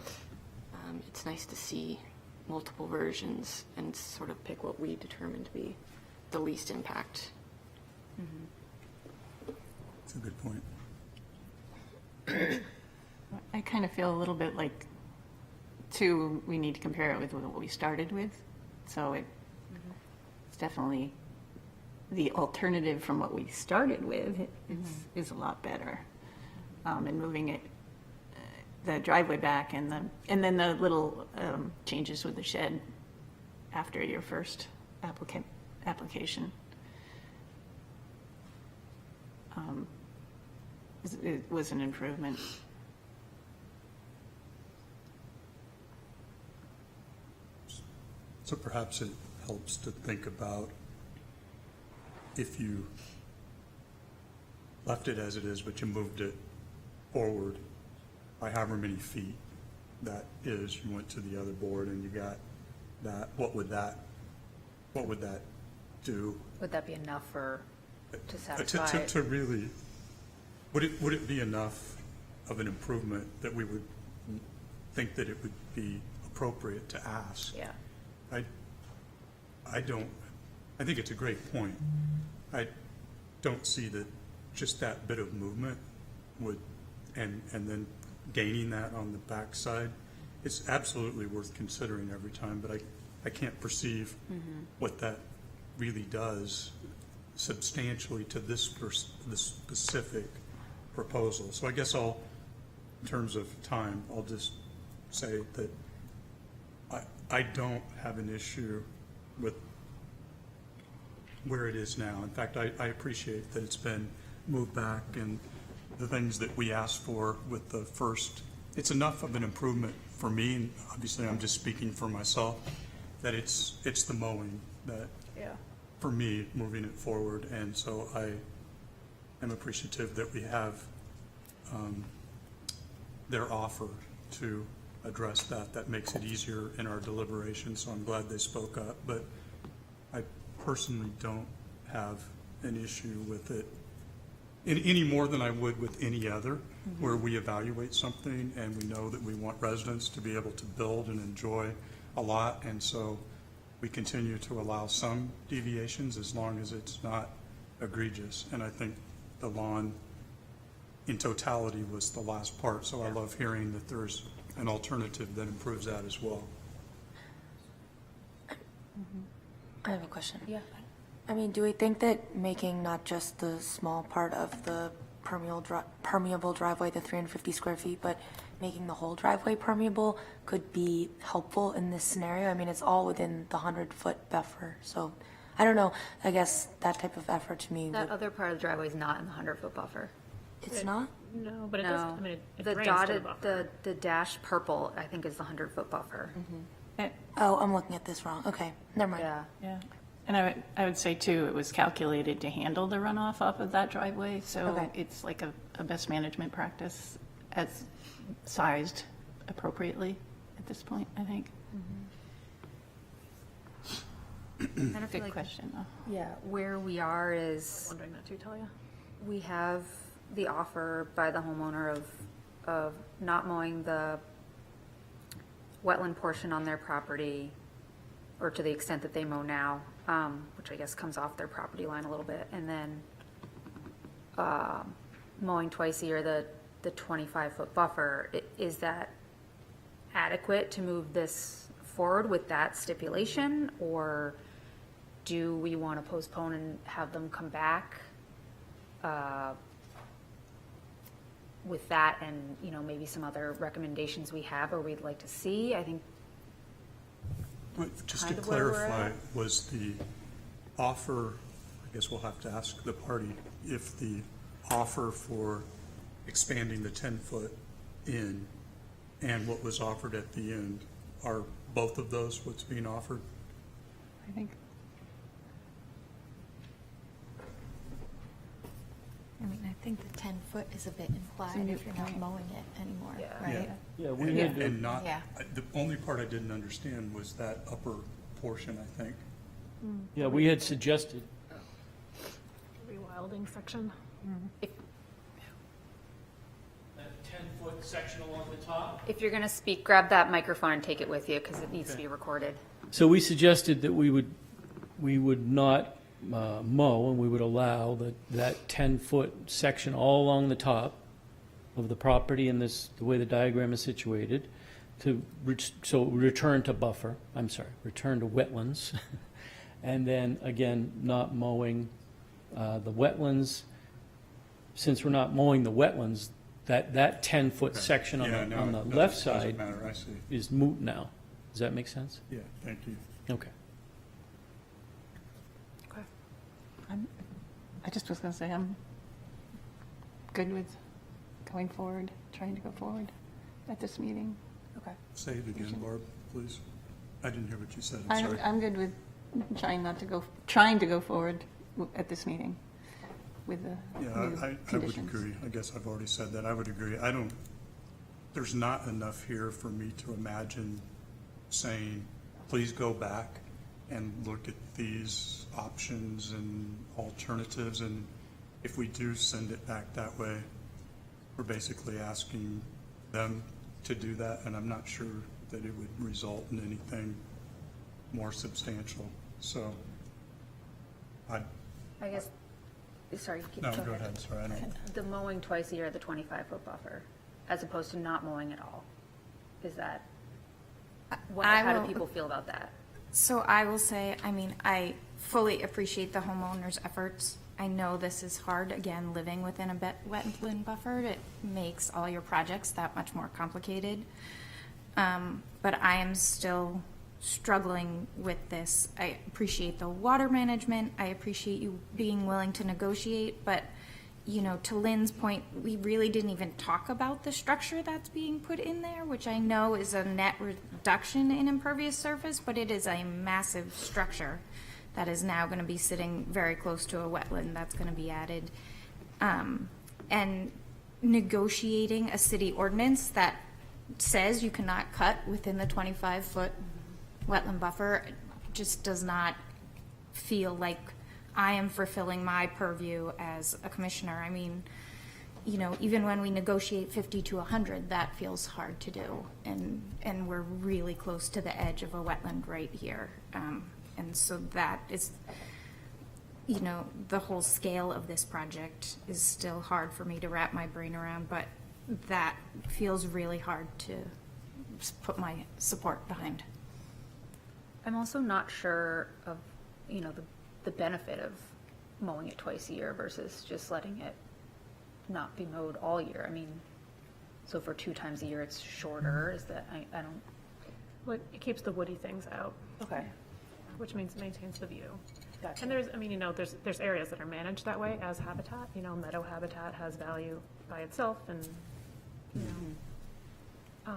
it's nice to see multiple versions and sort of pick what we determine to be the least impact. That's a good point. I kind of feel a little bit like, too, we need to compare it with what we started with. So it's definitely the alternative from what we started with is a lot better. And moving it, the driveway back and then the little changes with the shed after your first application. It was an improvement. So perhaps it helps to think about if you left it as it is, but you moved it forward by however many feet that is, you went to the other board and you got that, what would that do? Would that be enough to satisfy? To really, would it be enough of an improvement that we would think that it would be appropriate to ask? Yeah. I think it's a great point. I don't see that just that bit of movement would, and then gaining that on the backside, it's absolutely worth considering every time, but I can't perceive what that really does substantially to this specific proposal. So I guess in terms of time, I'll just say that I don't have an issue with where it is now. In fact, I appreciate that it's been moved back and the things that we asked for with the first, it's enough of an improvement for me, and obviously I'm just speaking for myself, that it's the mowing that, for me, moving it forward. And so I am appreciative that we have their offer to address that. That makes it easier in our deliberations, so I'm glad they spoke up. But I personally don't have an issue with it any more than I would with any other, where we evaluate something and we know that we want residents to be able to build and enjoy a lot, and so we continue to allow some deviations as long as it's not egregious. And I think the lawn in totality was the last part, so I love hearing that there's an alternative that improves that as well. I have a question. Yeah. I mean, do we think that making not just the small part of the permeable driveway, the 350 square feet, but making the whole driveway permeable could be helpful in this scenario? I mean, it's all within the 100-foot buffer, so I don't know. I guess that type of effort to me That would, other part of the driveway is not in the 100-foot buffer. it's not? No, but it does, I mean, it The drains to the dotted, buffer. the dashed purple, I think, is the 100-foot buffer. Oh, I'm looking at this wrong. Okay, never mind. Yeah. Yeah. And I would say too, it was calculated to handle the runoff off of that driveway, so Okay. it's like a best management practice as sized appropriately at this point, I think. I don't feel Good like, question, though. yeah, where we are is, Wondering that too, Talia. we have the offer by the homeowner of not mowing the wetland portion on their property, or to the extent that they mow now, which I guess comes off their property line a little bit, and then mowing twice a year, the 25-foot buffer. Is that adequate to move this forward with that stipulation, or do we want to postpone and have them come back with that and, maybe some other recommendations we have or we'd like to see? I think But just to kind of where we're clarify, at. was the offer, I guess we'll have to ask the party, if the offer for expanding the 10-foot in and what was offered at the end, are both of those what's being offered? I think. I mean, I think the 10-foot is a bit implied if you're not mowing it anymore, Yeah. right? Yeah, we And- had to, And not, Yeah. the only part I didn't understand was that upper portion, I think. yeah, we had suggested, Rewilding section. That 10-foot section along the top? if you're going to speak, grab that microphone and take it with you because it needs to be recorded. so we suggested that we would not mow, and we would allow that 10-foot section all along the top of the property in this, the way the diagram is situated, to, return to buffer, return to wetlands. And then, again, not mowing the wetlands. Since we're not mowing the wetlands, that 10-foot section on Yeah, the, no, on the it left doesn't side matter, I see. is moot now. Does that make sense? Yeah, thank you. Okay. I just was going to say, I'm good with going forward, trying to go forward at this meeting. Okay. Say it again, Barb, please. I didn't hear what you said, I'm sorry. I'm good with trying to go forward at this meeting with the Yeah, new I would conditions. agree. I guess I've already said that. I would agree. There's not enough here for me to imagine saying, please go back and look at these options and alternatives. And if we do send it back that way, we're basically asking them to do that. And I'm not sure that it would result in anything more substantial. So I guess, sorry. no, go ahead. Sorry, I don't. The mowing twice a year, the 25-foot buffer, as opposed to not mowing at all, is that, how do people feel about that? So I will say, I mean, I fully appreciate the homeowners' efforts. I know this is hard, again, living within a wetland buffer. It makes all your projects that much more complicated. But I am still struggling with this. I appreciate the water management. I appreciate you being willing to negotiate, but you know, to Lynn's point, we really didn't even talk about the structure that's being put in there, which I know is a net reduction in impervious surface, but it is a massive structure that is now going to be sitting very close to a wetland that's going to be added. And negotiating a city ordinance that says you cannot cut within the 25-foot wetland buffer just does not feel like I am fulfilling my purview as a commissioner. I mean, you know, even when we negotiate 50 to 100, that feels hard to do. And we're really close to the edge of a wetland right here. And so that is, you know, the whole scale of this project is still hard for me to wrap my brain around, but that feels really hard to put my support behind. I'm also not sure of, you know, the benefit of mowing it twice a year versus just letting it not be mowed all year. I mean, so for 2 times a year, it's shorter. Is that, I don't. Well, it keeps the woody things out, Okay. which means it maintains the view. Gotcha. And there's, I mean, you know, there's areas that are managed that way as habitat. You know, meadow habitat has value by itself, and you know,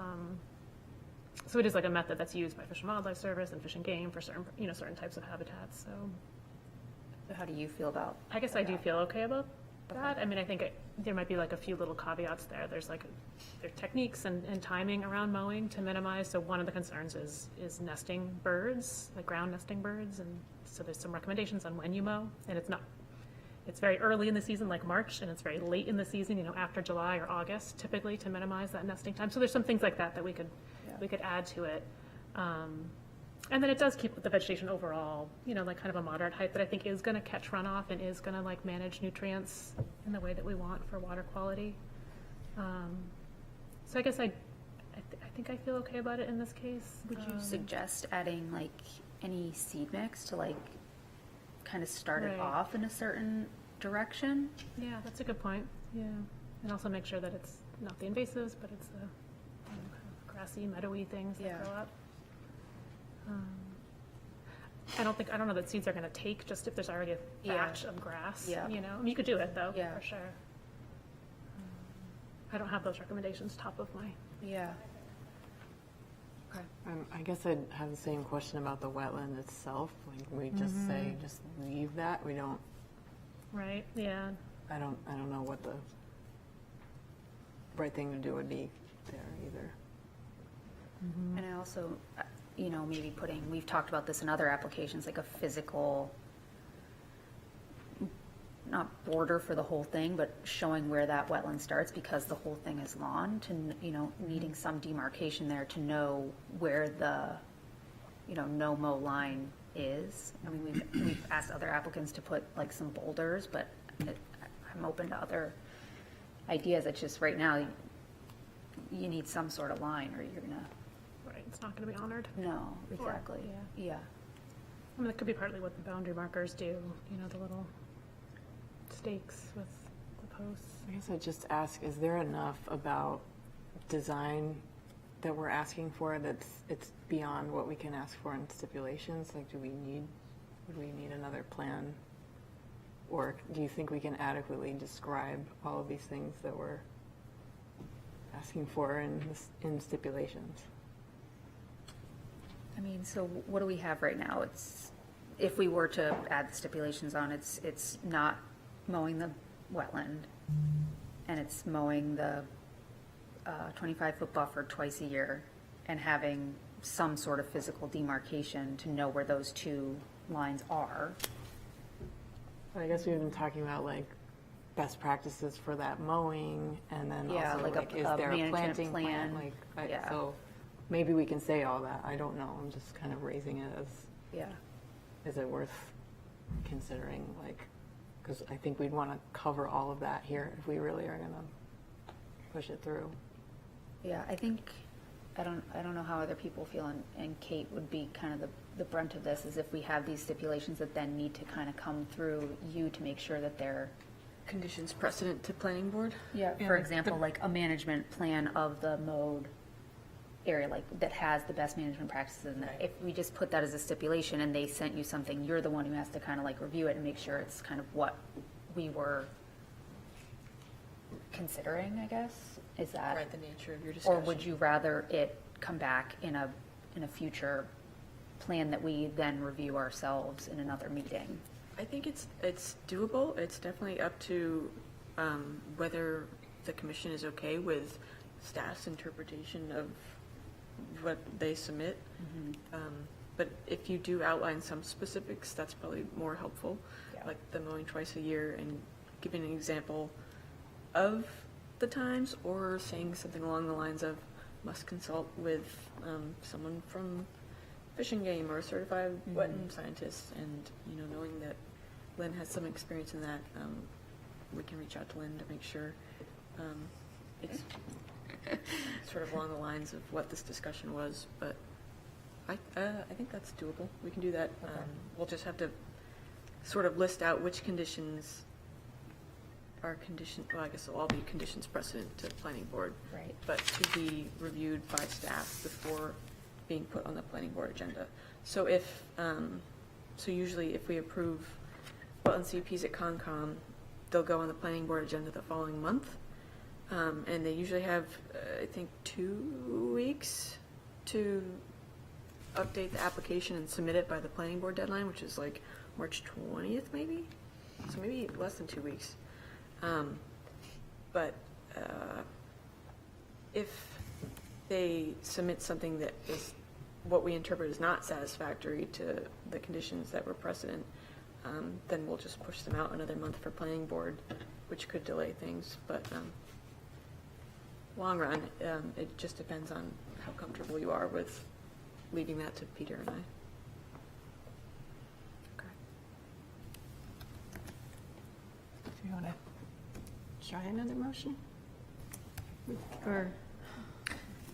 so it is like a method that's used by Fish and Wildlife Service and Fish and Game for certain, you know, certain types of habitats. So How do you feel about? I guess I do feel okay about that. I mean, I think there might be like a few little caveats there. There's techniques and timing around mowing to minimize. So one of the concerns is nesting birds, like ground nesting birds. And so there's some recommendations on when you mow. And it's very early in the season, like March, and it's very late in the season, you know, after July or August, typically, to minimize that nesting time. So there's some things like that that we could add to it. And then it does keep the vegetation overall, you know, like kind of a moderate height that I think is going to catch runoff and is going to like manage nutrients in the way that we want for water quality. So I guess I think I feel okay about it in this case. Would you suggest adding like any seed mix to like kind of start it Right. off in a certain direction? Yeah, that's a good point. Yeah. And also make sure that it's not the invasives, but it's the kind of grassy, meadowy things that grow up. I don't know that seeds are going to take just if there's already a batch of grass. Yeah. You know, I mean, you could do it though, Yeah. for sure. I don't have those recommendations top of my. Yeah. Okay. I guess I'd have the same question about the wetland itself. Like, we just say, just leave that. We don't, Right. Yeah. I don't know what the right thing to do would be there either. And I also, you know, maybe we've talked about this in other applications, like a physical, not border for the whole thing, but showing where that wetland starts, because the whole thing is lawn, to, you know, needing some demarcation there to know where the, you know, no-mow line is. I mean, we've asked other applicants to put like some boulders, but I'm open to other ideas. It's just right now, you need some sort of line or you're gonna, Right, it's not gonna be honored. no, exactly, yeah. I mean, that could be partly what the boundary markers do, you know, the little stakes with the posts. I guess I'd just ask, is there enough about design that we're asking for it's beyond what we can ask for in stipulations? Like, would we need another plan? Or do you think we can adequately describe all of these things that we're asking for in stipulations? I mean, so what do we have right now? It's, if we were to add the stipulations on, it's not mowing the wetland, and it's mowing the 25-foot buffer twice a year, and having some sort of physical demarcation to know where those two lines are. I guess we've been talking about like best practices for that mowing, and then Yeah, also like like, a is there a management planting plan? plan. Yeah. So maybe we can say all that. I don't know. I'm just kind of raising it as, Yeah. is it worth considering? Like, because I think we'd want to cover all of that here if we really are going to push it through. Yeah, I think, I don't know how other people feel, and Kate would be kind of the brunt of this, is if we have these stipulations that then need to kind of come through you to make sure that they're, Conditions precedent to planning board? for example, like a management plan of the mode area, like that has the best management practices in that. If we just put that as a stipulation and they sent you something, you're the one who has to kind of like review it and make sure it's kind of what we were considering, I guess? Is that? Right, the nature of your discussion. Or would you rather it come back in a future plan that we then review ourselves in another meeting? I think it's doable. It's definitely up to whether the commission is okay with staff's interpretation of what they submit. But if you do outline some specifics, that's probably more helpful, like the mowing twice a year and giving an example of the times, or saying something along the lines of must consult with someone from Fish and Game or a certified wetland scientist, and knowing that Lynn has some experience in that, we can reach out to Lynn to make sure it's sort of along the lines of what this discussion was. But I think that's doable. We can do that. We'll just have to sort of list out which conditions are well, I guess it'll all be conditions precedent to the planning board. Right. But to be reviewed by staff before being put on the planning board agenda. So so usually if we approve wetland CUPs at Concom, they'll go on the planning board agenda the following month. And they usually have, I think, 2 weeks to update the application and submit it by the planning board deadline, which is like March 20th, maybe? So maybe less than 2 weeks. But if they submit something that is what we interpret as not satisfactory to the conditions that were precedent, then we'll just push them out another month for planning board, which could delay things. But long run, it just depends on how comfortable you are with leaving that to Peter and I. Do you want to try another motion? Or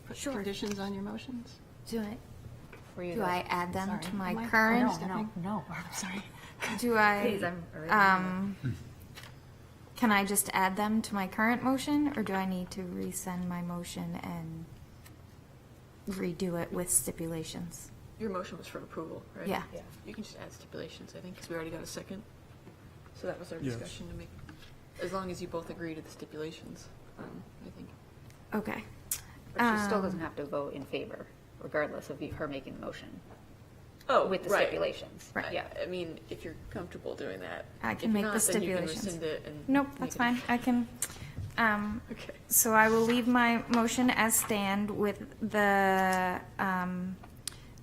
put conditions on your motions? Do Were you do the- I add them Sorry, to my am I- current? No, I'm sorry. Do I? Please, I'm already Can I just add them to my current motion, or do I need to resend my motion and redo it with stipulations? Your motion was for approval, right? Yeah. You can just add stipulations, I think, because we already got a second. So that was our Yes. discussion to make, as long as you both agree to the stipulations, I think. Okay. But she still doesn't have to vote in favor, regardless of her making the motion. Oh, With the right. stipulations. Right. Yeah. I mean, if you're comfortable doing that. I can If make not, the then you can stipulations. rescind it and Nope, make that's it- fine. I can, Okay. so I will leave my motion as stand with the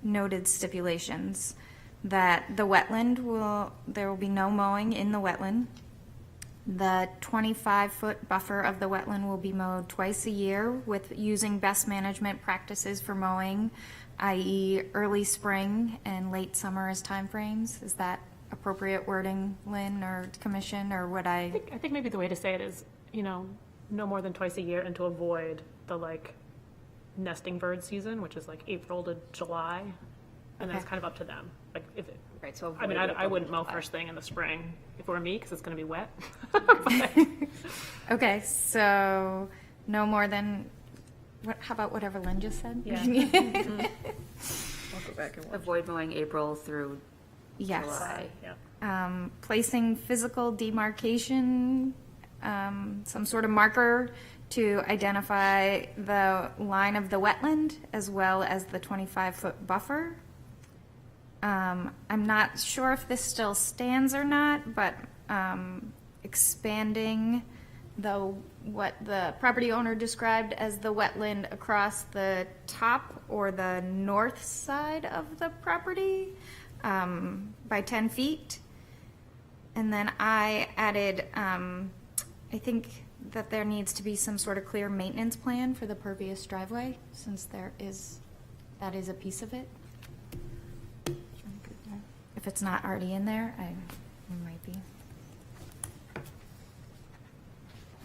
noted stipulations that the wetland there will be no mowing in the wetland. The 25-foot buffer of the wetland will be mowed twice a year with using best management practices for mowing, i.e. early spring and late summer as timeframes. Is that appropriate wording, Lynn or commission, or would I? I think maybe the way to say it is, no more than twice a year and to avoid the like nesting bird season, which is like April to July. And then it's Okay. kind of up to them. Like if, Right, so. I mean, avoid I wouldn't mow July. first thing in the spring if it were me, because it's going to be wet. Okay, so no more than, how about whatever Lynn just said? Yeah. I'll go back and watch. Avoid mowing April through Yes. July. Yeah. Placing physical demarcation, some sort of marker to identify the line of the wetland as well as the 25-foot buffer. I'm not sure if this still stands or not, but expanding what the property owner described as the wetland across the top or the north side of the property by 10 feet. And then I added, I think that there needs to be some sort of clear maintenance plan for the pervious driveway, since that is a piece of it. If it's not already in there, it might be.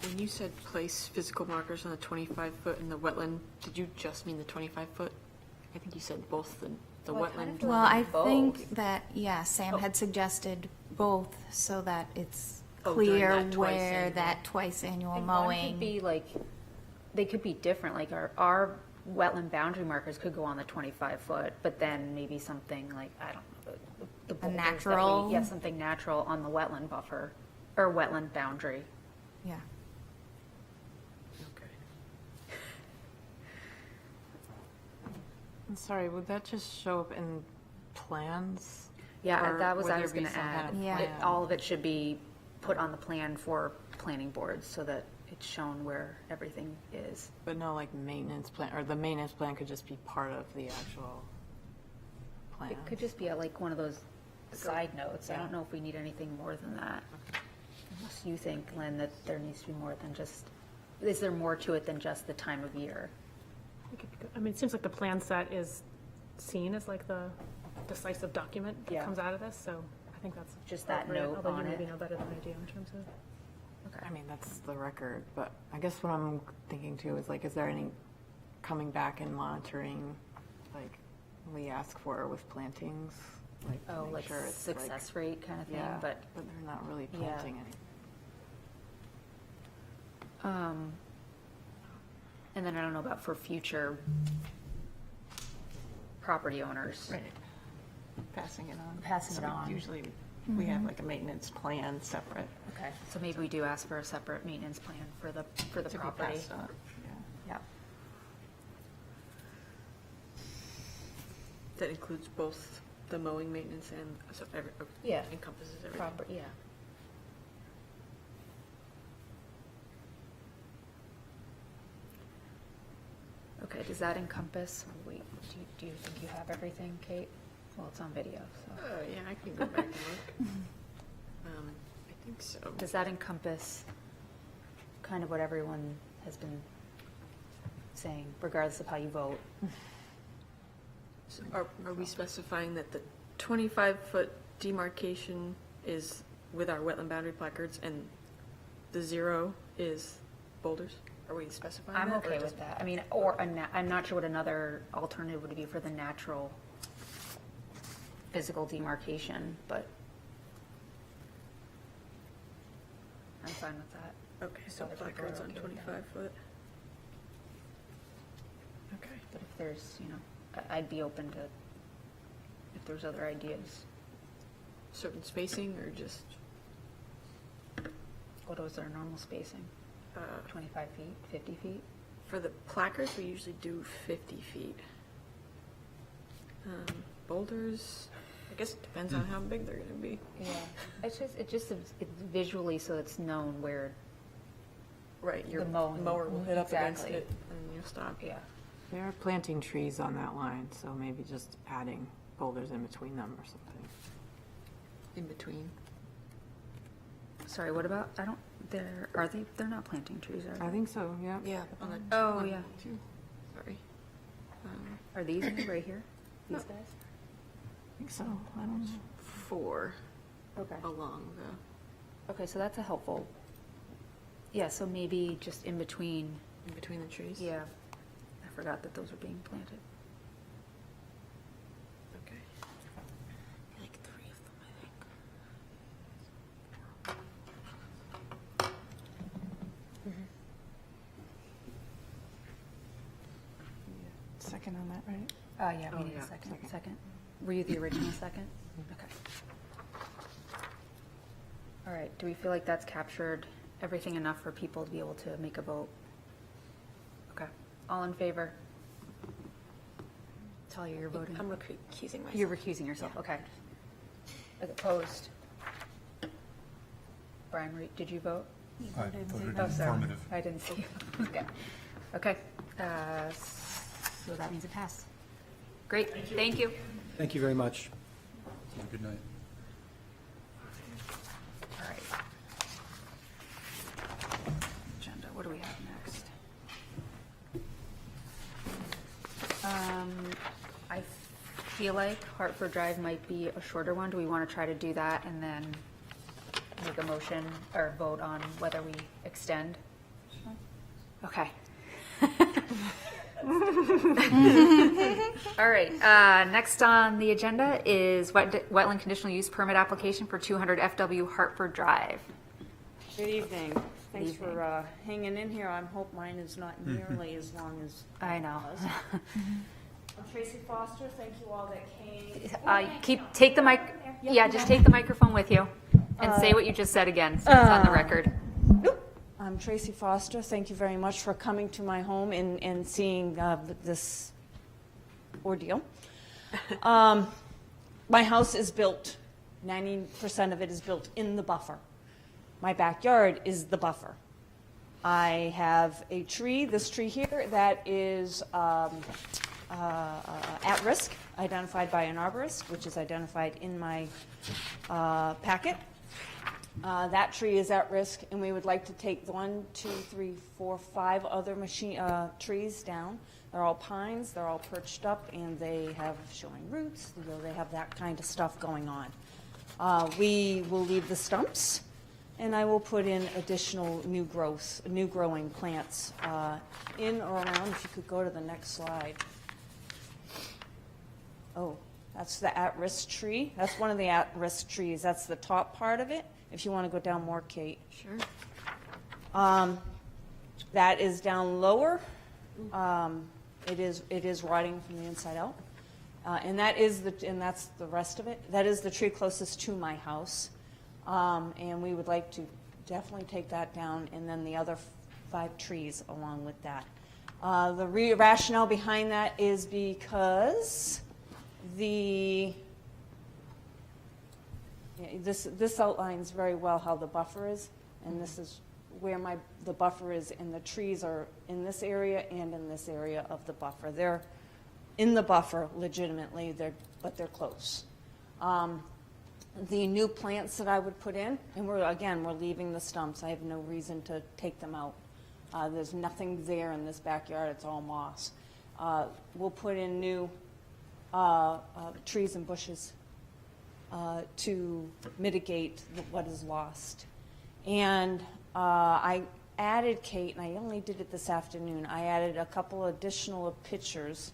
When you said place physical markers on the 25-foot in the wetland, did you just mean the 25-foot? I think you said both the Well, I kind of wetland. feel Well, like I both. think that, yeah, Sam Oh. had suggested both so that it's Oh, during clear that twice where annual. that twice annual And one mowing. could be like, they could be different, like our wetland boundary markers could go on the 25-foot, but then maybe something like, I don't know, the boulders that we- natural? Yeah, something natural on the wetland buffer, or wetland boundary. Yeah. Okay. I'm sorry, would that just show up in plans? Yeah, Or that was, would I there was be gonna some kind add. of Yeah. plan? All of it should be put on the plan for planning boards so that it's shown where everything is. But no, like maintenance plan, or the maintenance plan could just be part of the actual plan? It could just be like one of those side notes. I don't know if we need anything more than that. Unless you think, Lynn, that there needs to be more than just, is there more to it than just the time of year? I mean, it seems like the plan set is seen as like the decisive document that Yeah. comes out of this, so I think that's Just that appropriate, note although on you it. maybe know better than I do in terms of. I mean, that's the record, but I guess what I'm thinking too is like, is there any coming back and monitoring, like, we ask for with plantings? Like, Oh, make like sure it's like- success rate kind of thing, Yeah, but, but they're not really Yeah. planting any. and then I don't know about for future property owners. Right. Passing it on. Passing So it on. Usually, we have like a maintenance plan separate Okay, so maybe we do ask for a separate maintenance plan for the to be property. passed on. Yeah. Yeah. That includes both the mowing maintenance and, so Yeah. encompasses everything. Proper, yeah. Okay, does that encompass, wait, do you think you have everything, Kate? Well, it's on video, so. Yeah, I can go back and look. I think so. Does that encompass kind of what everyone has been saying, regardless of how you vote? So Are we specifying that the 25-foot demarcation is with our wetland boundary placards and the 0 is boulders? Are we specifying I'm that? or okay just- with that. I mean, or, I'm not sure what another alternative would be for the natural physical demarcation, but I'm fine with that. Okay, so Other people are placards on okay with that. 25-foot. Okay. But if there's, I'd be open to, if there's other ideas. Certain spacing or just, What was our normal spacing? 25 feet, 50 feet? for the placards, we usually do 50 feet. Boulders, I guess it depends on how big they're gonna be. Yeah. It's visually so it's known where, Right, your The mowing. mower will hit up against Exactly. it and you'll stop. yeah. They are planting trees on that line, so maybe just adding boulders in between them or something. In between. Sorry, what about, they're not planting trees, are I they? think so, yeah. Yeah, on the. Oh, one, yeah. two, sorry. Are these right here? These guys? I think so, I don't know. 4 Okay. along the. Okay, so that's a helpful Yeah, so maybe just in between, in between the trees? yeah. I forgot that those were being planted. Okay. Like 3 of them, I think. Second on that, right? Yeah, Oh, we need yeah, a second. Were you the original second? Okay. All right, do we feel like that's captured everything enough for people to be able to make a vote? Okay, all in favor? Talia, you're voting? I'm recusing myself. You're recusing yourself, okay. Opposed? Brian, did you vote? I voted Oh, sorry. affirmative. I didn't see you. Okay. Okay, so that means it passed. Great, thank you. Thank you very much. Have a good night. All right. Agenda, what do we have next? I feel like Hartford Drive might be a shorter one. Do we want to try to do that and then make a motion or vote on whether we extend? Okay. All right, next on the agenda is wetland conditional use permit application for 200 FW Hartford Drive. Good evening. Thanks evening. for hanging in here. I hope mine is not nearly as long as I know. I'm Tracy Foster. Thank you all that came. Take the mic, yeah, just take the microphone with you and say what you just said again, so it's on the record. I'm Tracy Foster. Thank you very much for coming to my home and seeing this ordeal. My house is built, 90% of it is built in the buffer. My backyard is the buffer. I have a tree, this tree here, that is at risk, identified by an arborist, which is identified in my packet. That tree is at risk, and we would like to take 1, 2, 3, 4, 5 other trees down. They're all pines, they're all perched up, and they have showing roots, you know, they have that kind of stuff going on. We will leave the stumps, and I will put in additional new growing plants in or around. If you could go to the next slide. Oh, that's the at-risk tree. That's one of the at-risk trees. That's the top part of it. If you want to go down more, Kate. Sure. That is down lower. It is rotting from the inside out. And that's the rest of it. That is the tree closest to my house. And we would like to definitely take that down, and then the other 5 trees along with that. The rationale behind that is because this outlines very well how the buffer is, and this is where the buffer is, and the trees are in this area and in this area of the buffer. They're in the buffer legitimately, but they're close. The new plants that I would put in, and we're leaving the stumps. I have no reason to take them out. There's nothing there in this backyard. It's all moss. We'll put in new trees and bushes to mitigate what is lost. And I added, Kate, and I only did it this afternoon, I added a couple additional pictures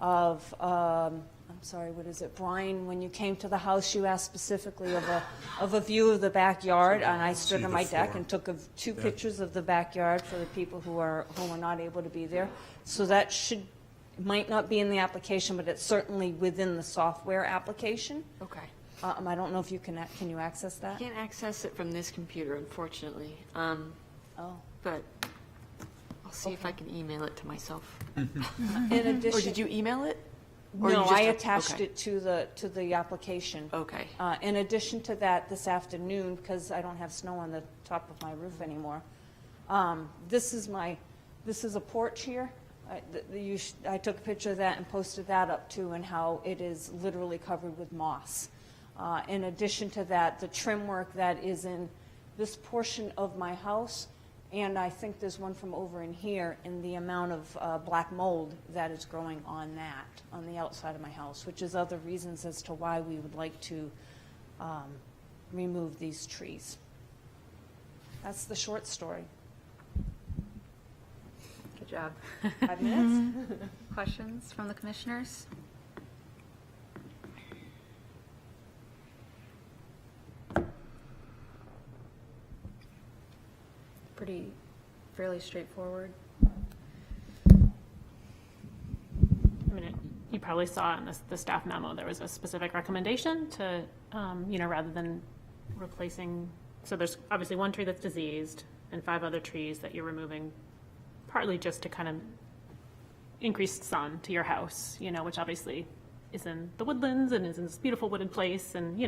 of, I'm sorry, what is it, Brian, when you came to the house, you asked specifically of a view of the backyard, and I stood See on the my deck floor. and took two pictures of the backyard for the people who are not able to be there. So that might not be in the application, but it's certainly within the software application. Okay. I don't know if you can you access that? I can't access it from this computer, unfortunately. Oh. But I'll see if I can email it to myself. In addition. Or did you email it? Or No, you just I have- attached okay. it to the application. Okay. In addition to that, this afternoon, because I don't have snow on the top of my roof anymore, this is a porch here. I took a picture of that and posted that up too, and how it is literally covered with moss. In addition to that, the trim work that is in this portion of my house, and I think there's one from over in here, and the amount of black mold that is growing on the outside of my house, which is other reasons as to why we would like to remove these trees. That's the short story. Good job. 5 minutes? Questions from the commissioners? Pretty, fairly straightforward. I mean, you probably saw in the staff memo, there was a specific recommendation to, rather than replacing, so there's obviously one tree that's diseased and 5 other trees that you're removing partly just to kind of increase sun to your house, which obviously is in the woodlands and is in this beautiful wooded place and,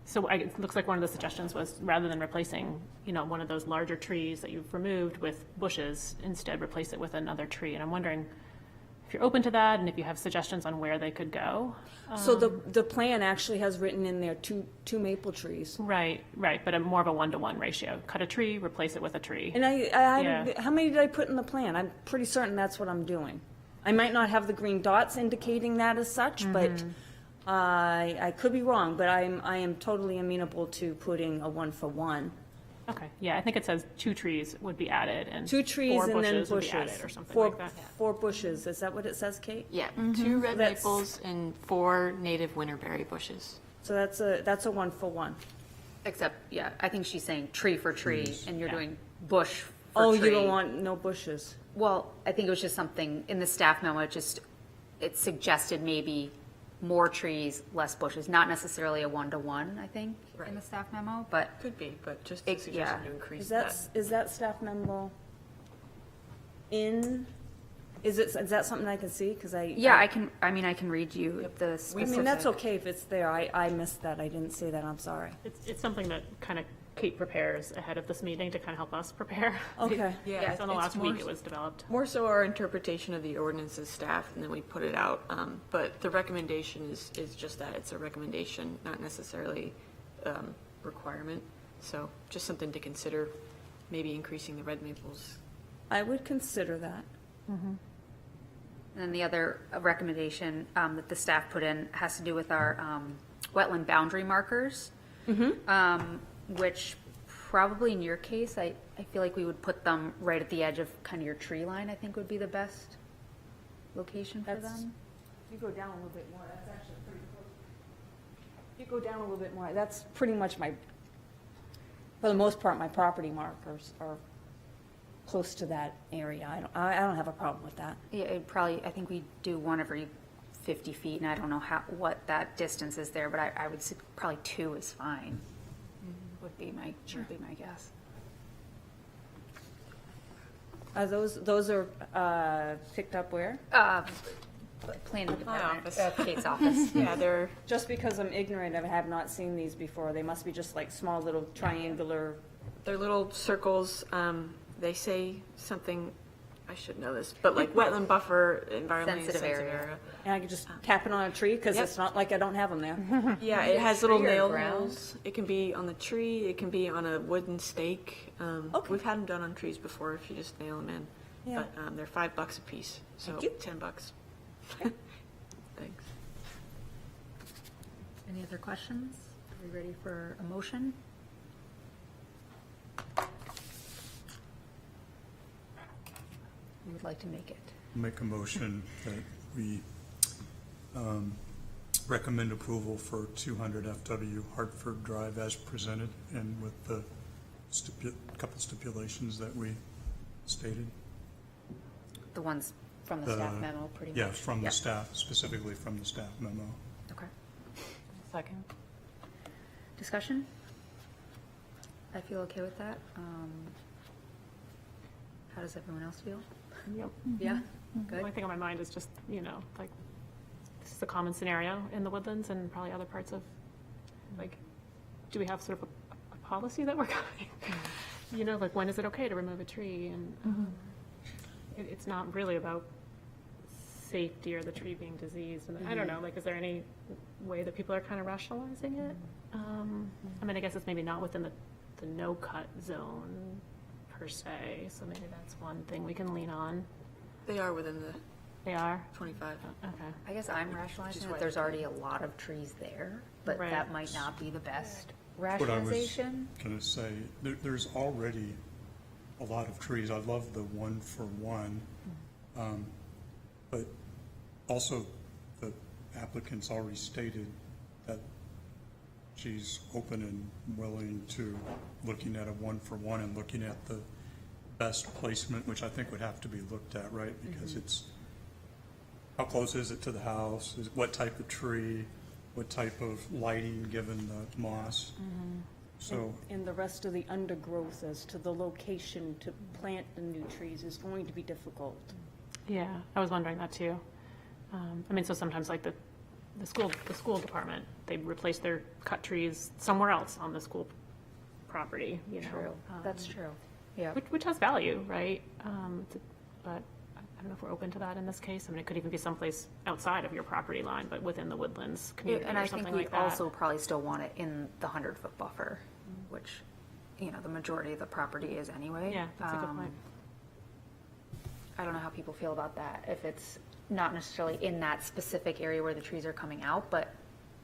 so it looks like one of the suggestions was rather than replacing, one of those larger trees that you've removed with bushes, instead replace it with another tree. And I'm wondering if you're open to that and if you have suggestions on where they could go. So the plan actually has written in there two maple trees. Right, but more of a 1-to-1 ratio. Cut a tree, replace it with a tree. And Yeah. how many did I put in the plan? I'm pretty certain that's what I'm doing. I might not have the green dots indicating that as such, but I could be wrong, but I am totally amenable to putting a 1-for-1. Okay, yeah, I think it says 2 trees would be added and 2 trees 4 and then bushes would be bushes. added or something 4, like that. 4 bushes. Is that what it says, Kate? Yeah, 2 red That's- maples and 4 native winterberry bushes. So that's a 1-for-1. Except, yeah, I think she's saying tree for tree, and you're Yeah. doing bush for Oh, tree. you don't want no bushes. Well, I think it was just something in the staff memo, it suggested maybe more trees, less bushes, not necessarily a 1-to-1, I think, in the staff memo, but Could be, but just a yeah. suggestion to increase Is that. that staff memo in? Is that something I can see? Because I can read you the I specific. mean, that's okay if it's there. I missed that. I didn't see that. I'm sorry. It's something that kind of Kate prepares ahead of this meeting to kind of help us prepare. Okay. Yeah, So in the it's last more week it was developed. More so our interpretation of the ordinance as staff, and then we put it out. But the recommendation is just that, it's a recommendation, not necessarily requirement. So just something to consider, maybe increasing the red maples. I would consider that. And then the other recommendation that the staff put in has to do with our wetland boundary markers, which probably in your case, I feel like we would put them right at the edge of kind of your tree line, I think would be the best location for That's- them. If you go down a little bit more, that's actually pretty close. If you go down a little bit more, that's pretty much for the most part, my property markers are close to that area. I don't have a problem with that. Yeah, I think we do one every 50 feet, and I don't know what that distance is there, but I would say probably 2 is fine, would be my guess. Are those are picked up where? Planning department, office. Kate's office. Yeah, they're Just because I'm ignorant, I have not seen these before. They must be just like small little triangular. little circles. They say something, I should know this, but like wetland buffer, environmentally Sensitive sensitive area. area. And I can just tap it on a tree because Yep. it's not like I don't have them there. Yeah, it has little tree or nail ground? holes. It can be on the tree, it can be on a wooden stake. Okay. We've had them done on trees before if you just nail them in. Yeah. But they're $5 a piece, so Thank you. $10. Thanks. Any other questions? Are we ready for a motion? Who would like to make it? Make a motion that we recommend approval for 200 FW Hartford Drive as presented and with the couple stipulations that we stated. The ones from the staff memo, pretty much? Yeah, from the Yep. staff, specifically from the staff memo. Okay. Second. Discussion? I feel okay with that. How does everyone else feel? Yep. Yeah? The Good? only thing on my mind is just, like, this is a common scenario in the woodlands and probably other parts of, like, do we have sort of a policy that we're going? Like, when is it okay to remove a tree? And it's not really about safety or the tree being diseased. And I don't know, like, is there any way that people are kind of rationalizing it? I mean, I guess it's maybe not within the no-cut zone per se, so maybe that's one thing we can lean on. They are within the They are? 25. Okay. I guess I'm rationalizing that right. there's already a lot of trees there, but Right. that might not be the best What I was rationalization. going to say, there's already a lot of trees. I love the 1-for-1. But also, the applicant's already stated that she's open and willing to looking at a 1-for-1 and looking at the best placement, which I think would have to be looked at, right? Because it's, how close is it to the house? What type of tree? What type of lighting, given the moss? So, And the rest of the undergrowth as to the location to plant the new trees is going to be difficult. Yeah, I was wondering that too. I mean, so sometimes like the school department, they replace their cut trees somewhere else on the school property, you know. True, that's true, yeah. Which has value, right? But I don't know if we're open to that in this case. I mean, it could even be someplace outside of your property line, but within the Woodlands community And or I think something we like that. also probably still want it in the 100-foot buffer, which, you know, the majority of the property is anyway. Yeah, that's a good point. I don't know how people feel about that, if it's not necessarily in that specific area where the trees are coming out, but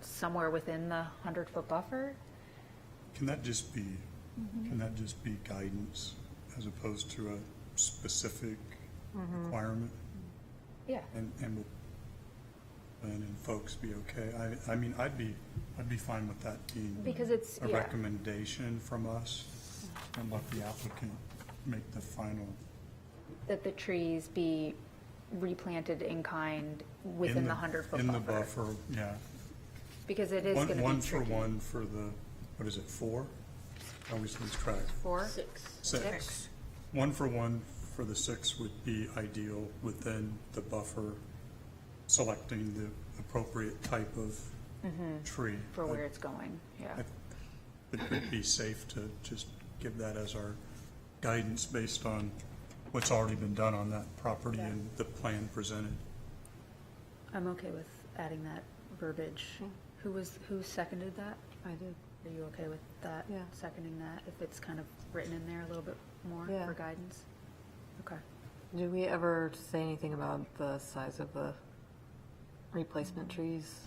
somewhere within the 100-foot buffer. can that just be, guidance as opposed to a specific requirement? Yeah. And will and folks be okay? I mean, I'd be fine with that being Because it's, a yeah, recommendation from us and let the applicant make the final. that the trees be replanted in kind within the 100-foot buffer. In the buffer, yeah. Because it is gonna be One for tricky. one for the, what is it, 4? I always lose track. 4? 6. 1 for the 6 would be ideal within the buffer, selecting the appropriate type of tree. For where it's going, yeah. It could be safe to just give that as our guidance based on what's already been done on that property and the plan presented. I'm okay with adding that verbiage. Who seconded that? I did. Are you okay with that? Yeah. Seconding that, if it's kind of written in there a little bit more Yeah. for guidance? Okay. Did we ever say anything about the size of the replacement trees?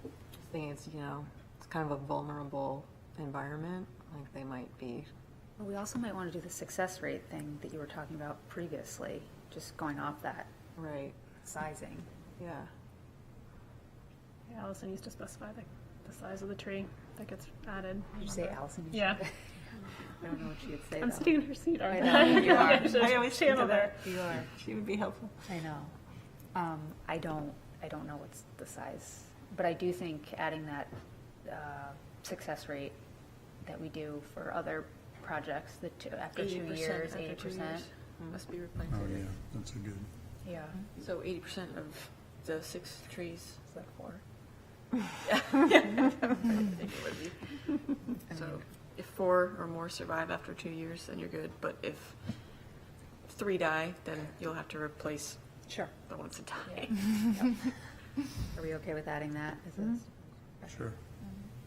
Just thinking it's, you know, it's kind of a vulnerable environment, like they might be. Well, we also might want to do the success rate thing that you were talking about previously, just going off that Right. sizing. Yeah. Yeah, Allison used to specify the size of the tree that gets added. Did you say Allison? Yeah. I don't know what she would say, I'm though. sitting in her seat, aren't I know, you are. I should I always think channel of there. that. You are. She would be helpful. I know. I don't know what's the size, but I do think adding that success rate that we do for other projects, after 2 years, 80%. Must be replanted. Oh, yeah, that's a good. Yeah, So 80% of the 6 trees. it's like 4. I think it would be. So if 4 or more survive after 2 years, then you're good. But if 3 die, then you'll have to replace Sure. the ones that die. Are we okay with adding that? Is this? Sure.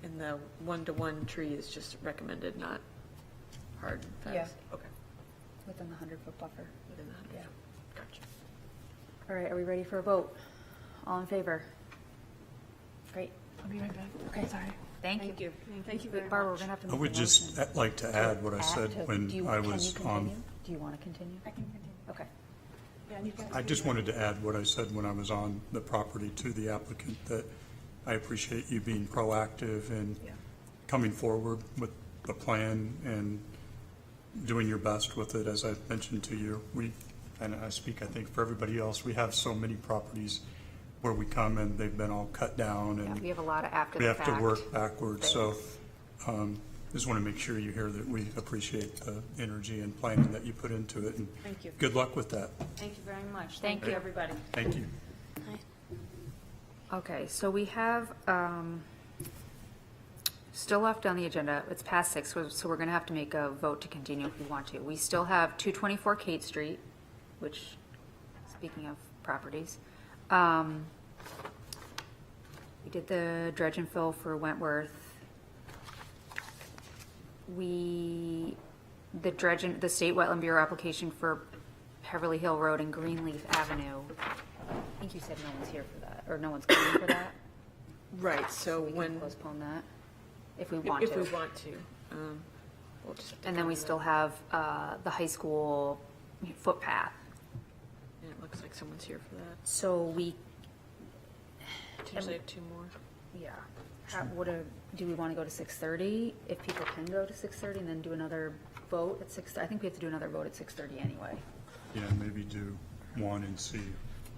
And the 1-to-1 tree is just recommended, not hard and fast. Yeah. Okay. Within the 100-foot buffer. Within the 100. Yeah. Gotcha. All right, are we ready for a vote? All in favor? Great. I'll be right back. Okay, sorry. Thank you. Thank you very much. Barbara, we're gonna have to I make would a just motion. like to add what I said when I was on. Do you want to continue? I can continue. Okay. I just wanted to add what I said when I was on the property to the applicant, that I appreciate you being proactive and coming forward with the plan and doing your best with it. As I mentioned to you, and I speak, I think, for everybody else, we have so many properties where we come and they've been all cut down Yeah, and we have a lot of after we the have fact. to work backwards. So things. just want to make sure you hear that we appreciate the energy and planning that you put into it. And Thank you. good luck with that. Thank you very much. Thank you. everybody. Thank you. Okay, so we have, still left on the agenda, it's past 6, so we're gonna have to make a vote to continue if we want to. We still have 224 Kate Street, which, speaking of properties, we did the dredge and fill for Wentworth. The State Wetland Bureau application for Beverly Hill Road and Greenleaf Avenue. I think you said no one's here for that, or no one's coming for that. Right, so We can when, postpone that if we want to. if we want to. we'll just have to And then go we with it. still have the high school footpath. And it looks like someone's here for that. So we, Potentially have two more. yeah, do we want to go to 6:30? If people can go to 6:30 and then do another vote at 6, I think we have to do another vote at 6:30 anyway. Yeah, maybe do one and see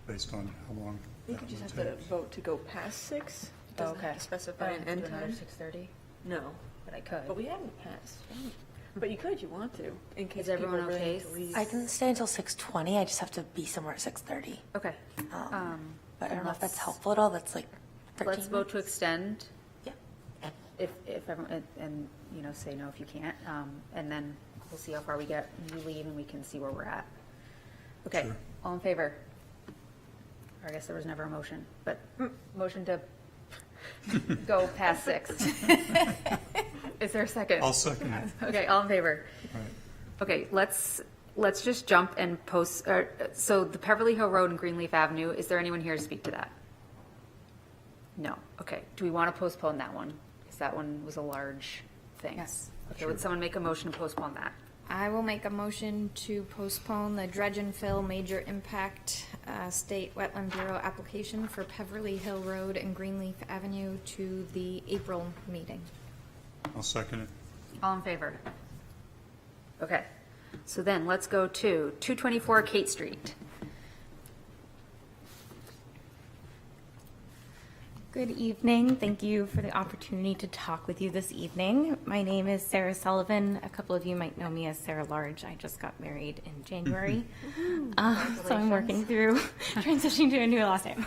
based on how long We that could just would have to take. vote to go past 6. Doesn't have Okay. to specify an end Do another time. 6:30? No, But I could. but we haven't passed. right? But you could, you want to, in case Is everyone people really okay? need to leave. I can stay until 6:20. I just have to be somewhere at 6:30. Okay. But I don't know if that's let's- helpful at all. That's like 13 Let's vote to minutes. extend. Yeah. If everyone, and, you know, say no if you can't, and then we'll see how far we get, you leave, and we can see where we're at. Okay, Sure. all in favor? Or I guess there was never a motion, but motion to go past 6. Is there a second? I'll second it. Okay, all in favor? Right. Okay, let's just jump and post, so the Beverly Hill Road and Greenleaf Avenue, is there anyone here to speak to that? No, okay, do we want to postpone that one? Because that one was a large thing. Yes. Okay, would someone make a motion to postpone that? I will make a motion to postpone the dredge and fill major impact state wetland bureau application for Beverly Hill Road and Greenleaf Avenue to the April meeting. I'll second it. All in favor? Okay, so then let's go to 224 Kate Street. Good evening. Thank you for the opportunity to talk with you this evening. My name is Sarah Sullivan. A couple of you might know me as Sarah Large. I just got married in January. So I'm working through transitioning to a new last name.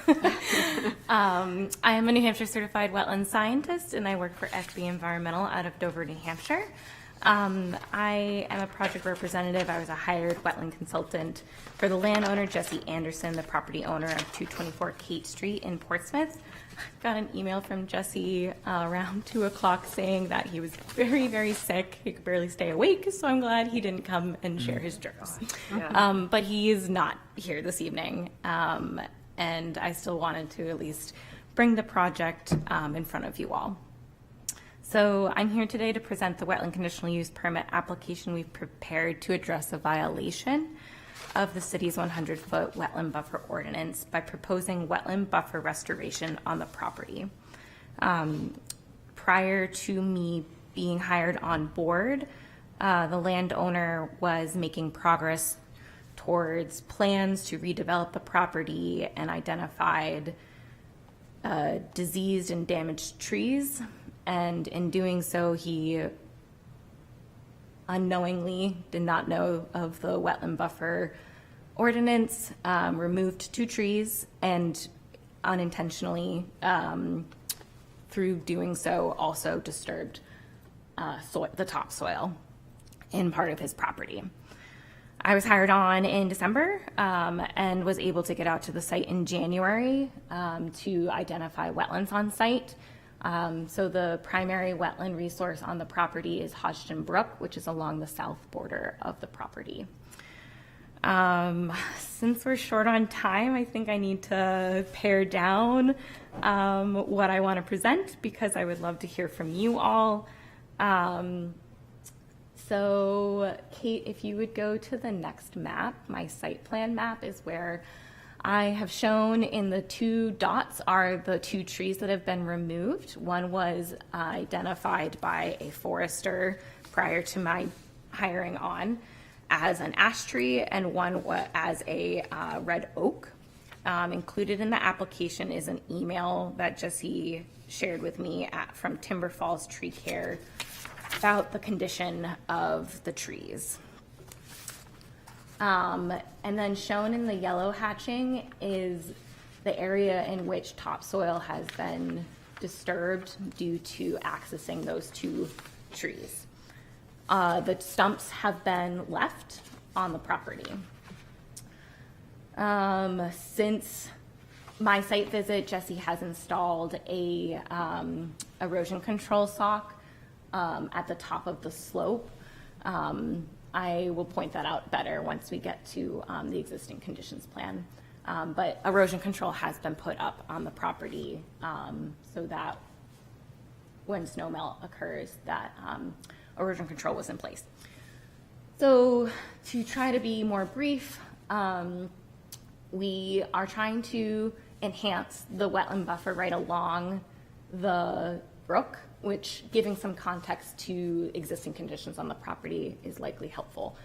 I am a New Hampshire certified wetland scientist and I work for SB Environmental out of Dover, New Hampshire. I am a project representative. I was a hired wetland consultant for the landowner, Jesse Anderson, the property owner of 224 Kate Street in Portsmouth. Got an email from Jesse around 2 o'clock saying that he was very, very sick. He could barely stay awake, so I'm glad he didn't come and share his jokes. But he is not here this evening, and I still wanted to at least bring the project in front of you all. So I'm here today to present the wetland conditional use permit application we've prepared to address a violation of the city's 100-foot wetland buffer ordinance by proposing wetland buffer restoration on the property. Prior to me being hired on board, the landowner was making progress towards plans to redevelop the property and identified diseased and damaged trees. And in doing so, he unknowingly did not know of the wetland buffer ordinance, removed 2 trees, and unintentionally, through doing so, also disturbed the topsoil in part of his property. I was hired on in December and was able to get out to the site in January to identify wetlands on site. So the primary wetland resource on the property is Hodgson Brook, which is along the south border of the property. Since we're short on time, I think I need to pare down what I want to present because I would love to hear from you all. So Kate, if you would go to the next map, my site plan map is where I have shown in the 2 dots are the 2 trees that have been removed. One was identified by a forester prior to my hiring on as an ash tree, and one as a red oak. Included in the application is an email that Jesse shared with me from Timber Falls Tree Care about the condition of the trees. And then shown in the yellow hatching is the area in which topsoil has been disturbed due to accessing those 2 trees. The stumps have been left on the property. Since my site visit, Jesse has installed a erosion control sock at the top of the slope. I will point that out better once we get to the existing conditions plan. But erosion control has been put up on the property so that when snow melt occurs, that erosion control was in place. So to try to be more brief, we are trying to enhance the wetland buffer right along the brook, which, giving some context to existing conditions on the property, is likely helpful.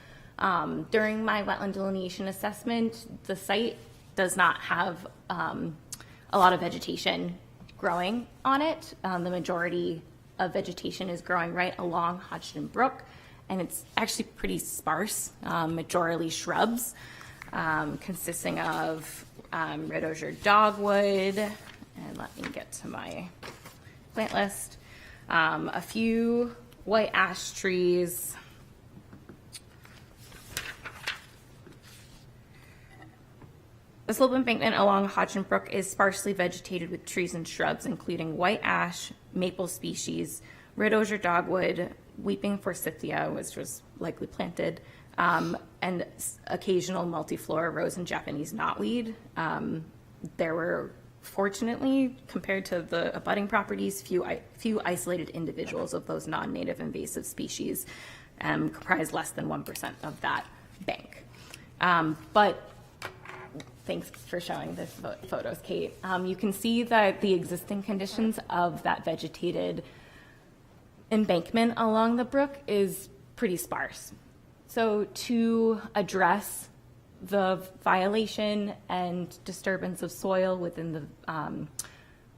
During my wetland delineation assessment, the site does not have a lot of vegetation growing on it. The majority of vegetation is growing right along Hodgson Brook, and it's actually pretty sparse, majority shrubs, consisting of red osier dogwood, and let me get to my plant list, a few white ash trees, the slope embankment along Hodgson Brook is sparsely vegetated with trees and shrubs, including white ash, maple species, red osier dogwood, weeping forsythia, which was likely planted, and occasional multiflora rose and Japanese knotweed. There were, fortunately, compared to the abutting properties, few isolated individuals of those non-native invasive species, comprised less than 1% of that bank. But thanks for showing this photos, Kate. You can see that the existing conditions of that vegetated embankment along the brook is pretty sparse. So to address the violation and disturbance of soil within the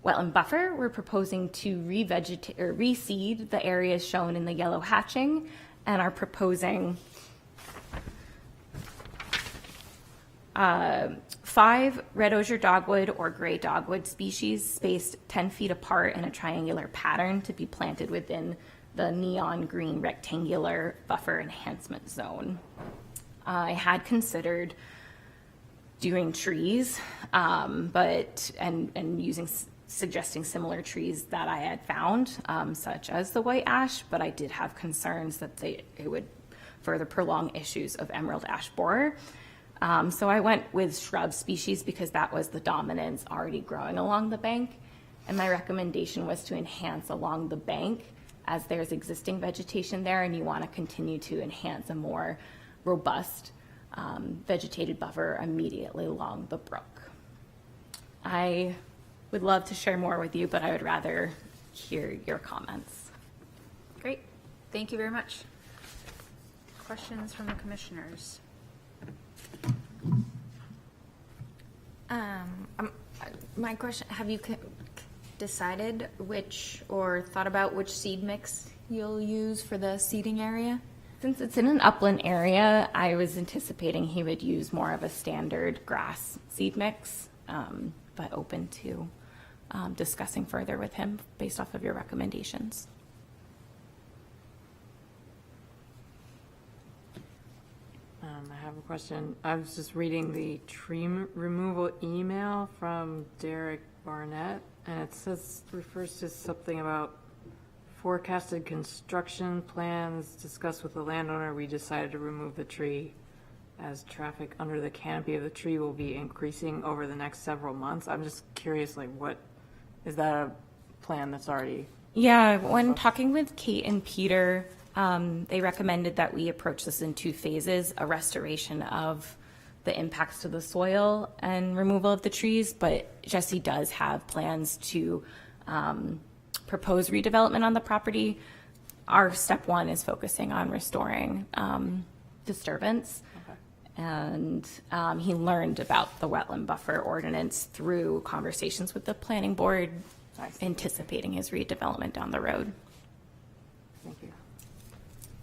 wetland buffer, we're proposing to revegetate or reseed the areas shown in the yellow hatching, and are proposing 5 red osier dogwood or gray dogwood species spaced 10 feet apart in a triangular pattern to be planted within the neon green rectangular buffer enhancement zone. I had considered doing trees, suggesting similar trees that I had found, such as the white ash, but I did have concerns that it would further prolong issues of emerald ash borer. So I went with shrub species because that was the dominance already growing along the bank. And my recommendation was to enhance along the bank as there's existing vegetation there and you want to continue to enhance a more robust vegetated buffer immediately along the brook. I would love to share more with you, but I would rather hear your comments. Great. Thank you very much. Questions from the commissioners? My question, have you decided or thought about which seed mix you'll use for the seeding area? Since it's in an upland area, I was anticipating he would use more of a standard grass seed mix, but open to discussing further with him based off of your recommendations. I have a question. I was just reading the tree removal email from Derek Barnett, and it refers to something about forecasted construction plans discussed with the landowner. We decided to remove the tree as traffic under the canopy of the tree will be increasing over the next several months. I'm just curious, what is that a plan that's already? Yeah, when talking with Kate and Peter, they recommended that we approach this in 2 phases, a restoration of the impacts to the soil and removal of the trees, but Jesse does have plans to propose redevelopment on the property. Our step 1 is focusing on restoring disturbance. Okay. And he learned about the wetland buffer ordinance through conversations with the planning board, anticipating his redevelopment down the road. Thank you.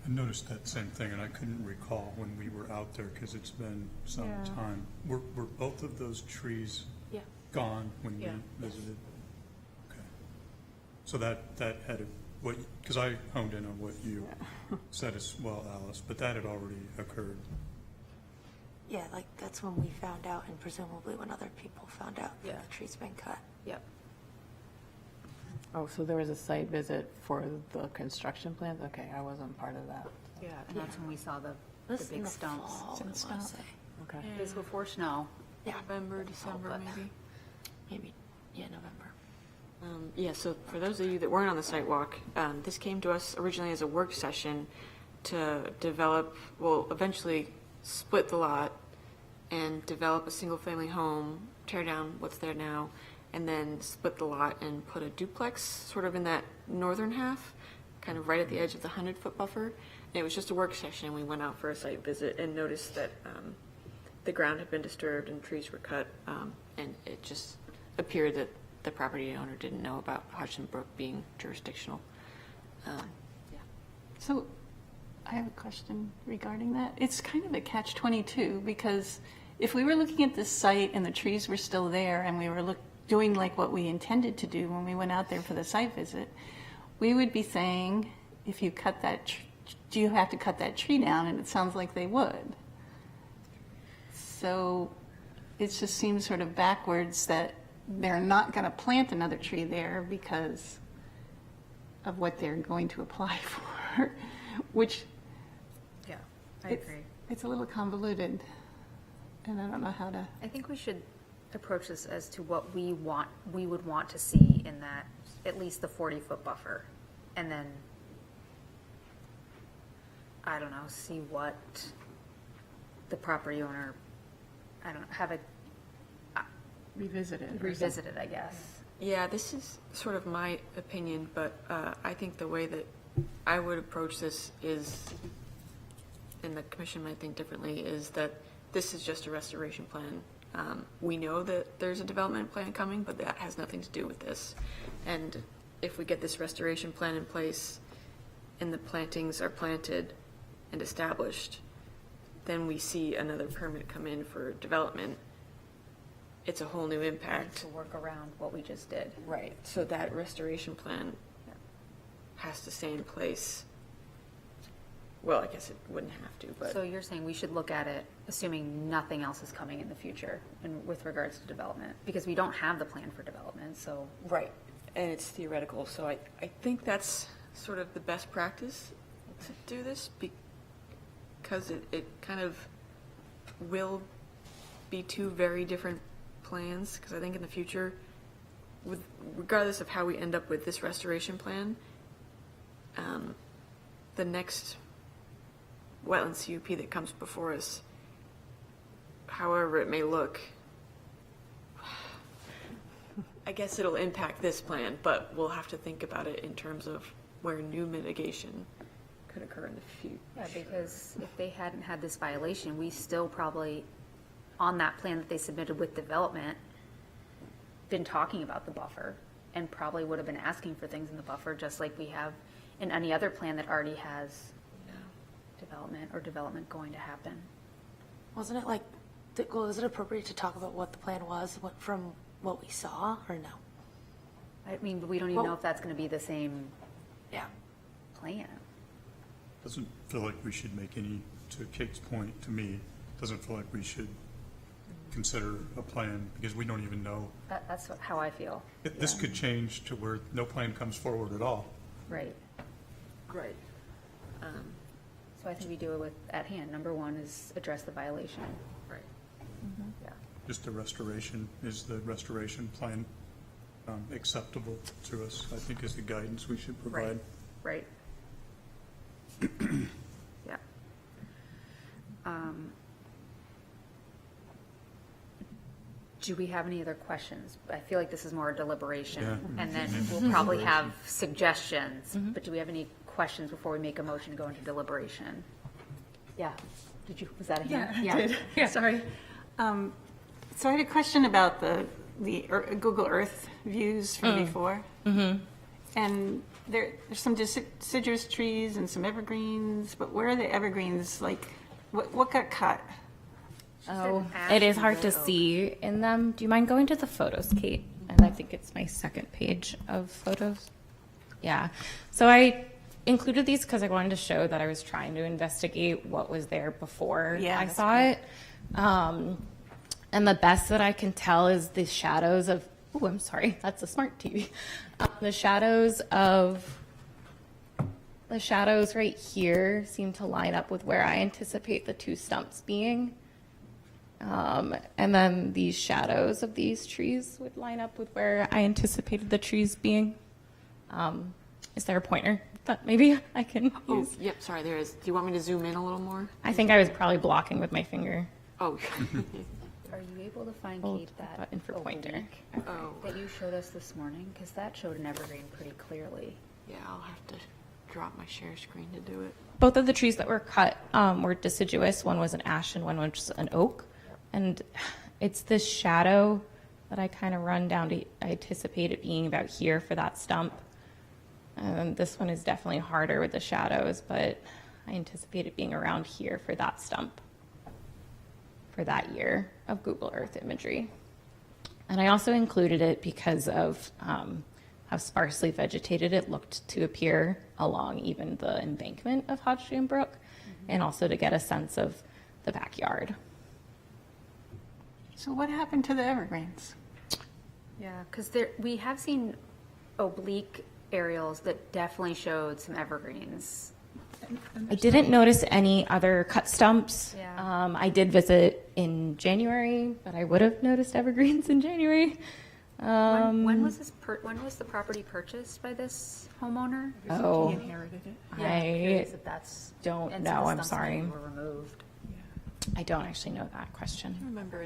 I noticed that same thing, and I couldn't recall when we were out there because it's been some time. Were both of those trees gone when we visited? Okay. So that had because I honed in on what you said as well, Alice, but that had already occurred. Yeah, that's when we found out, and presumably when other people found out that the tree's been cut. Yep. Oh, so there was a site visit for the construction plans? Okay, I wasn't part of that. Yeah, and that's when we saw the big stumps. Okay. It was before snow. Yeah. November, December, maybe. Maybe, November. Yeah, so for those of you that weren't on the sidewalk, this came to us originally as a work session to develop, well, eventually split the lot and develop a single-family home, tear down what's there now, and then split the lot and put a duplex sort of in that northern half, kind of right at the edge of the 100-foot buffer. And it was just a work session. We went out for a site visit and noticed that the ground had been disturbed and trees were cut, and it just appeared that the property owner didn't know about Hodgson Brook being jurisdictional. So I have a question regarding that. It's kind of a catch-22 because if we were looking at this site and the trees were still there and we were doing like what we intended to do when we went out there for the site visit, we would be saying, if you cut that, do you have to cut that tree down? And it sounds like they would. So it just seems sort of backwards that they're not going to plant another tree there because of what they're going to apply for, which Yeah, I agree. it's a little convoluted, and I don't know how to. I think we should approach this as to what we would want to see in that, at least the 40-foot buffer. And then, I don't know, see what the property owner, I don't know, have it revisited, I guess. Yeah, this is sort of my opinion, but I think the way that I would approach this is, and the commission might think differently, is that this is just a restoration plan. We know that there's a development plan coming, but that has nothing to do with this. And if we get this restoration plan in place and the plantings are planted and established, then we see another permit come in for development. It's a whole new impact. To work around what we just did. Right. So that restoration plan has to stay in place. Well, I guess it wouldn't have to, but. So you're saying we should look at it, assuming nothing else is coming in the future and with regards to development, because we don't have the plan for development, so. Right. And it's theoretical, so I think that's sort of the best practice to do this, because it kind of will be two very different plans, because I think in the future, regardless of how we end up with this restoration plan, the next wetland CUP that comes before us, however it may look, I guess it'll impact this plan, but we'll have to think about it in terms of where new mitigation could occur in the future. Yeah, because if they hadn't had this violation, we still probably, on that plan that they submitted with development, been talking about the buffer and probably would have been asking for things in the buffer, just like we have in any other plan that already has development or development going to happen. Wasn't it like, was it appropriate to talk about what the plan was from what we saw, or no? I mean, we don't even know if that's going to be the same plan. Doesn't feel like we should make any, to Kate's point, to me, doesn't feel like we should consider a plan because we don't even know. That's how I feel. This could change to where no plan comes forward at all. Right. Right. So I think we do it with, at hand. Number one is address the violation. Right. Yeah. Just the restoration, is the restoration plan acceptable to us, I think is the guidance we should provide. Right. Yeah. Do we have any other questions? I feel like this is more a deliberation, Yeah. and then we'll probably have suggestions. But do we have any questions before we make a motion to go into deliberation? Yeah. Did you? Was that a hand? Yeah, I did. Yeah. Sorry. So I had a question about the Google Earth views from before. Mm-hmm. And there's some deciduous trees and some evergreens, but where are the evergreens? Like, what got cut? Oh, it is hard to see in them. Do you mind going to the photos, Kate? And I think it's my second page of photos. Yeah. So I included these because I wanted to show that I was trying to investigate what was there before I saw it. And the best that I can tell is the shadows of, oh, I'm sorry, that's a smart TV. The shadows right here seem to line up with where I anticipate the two stumps being. And then these shadows of these trees would line up with where I anticipated the trees being. Is there a pointer that maybe I can Oh, use? yep, sorry, there is. Do you want me to zoom in a little more? I think I was probably blocking with my finger. Oh, Are you able to find, Hold Kate, that button for pointer. oblique oh, that you showed us this morning? Because that showed an evergreen pretty clearly. yeah, I'll have to drop my share screen to do it. Both of the trees that were cut were deciduous. One was an ash and one was an oak. And it's this shadow that I kind of run down to, I anticipate it being about here for that stump. And this one is definitely harder with the shadows, but I anticipate it being around here for that stump for that year of Google Earth imagery. And I also included it because of how sparsely vegetated it looked to appear along even the embankment of Hodgdon Brook, and also to get a sense of the backyard. So what happened to the evergreens? Yeah, because we have seen oblique aerials that definitely showed some evergreens. I didn't notice any other cut stumps. Yeah. I did visit in January, but I would have noticed evergreens in January. When was the property purchased by this homeowner? Oh, He inherited it. Yeah, I'm I curious if that's. don't and so know. the I'm stumps sorry. maybe were removed. I don't actually know that question. I remember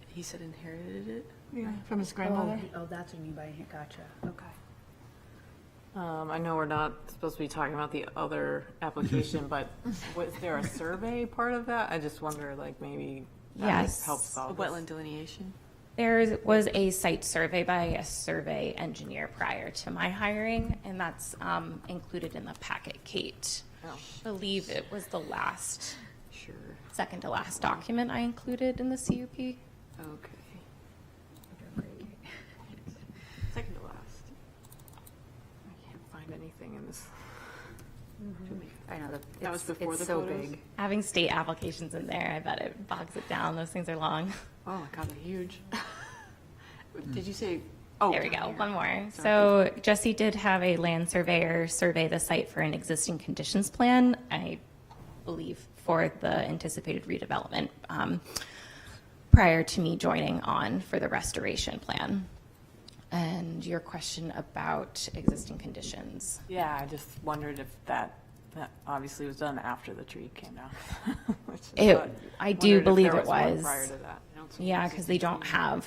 he said inherited it. Yeah, from his grandmother. Oh, that's what you mean by, gotcha, okay. I know we're not supposed to be talking about the other application, but was there a survey part of that? I just wonder, like, maybe that would Yes. help A solve this. wetland delineation. There was a site survey by a survey engineer prior to my hiring, and that's included in the packet, Kate. Oh. I believe it was the last, Sure. second to last document I included in the CUP. Okay. Second to last. I can't find anything in this. I know, That was before it's the so photos? big. Having state applications in there, I bet it bogs it down. Those things are long. Oh my God, they're huge. Did you say? Oh, There we down go, here. one more. Sorry. So Jesse did have a land surveyor survey the site for an existing conditions plan, I believe, for the anticipated redevelopment prior to me joining on for the restoration plan. And your question about existing conditions. Yeah, I just wondered if that obviously was done after the tree came down. Which is It- what- I do wondered if believe there it one was. Prior to that. I don't see Yeah, any because they don't existing have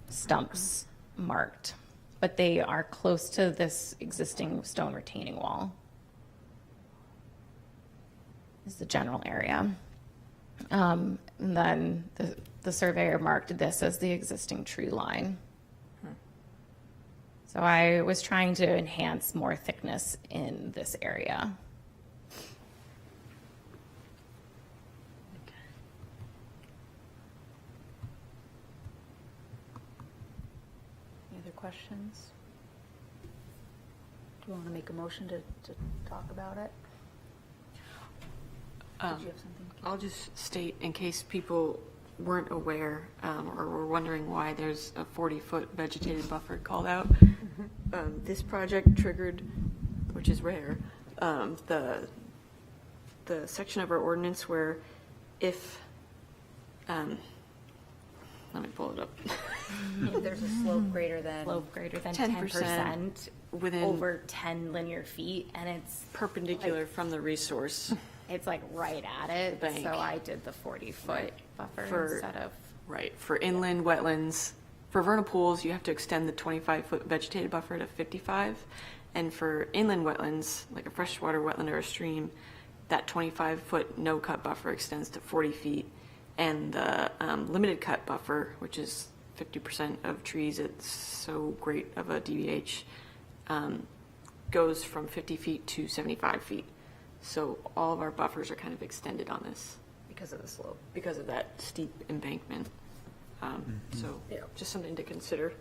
stumps marked, but they are close to this existing stone retaining wall. Is the general area. And then the surveyor marked this as the existing tree line. So I was trying to enhance more thickness in this area. Any other questions? Do you want to make a motion to talk about it? Did you have something? I'll just state, in case people weren't aware or were wondering why there's a 40-foot vegetated buffer called out, this project triggered, which is rare, the section of our ordinance where if, let me pull it up. If there's a slope greater than. Slope greater than 10% 10% within- over 10 linear feet, and it's Perpendicular from the resource. It's like right at it, Bank. so I did the 40-foot buffer For- instead of, Right, for inland wetlands, for vernal pools, you have to extend the 25-foot vegetated buffer to 55. And for inland wetlands, like a freshwater wetland or a stream, that 25-foot no-cut buffer extends to 40 feet. And the limited cut buffer, which is 50% of trees, it's so great of a DBH, goes from 50 feet to 75 feet. So all of our buffers are kind of extended on this Because of the slope. because of that steep embankment. So Yeah. just something to consider.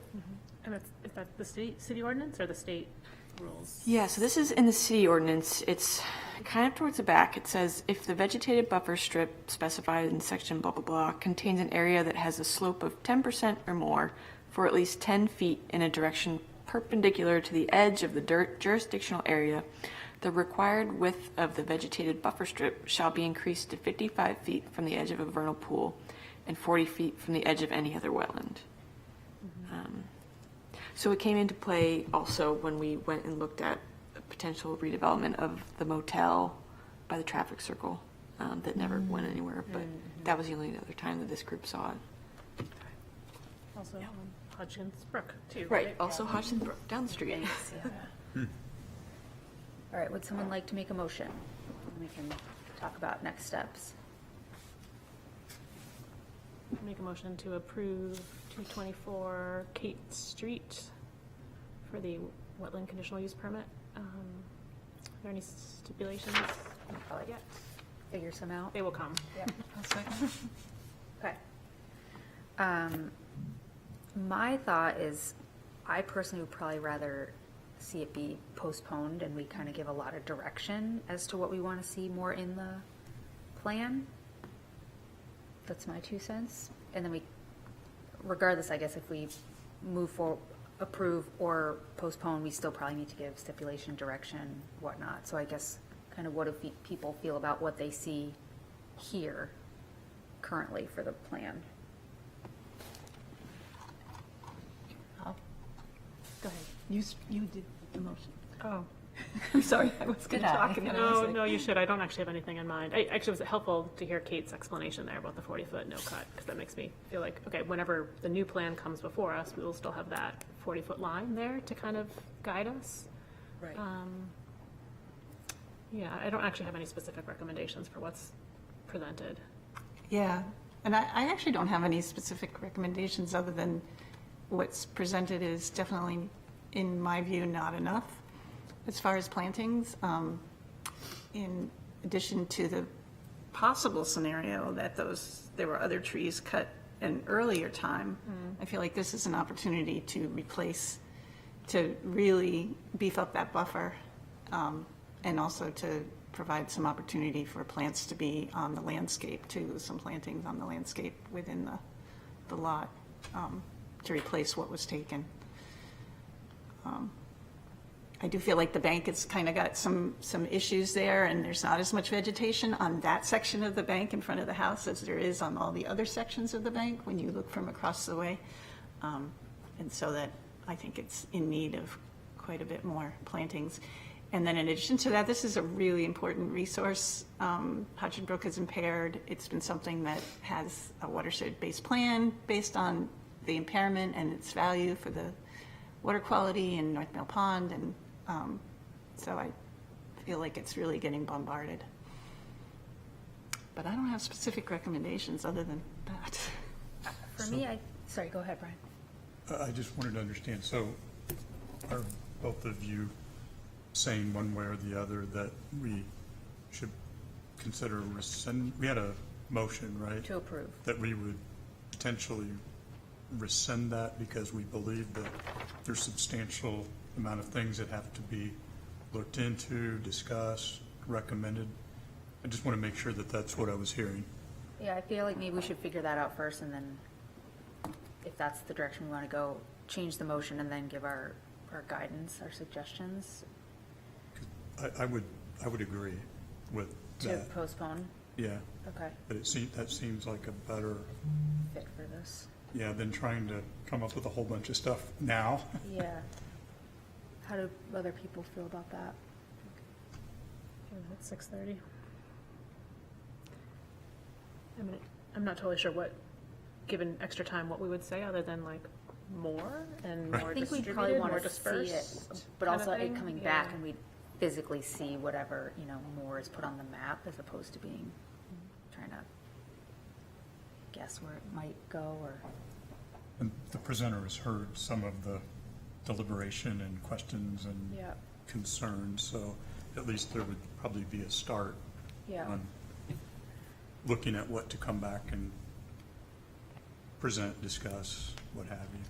And is that the city ordinance or the state rules? Yeah, so this is in the city ordinance. It's kind of towards the back. It says, if the vegetated buffer strip specified in section blah, blah, blah, contains an area that has a slope of 10% or more for at least 10 feet in a direction perpendicular to the edge of the jurisdictional area, the required width of the vegetated buffer strip shall be increased to 55 feet from the edge of a vernal pool, and 40 feet from the edge of any other wetland. So it came into play also when we went and looked at a potential redevelopment of the motel by the traffic circle that never went anywhere, but that was the only other time that this group saw it. Also, Hodgins Brook, too. Right, also Hodgson Brook, down the street. Thanks, yeah. All right, would someone like to make a motion? We can talk about next steps. Make a motion to approve 224 Kate Street for the wetland conditional use permit. Are there any stipulations? Probably yet. Figure some out. They will come. Okay. My thought is, I personally would probably rather see it be postponed and we kind of give a lot of direction as to what we want to see more in the plan. That's my 2 cents. And then we, regardless, I guess if we move for approve or postpone, we still probably need to give stipulation, direction, whatnot. So I guess kind of what do people feel about what they see here currently for the plan? Go ahead. You did the motion. Oh. I'm sorry, I was going to talk. And then I was No, like- no, you should. I don't actually have anything in mind. Actually, it was helpful to hear Kate's explanation there about the 40-foot no cut, because that makes me feel like, okay, whenever the new plan comes before us, we will still have that 40-foot line there to kind of guide us. Right. Yeah, I don't actually have any specific recommendations for what's presented. Yeah, and I actually don't have any specific recommendations other than what's presented is definitely, in my view, not enough as far as plantings. In addition to the possible scenario that there were other trees cut at an earlier time, I feel like this is an opportunity to really beef up that buffer, and also to provide some opportunity for plants to be on the landscape too, some plantings on the landscape within the lot, to replace what was taken. I do feel like the bank has kind of got some issues there, and there's not as much vegetation on that section of the bank in front of the house as there is on all the other sections of the bank when you look from across the way. And so that I think it's in need of quite a bit more plantings. And then in addition to that, this is a really important resource. Hodgson Brook is impaired. It's been something that has a watershed-based plan based on the impairment and its value for the water quality in North Mill Pond. And so I feel like it's really getting bombarded. But I don't have specific recommendations other than that. For me, sorry, go ahead, Brian. I just wanted to understand, so are both of you saying one way or the other that we should consider we had a motion, right? To approve. That we would potentially rescind that because we believe that there's substantial amount of things that have to be looked into, discussed, recommended. I just want to make sure that that's what I was hearing. Yeah, I feel like maybe we should figure that out first, and then if that's the direction we want to go, change the motion and then give our guidance, our suggestions I would agree with to that. postpone. Yeah, Okay, but that seems like a better, fit for this. yeah, than trying to come up with a whole bunch of stuff now. Yeah. How do other people feel about that? At 6:30. I mean, I'm not totally sure what, given extra time, what we would say other than like more and Right. more I think we'd probably distributed, want more to see it, dispersed. but kind of also it thing. coming Yeah. back and we'd physically see whatever, more is put on the map as opposed to being, trying to guess where it might go or. And the presenter has heard some of the deliberation and questions and Yeah. concerns, so at least there would probably be a start Yeah. on looking at what to come back and present, discuss, what have you.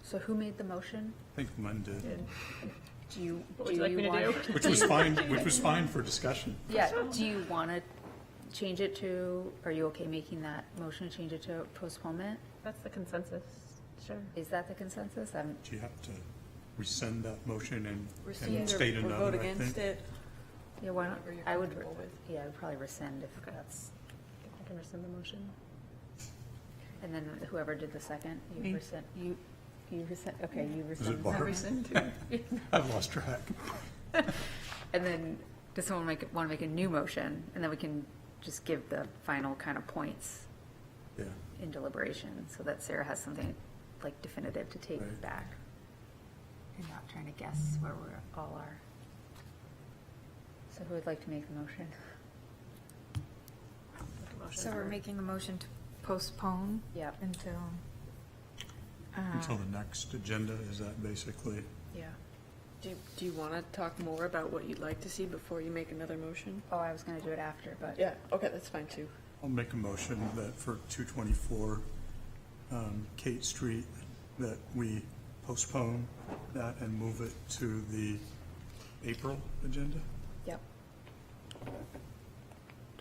So who made the motion? I think Lynn did, Do you, What would you like me to want- do? which was fine for discussion. Yeah, do you want to change it to, are you okay making that motion, change it to postponement? That's the consensus, sure. Is that the consensus? Do you have to rescind that motion and Rescind or state or another, vote I against think? it. Yeah, why not? Whatever you're I would, comfortable with. yeah, I would probably rescind if that's, I can rescind the motion. And then whoever did the second, Me. you rescind, okay, you Is it rescind. Barb? I've lost track. And then, does someone want to make a new motion? And then we can just give the final kind of points Yeah. in deliberation, so that Sarah has something like definitive to take Right. back. And not trying to guess where we all are. So who would like to make the motion? So we're making a motion to postpone Yep. until, Until the next agenda, is that basically? Yeah. Do you want to talk more about what you'd like to see before you make another motion? Oh, I was going to do it after, but. Yeah, okay, that's fine too. I'll make a motion that for 224 Kate Street, that we postpone that and move it to the April agenda. Yep. Do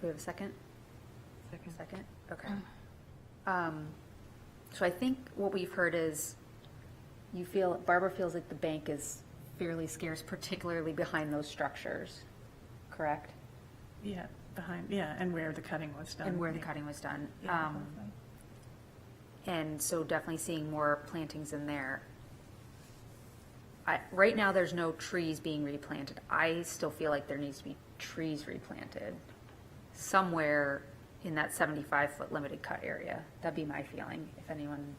we have a second? Second, okay. So I think what we've heard is Barbara feels like the bank is fairly scarce, particularly behind those structures, correct? Yeah, and where the cutting was done. And where the cutting was done. Yeah, definitely. And so definitely seeing more plantings in there. Right now, there's no trees being replanted. I still feel like there needs to be trees replanted somewhere in that 75-foot limited cut area. That'd be my feeling, if anyone,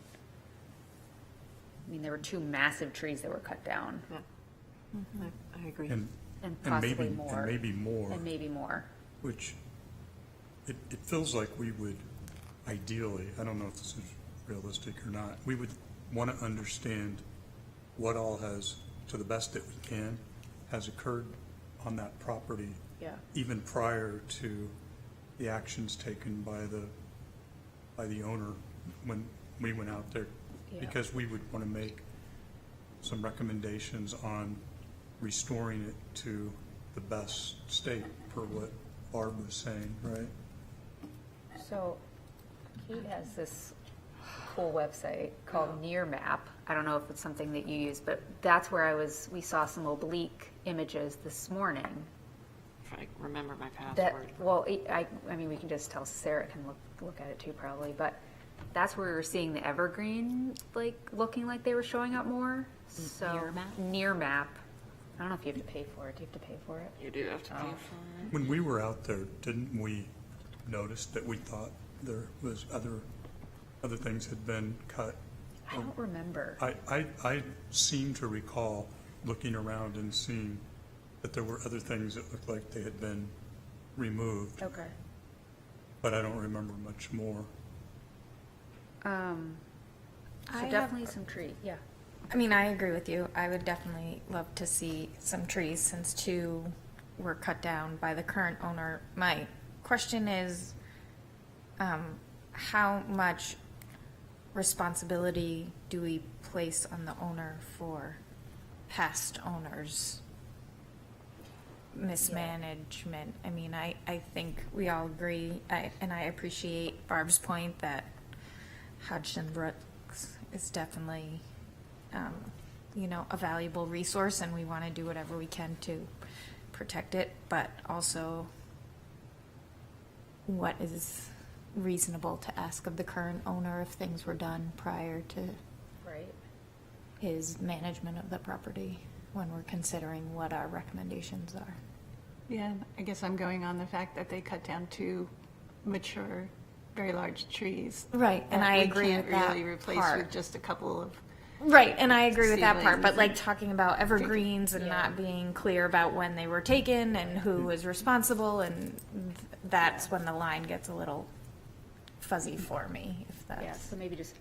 I mean, there were 2 massive trees that were cut down, I agree. and And possibly maybe, more. and maybe more. And maybe more. Which, it feels like we would ideally, I don't know if this is realistic or not, we would want to understand what all has, to the best that we can, has occurred on that property. Yeah. Even prior to the actions taken by the owner when we went out there. Yeah. Because we would want to make some recommendations on restoring it to the best state, per what Barb was saying, right? So Kate has this cool website called Nearmap. I don't know if it's something that you use, but that's where we saw some oblique images this morning. If I remember my That, password. well, I mean, we can just tell Sarah can look at it too, probably, but that's where we were seeing the evergreen, like, looking like they were showing up more. So Nearmap. I don't know if you have to pay for it. Do you have to pay for it? You do have to pay for it. When we were out there, didn't we notice that we thought there was other things had been cut? I don't remember. I seem to recall looking around and seeing that there were other things that looked like they had been removed, Okay. but I don't remember much more. So I have- definitely some tree, yeah. I mean, I agree with you. I would definitely love to see some trees since 2 were cut down by the current owner. My question is, how much responsibility do we place on the owner for past owners' mismanagement? I mean, I think we all agree, and I appreciate Barb's point that Hodgson Brooks is definitely, a valuable resource, and we want to do whatever we can to protect it, but also what is reasonable to ask of the current owner if things were done prior to Right. his management of the property when we're considering what our recommendations are. Yeah, I guess I'm going on the fact that they cut down 2 mature, very large trees. Right, and that I we agree can't with that really replace part. with just a couple of. Right, and I agree with that part, Seedlings but like and- talking about evergreens and Yeah. not being clear about when they were taken and who was responsible, and that's when the line gets a little fuzzy for me, if Yeah, that's. so maybe just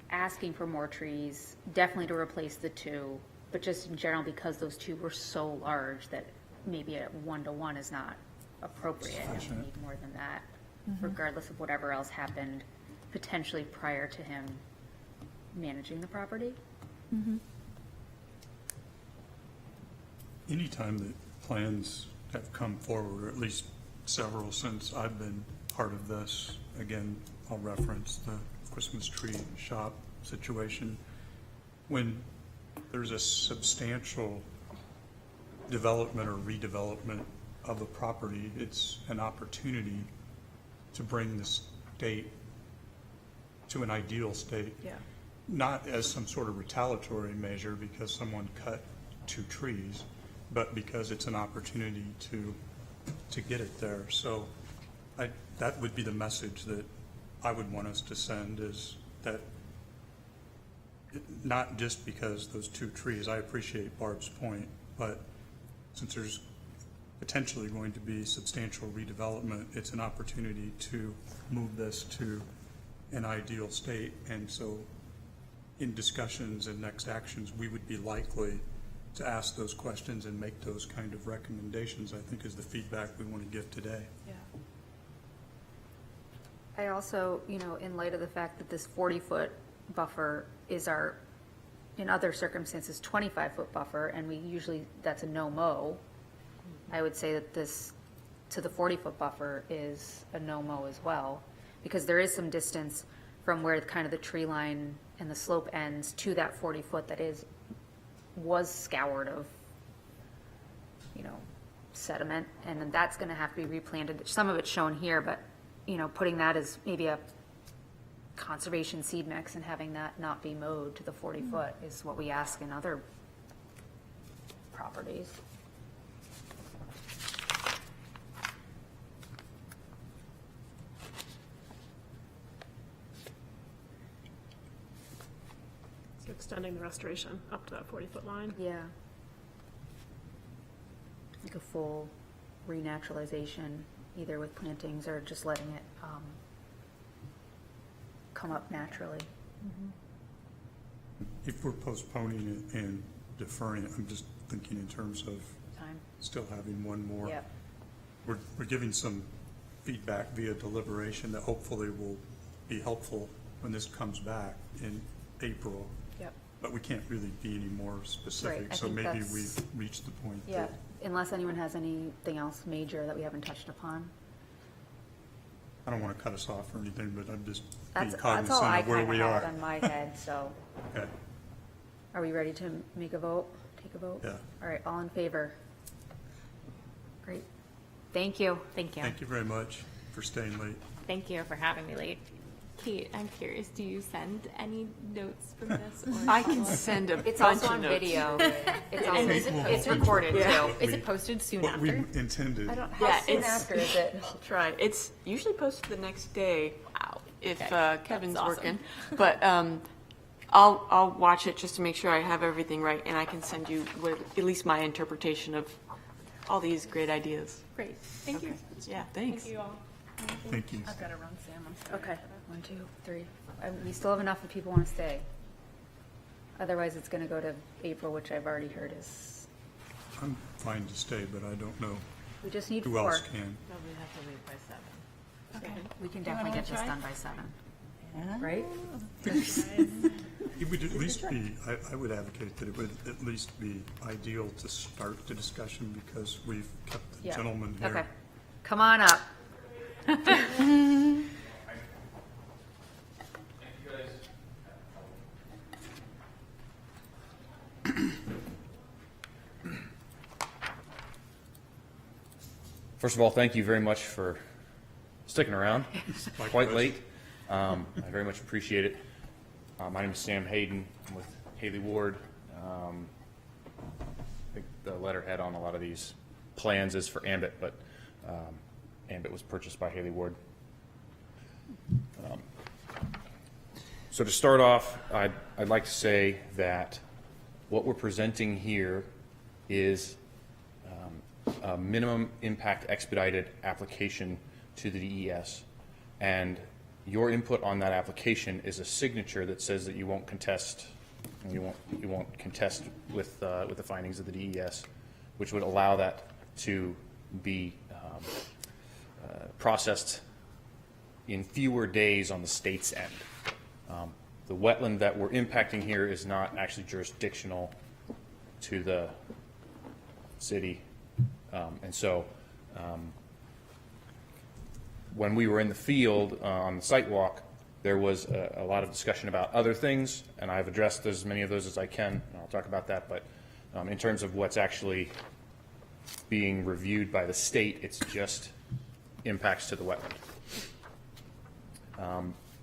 asking for more trees, definitely to replace the 2, but just in general, because those 2 were so large that maybe a 1-to-1 is not appropriate, and we Sufficient. need more than that, regardless of whatever else happened potentially prior to him managing the property. Anytime that plans have come forward, or at least several since I've been part of this, again, I'll reference the Christmas tree shop situation. When there's a substantial development or redevelopment of a property, it's an opportunity to bring the state to an ideal state. Yeah. Not as some sort of retaliatory measure because someone cut 2 trees, but because it's an opportunity to get it there. So that would be the message that I would want us to send, is that not just because those 2 trees, I appreciate Barb's point, but since there's potentially going to be substantial redevelopment, it's an opportunity to move this to an ideal state. And so in discussions and next actions, we would be likely to ask those questions and make those kind of recommendations, I think, is the feedback we want to give today. Yeah. I also, in light of the fact that this 40-foot buffer is our, in other circumstances, 25-foot buffer, and we usually, that's a no-mow, I would say that this, to the 40-foot buffer, is a no-mow as well, because there is some distance from where kind of the tree line and the slope ends to that 40-foot that was scoured of, sediment, and then that's going to have to be replanted. Some of it's shown here, but, putting that as maybe a conservation seed mix and having that not be mowed to the 40-foot is what we ask in other properties. So extending the restoration up to that 40-foot line. Yeah. Like a full renaturalization, either with plantings or just letting it come up naturally. If we're postponing it and deferring it, I'm just thinking in terms of Time. still having one more. Yep. We're giving some feedback via deliberation that hopefully will be helpful when this comes back in April. Yep. But we can't really be any more Right, specific, I so think maybe that's- we've reached the point Yeah, that unless anyone has anything else major that we haven't touched upon. I don't want to cut us off or anything, but I'm just being That's cognizant all I of where kind of we had are. on my head, so Okay, are we ready to make a vote, take a vote? yeah. All right, all in favor? Great. Thank you. Thank you. Thank you very much for staying late. Thank you for having me late. Kate, I'm curious, do you send any notes from this? Or I can send a It's bunch also of on notes. video. It's And is also, it it's posted? recorded too. Is it posted soon What we after? intended. How Yeah, soon it's- after is it? I'll try. It's usually posted the next day. Wow. If Okay. Kevin's That's awesome. working. But I'll watch it just to make sure I have everything right, and I can send you at least my interpretation of all these great ideas. Great, thank you. Yeah, thanks. Thank you all. Thank you. I've got to run, Sam. I'm sorry. Okay, 1, 2, 3. We still have enough if people want to stay. Otherwise, it's going to go to April, which I've already heard is, I'm fine to stay, but I don't know we just need who 4. else can. Probably have to leave by 7. Okay, we can definitely get this done by 7. Right? It would at least be, I would advocate that it would at least be ideal to start the discussion because we've kept the Yeah. gentleman here. Okay. Come on up. First of all, thank you very much for sticking around. Quite late. I very much appreciate it. My name is Sam Hayden. I'm with Haley Ward. I think the letterhead on a lot of these plans is for Ambit, but Ambit was purchased by Haley Ward. So to start off, I'd like to say that what we're presenting here is a minimum impact expedited application to the DES, and your input on that application is a signature that says that you won't contest, you won't contest with the findings of the DES, which would allow that to be processed in fewer days on the state's end. The wetland that we're impacting here is not actually jurisdictional to the city. And so when we were in the field on the site walk, there was a lot of discussion about other things, and I've addressed as many of those as I can, and I'll talk about that. But in terms of what's actually being reviewed by the state, it's just impacts to the wetland.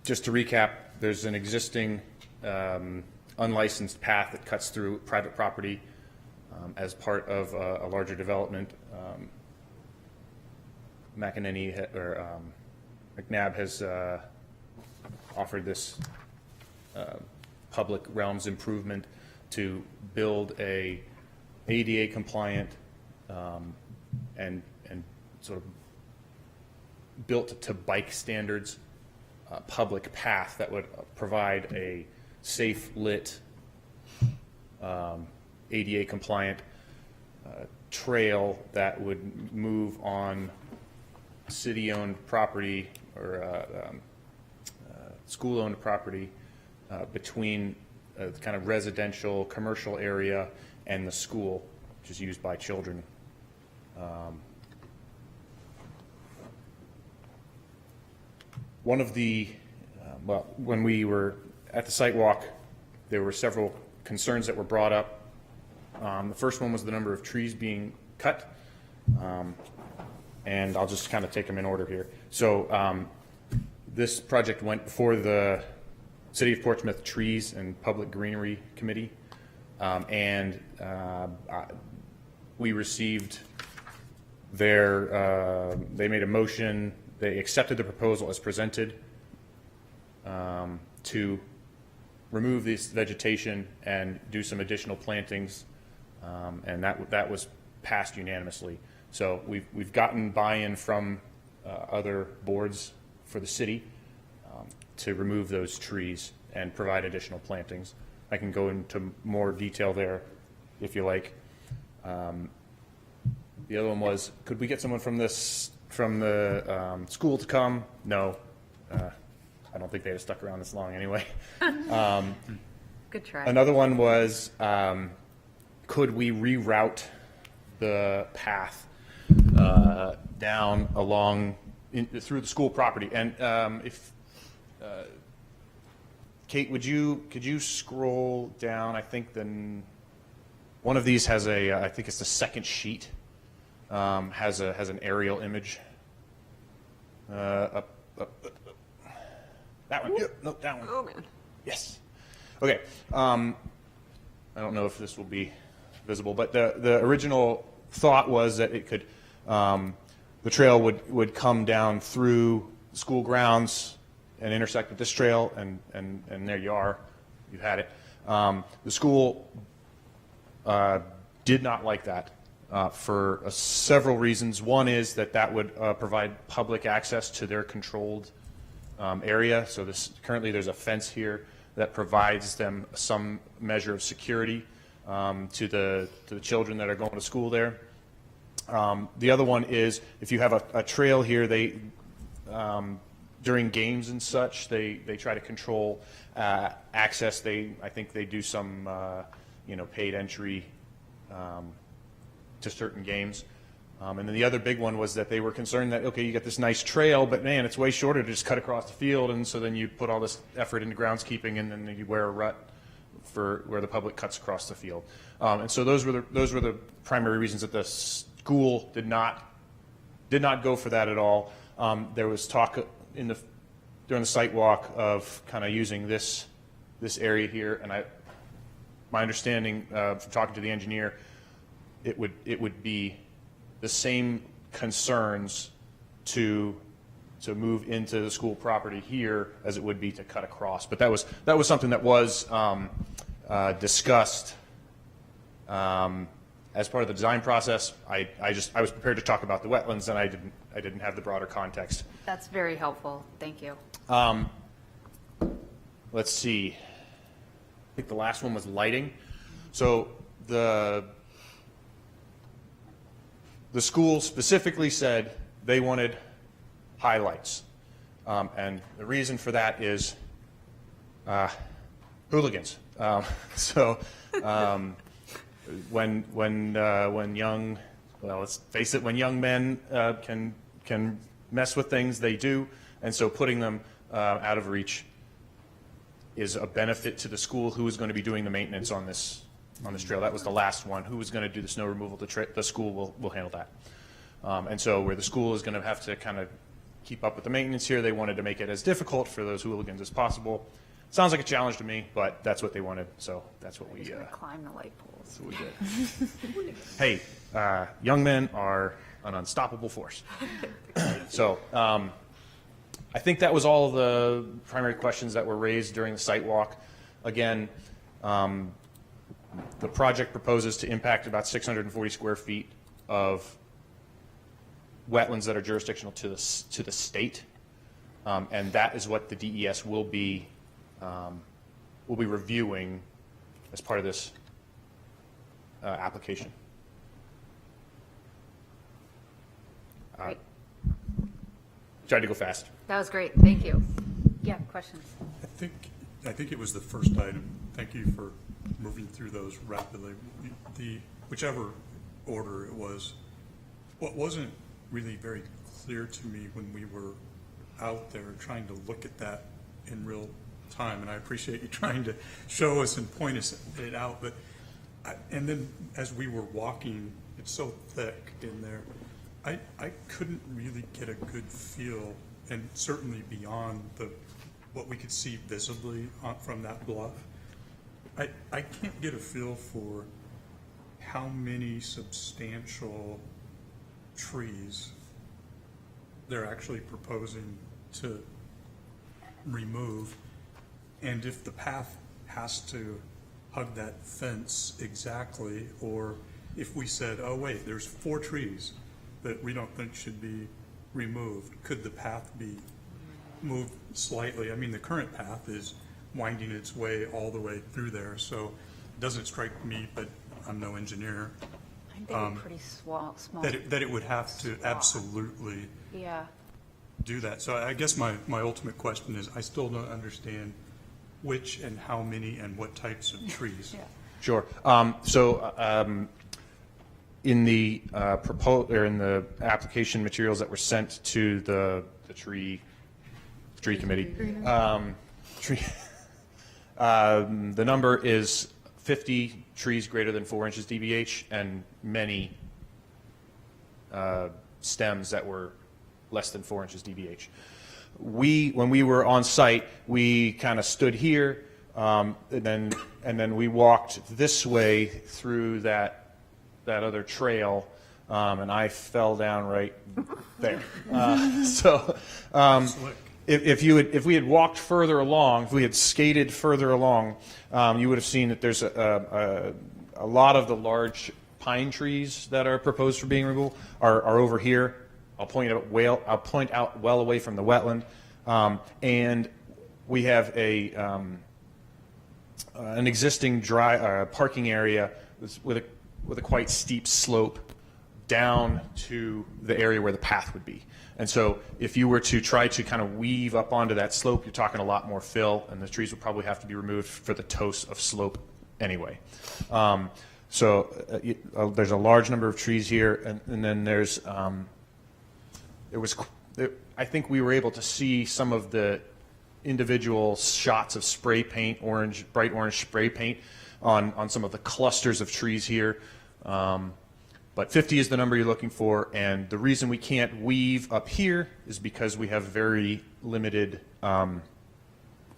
just to recap, there's an existing unlicensed path that cuts through private property as part of a larger development. McNabb has offered this public realms improvement to build a ADA compliant and sort of built to bike standards public path that would provide a safe lit ADA compliant trail that would move on city-owned property or school-owned property between a kind of residential, commercial area and the school, which is used by children. One of the, well, when we were at the site walk, there were several concerns that were brought up. The first one was the number of trees being cut. And I'll just kind of take them in order here. So this project went before the City of Portsmouth Trees and Public Greenery Committee. We received their, they made a motion, they accepted the proposal as presented to remove this vegetation and do some additional plantings, and that was passed unanimously. So we've gotten buy-in from other boards for the city to remove those trees and provide additional plantings. I can go into more detail there if you like. The other one was, could we get someone from the school to come? No. I don't think they'd have stuck around this long anyway. Good try. Another one was, could we reroute the path down along through the school property? And if Kate, could you scroll down? I think one of these has I think it's the second sheet, has an aerial image. That one. Yep, no, that one. Oh, man. Yes. Okay. I don't know if this will be visible, but the original thought was that it could, the trail would come down through school grounds and intersect with this trail, and there you are. You've had it. The school did not like that for several reasons. One is that would provide public access to their controlled area. So currently there's a fence here that provides them some measure of security to the children that are going to school there. The other one is if you have a trail here, they during games and such, they try to control access. I think they do some paid entry to certain games. And then the other big one was that they were concerned that, okay, you got this nice trail, but man, it's way shorter to just cut across the field, and so then you put all this effort into groundskeeping, and then you wear a rut for where the public cuts across the field. And so those were the primary reasons that the school did not go for that at all. There was talk during the site walk of kind of using this area here, and my understanding from talking to the engineer, it would be the same concerns to move into the school property here as it would be to cut across. But that was something that was discussed as part of the design process. I was prepared to talk about the wetlands, and I didn't have the broader context. That's very helpful. Thank you. Let's see. I think the last one was lighting. So the school specifically said they wanted highlights. And the reason for that is hooligans. When young, well, let's face it, when young men can mess with things, they do. And so putting them out of reach is a benefit to the school who is going to be doing the maintenance on this trail. That was the last one. Who was going to do the snow removal? The school will handle that. And so where the school is going to have to kind of keep up with the maintenance here. They wanted to make it as difficult for those hooligans as possible. Sounds like a challenge to me, but that's what they wanted, so that's what we, Just gonna climb the light poles. that's what we did. Hey, young men are an unstoppable force. So, I think that was all the primary questions that were raised during the site walk. Again, the project proposes to impact about 640 square feet of wetlands that are jurisdictional to the state, and that is what the DES will be reviewing as part of this application. Great. Tried to go fast. That was great, thank you. Yeah, questions? I think it was the first item. Thank you for moving through those rapidly. Whichever order it was, what wasn't really very clear to me when we were out there trying to look at that in real time, and I appreciate you trying to show us and point it out, but and then as we were walking, it's so thick in there, I couldn't really get a good feel, and certainly beyond what we could see visibly from that bluff. I can't get a feel for how many substantial trees they're actually proposing to remove, and if the path has to hug that fence exactly, or if we said, oh wait, there's 4 trees that we don't think should be removed, could the path be moved slightly? I mean, the current path is winding its way all the way through there, so it doesn't strike me, but I'm no engineer, I think they were pretty small. that it would have to absolutely Yeah. do that. So I guess my ultimate question is, I still don't understand which and how many and what types of trees. Sure. In the in the application materials that were sent to the tree committee, the number is 50 trees greater than 4 inches DBH and many stems that were less than 4 inches DBH. When we were on site, we kind of stood here, and then we walked this way through that other trail, and I fell down right there. If we had walked further along, if we had skated further along, you would have seen that there's a lot of the large pine trees that are proposed for being removed are over here. I'll point out well away from the wetland, and we have an existing dry parking area with a quite steep slope down to the area where the path would be. And so if you were to try to kind of weave up onto that slope, you're talking a lot more fill, and the trees would probably have to be removed for the toast of slope anyway. There's a large number of trees here, and then I think we were able to see some of the individual shots of spray paint, bright orange spray paint on some of the clusters of trees here. But 50 is the number you're looking for, and the reason we can't weave up here is because we have very limited.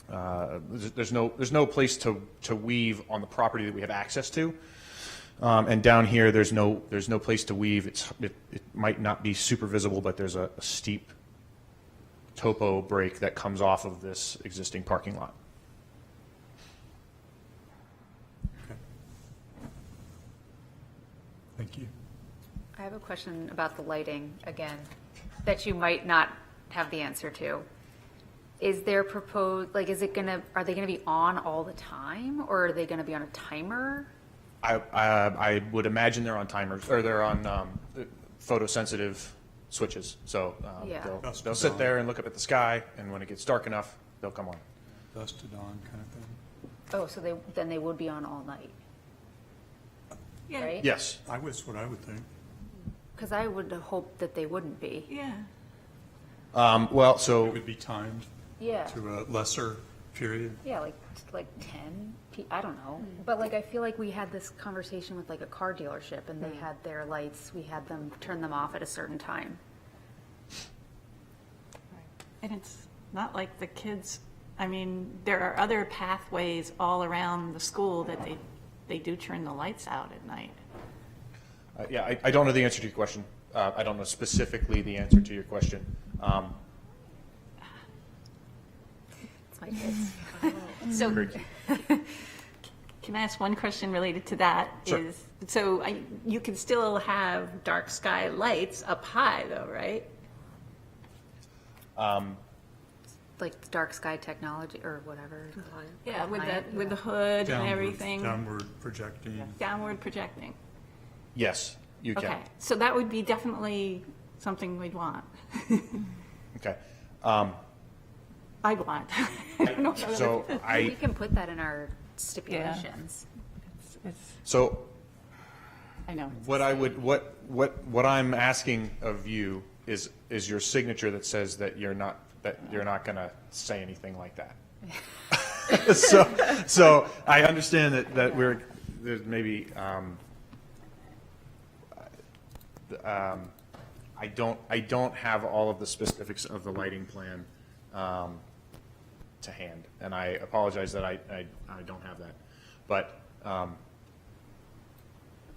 There's no place to weave on the property that we have access to, and down here there's no place to weave. It might not be super visible, but there's a steep topo break that comes off of this existing parking lot. Thank you. I have a question about the lighting, again, that you might not have the answer to. Is there proposed, are they gonna be on all the time, or are they gonna be on a timer? I would imagine they're on timers, or they're on photosensitive switches. So they'll sit there and look up at the sky, and when it gets dark enough, they'll come on. Dusk to dawn kind of thing. Oh, so then they would be on all night? Yeah. Right? Yes. That's what I would think. Because I would hope that they wouldn't be. Yeah. It would be timed Yeah. to a lesser period. Yeah, like 10, I don't know. But I feel like we had this conversation with a car dealership, and they had their lights, we had them turn them off at a certain time. And it's not like the kids, I mean, there are other pathways all around the school that they do turn the lights out at night. Yeah, I don't know the answer to your question. I don't know specifically the answer to your question. It's my kids. So, Great. can I ask one question related to that? Sure. So you can still have dark sky lights up high though, right? Like dark sky technology or whatever. Yeah, with Compliant. the hood and everything. Downward projecting. Downward projecting. Yes, you can. Okay, so that would be definitely something we'd want. Okay. I'd want. I don't know about So We I, can put that in our stipulations. so I know. what I would, what I'm asking of you is your signature that says that you're not going to say anything like that. So I understand that there's maybe, I don't have all of the specifics of the lighting plan to hand, and I apologize that I don't have that. But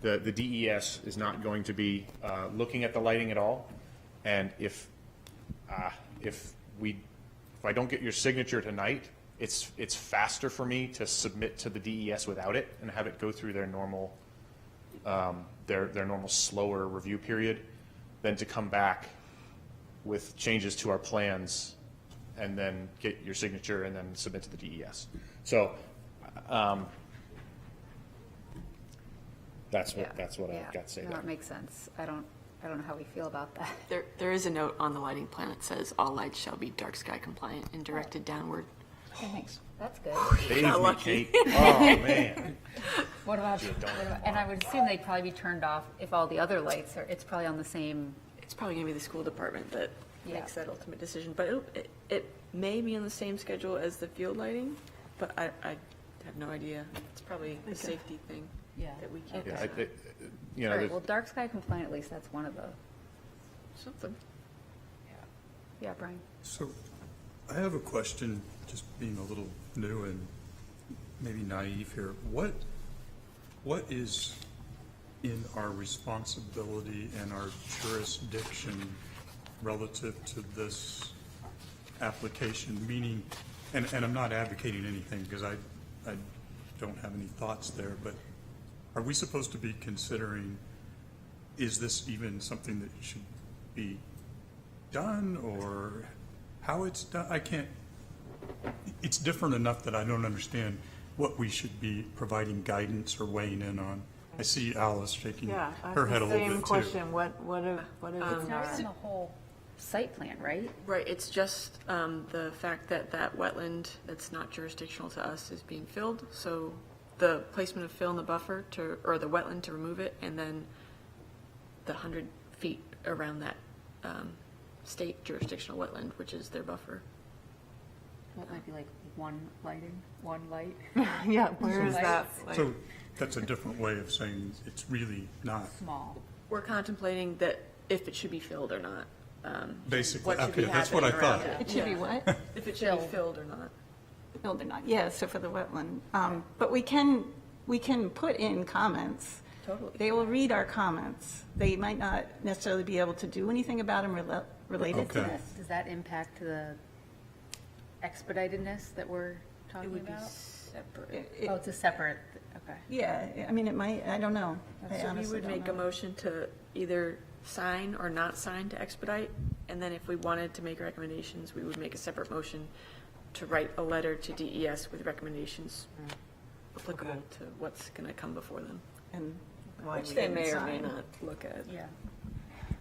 the DES is not going to be looking at the lighting at all, and if I don't get your signature tonight, it's faster for me to submit to the DES without it and have it go through their normal their normal slower review period than to come back with changes to our plans and then get your signature and then submit to the DES. So that's what I've got to say No, there. it makes sense. I don't know how we feel about that. There is a note on the lighting plan that says all lights shall be dark sky compliant and directed downward. That's good. Save me, Kate. Oh, man. What about, and I would assume they'd probably be turned off if all the other lights are, it's probably on the same, It's probably going to be the school department that Yeah. makes that ultimate decision, but it may be on the same schedule as the field lighting, but I have no idea. It's probably a safety thing Yeah. that we can't. Yeah, decide. you all know, right, well, dark sky compliant, at least that's one of the, Something. yeah, Brian. So I have a question, just being a little new and maybe naive here. What is in our responsibility and our jurisdiction relative to this application? Meaning, and I'm not advocating anything because I don't have any thoughts there, but are we supposed to be considering, is this even something that should be done or how it's done? I can't, it's different enough that I don't understand what we should be providing guidance or weighing in on. I see Alice shaking Yeah, her head a little same bit too. question. What is It's it? not in the whole site plan, right? Right, it's just the fact that that wetland that's not jurisdictional to us is being filled, so the placement of fill in the buffer or the wetland to remove it, and then the 100 feet around that state jurisdictional wetland, which is their buffer. That might be like one light. Yeah, where is that? So that's a different way of saying it's really not. Small. We're contemplating that if it should be filled or not. Basically, What should be okay, that's what I happening around thought. it. It should be what? If it should be filled or not. No, they're not. Yeah, so for the wetland. But we can put in comments. Totally. They will read our comments. They might not necessarily be able to do anything about them related to Okay. this. Does that impact the expeditedness that we're talking would be about? separate. Oh, it's a separate, okay. Yeah, I mean, it might, I don't know. I So we honestly would don't make know. a motion to either sign or not sign to expedite, and then if we wanted to make recommendations, we would make a separate motion to write a letter to DES with recommendations applicable to what's going to come before them. And why Which we they didn't may or may sign. not look at. Yeah.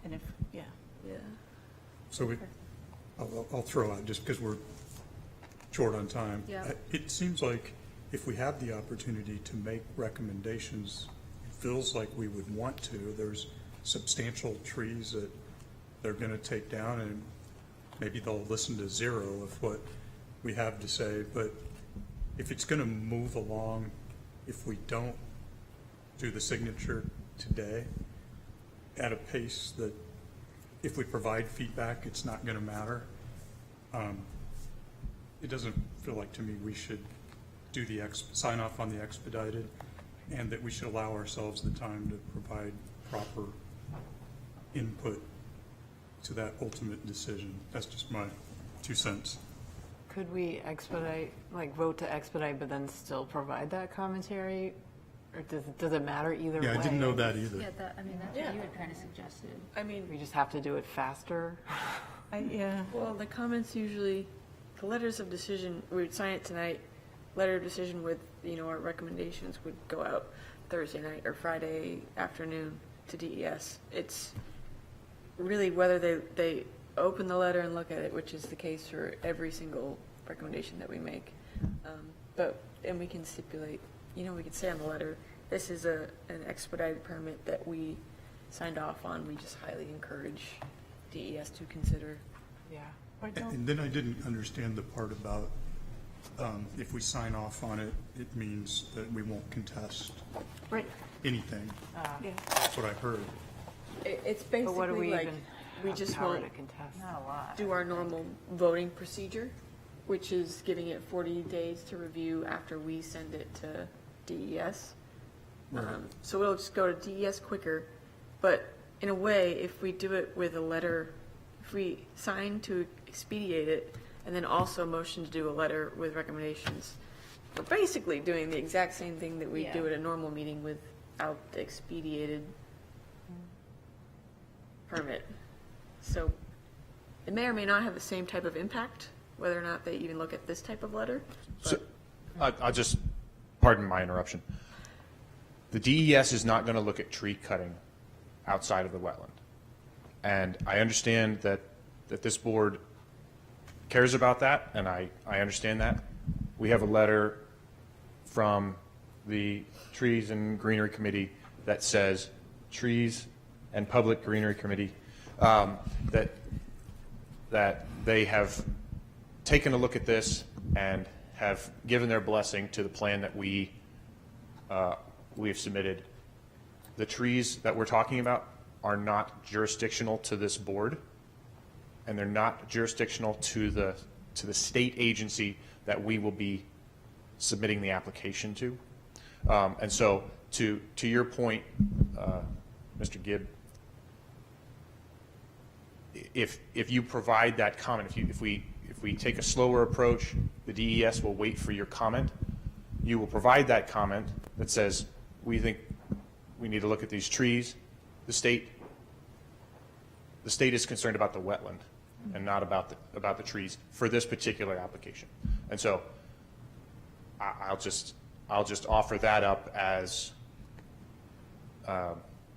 And if, yeah. Yeah. So I'll throw out, just because we're short on time. Yeah. It seems like if we have the opportunity to make recommendations, it feels like we would want to. There's substantial trees that they're going to take down, and maybe they'll listen to zero of what we have to say. But if it's going to move along, if we don't do the signature today at a pace that if we provide feedback, it's not going to matter, It doesn't feel like to me we should do the sign off on the expedited, and that we should allow ourselves the time to provide proper input to that ultimate decision. That's just my 2 cents. Could we expedite, like vote to expedite, but then still provide that commentary? Or does it matter either way? Yeah, I didn't know that either. Yeah, that's what you had kind of suggested. I mean, We just have to do it faster? Yeah. well, the comments usually, the letters of decision, we would sign it tonight, letter of decision with, our recommendations would go out Thursday night or Friday afternoon to DES. It's really whether they open the letter and look at it, which is the case for every single recommendation that we make. And we can stipulate, we can say on the letter, this is an expedited permit that we signed off on. We just highly encourage DES to consider. Yeah. And then I didn't understand the part about if we sign off on it, it means that we won't contest anything. That's what I heard. It's But what do basically we like, even we have just power won't to contest? do our normal voting procedure, which is giving it 40 days to review after we send it to DES. So it'll just go to DES quicker, but in a way, if we do it with a letter, if we sign to expedite it, and then also motion to do a letter with recommendations, we're basically doing the exact same thing that we do at a normal meeting without the expedited permit. So it may or may not have the same type of impact, whether or not they even look at this type of letter. So, I'll just, pardon my interruption. The DES is not going to look at tree cutting outside of the wetland. And I understand that this board cares about that, and I understand that. We have a letter from the Trees and Greenery Committee that says Trees and Public Greenery Committee, that they have taken a look at this and have given their blessing to the plan that we have submitted. The trees that we're talking about are not jurisdictional to this board, and they're not jurisdictional to the state agency that we will be submitting the application to. And so, to your point, Mr. Gibb, if you provide that comment, if we take a slower approach, the DES will wait for your comment. You will provide that comment that says, we think we need to look at these trees. The state is concerned about the wetland and not about the trees for this particular application. And so I'll just offer that up as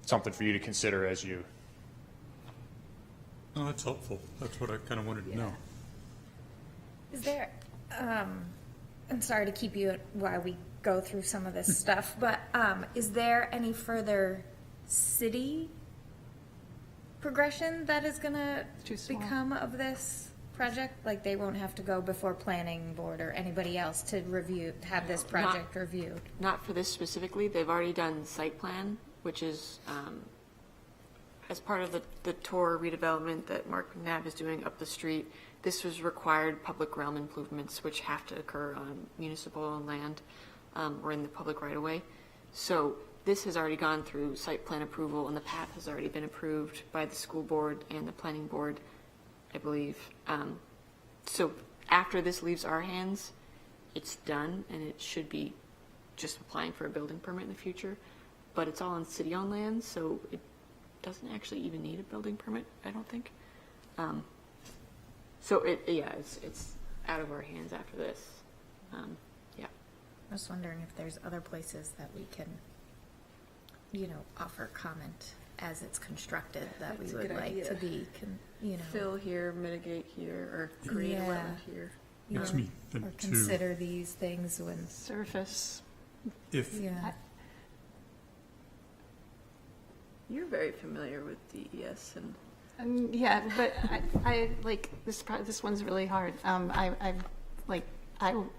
something for you to consider as you. Oh, that's helpful. That's what I kind of wanted to know. Is there, I'm sorry to keep you while we go through some of this stuff, but is there any further city progression that is gonna become of this project? Like they won't have to go before planning board or anybody else to have this project reviewed? Not for this specifically. They've already done site plan, which is as part of the Tor redevelopment that Mark McNabb is doing up the street. This was required public realm improvements, which have to occur on municipal owned land or in the public right of way. So this has already gone through site plan approval, and the path has already been approved by the school board and the planning board, I believe. So after this leaves our hands, it's done, and it should be just applying for a building permit in the future. But it's all on city-owned land, so it doesn't actually even need a building permit, I don't think. So it's out of our hands after this. Yeah. I was wondering if there's other places that we can, offer comment as it's constructed that That's we a would good like idea. to be, Fill here, mitigate here, or create a wetland here. Makes me think or too, consider these things when, Surface. if, You're very familiar with DES and Yeah, but I like this one's really hard. I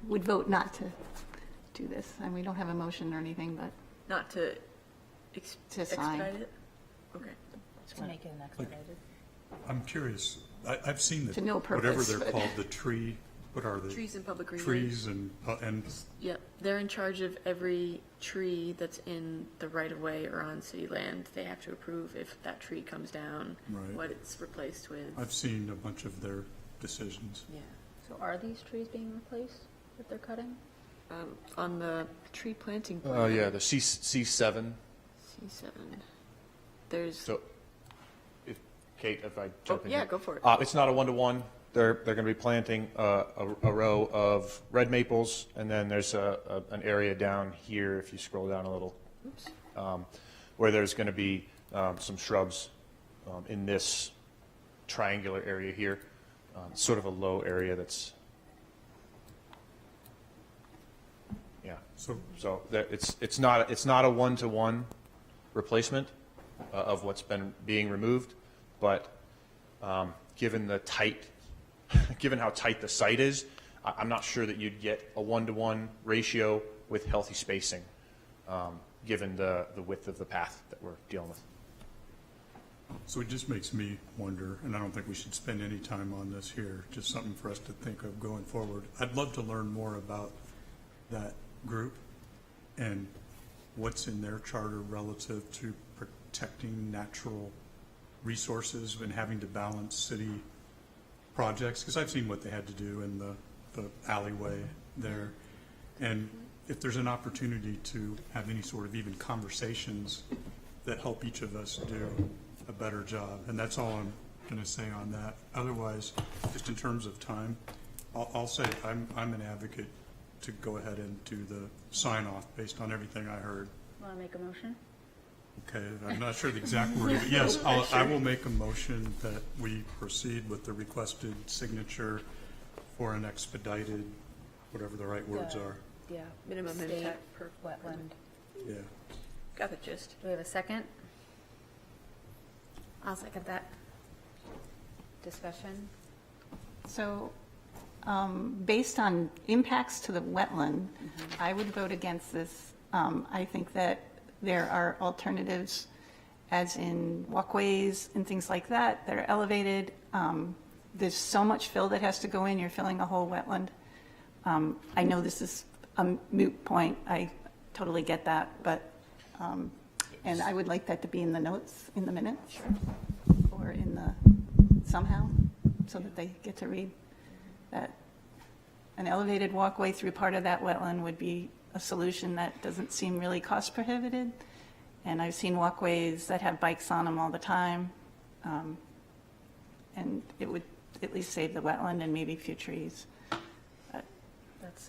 would vote not to do this, and we don't have a motion or anything, but not to To sign. expedite it? Okay. To make it an expedited. I'm curious, I've seen To no whatever purpose, they're but- called, the tree, what are they? Trees and public greenways. Trees and Yep, they're in charge of every tree that's in the right-of-way or on city land. They have to approve if that tree comes down, Right. what it's replaced with. I've seen a bunch of their decisions. Yeah. So are these trees being replaced that they're cutting? On the tree planting plan. Yeah, the C7. C7. There's, So, Kate, if I jump in yeah, here. go for it. It's not a one-to-one. They're going to be planting a row of red maples, and then there's an area down here, if you scroll down a little, where there's going to be some shrubs in this triangular area here, sort of a low area that's, yeah. So it's not a one-to-one replacement of what's been being removed, but given how tight the site is, I'm not sure that you'd get a one-to-one ratio with healthy spacing, given the width of the path that we're dealing with. So it just makes me wonder, and I don't think we should spend any time on this here, just something for us to think of going forward. I'd love to learn more about that group and what's in their charter relative to protecting natural resources and having to balance city projects, because I've seen what they had to do in the alleyway there. And if there's an opportunity to have any sort of even conversations that help each of us do a better job, and that's all I'm going to say on that. Otherwise, just in terms of time, I'll say I'm an advocate to go ahead and do the sign-off based on everything I heard. Want to make a motion? Okay, I'm not sure the exact wording, but yes, I will make a motion that we proceed with the requested signature for an expedited, whatever the right words are. Yeah. Minimum State impact per wetland. Yeah. Got the gist. Do we have a second I'll second that. discussion? So, based on impacts to the wetland, I would vote against this. I think that there are alternatives, as in walkways and things like that, that are elevated. There's so much fill that has to go in, you're filling a whole wetland. I know this is a moot point, I totally get that, but, and I would like that to be in the notes, in the minutes, or in the, somehow, so that they get to read that an elevated walkway through part of that wetland would be a solution that doesn't seem really cost prohibitive. And I've seen walkways that have bikes on them all the time. And it would at least save the wetland and maybe a few trees. But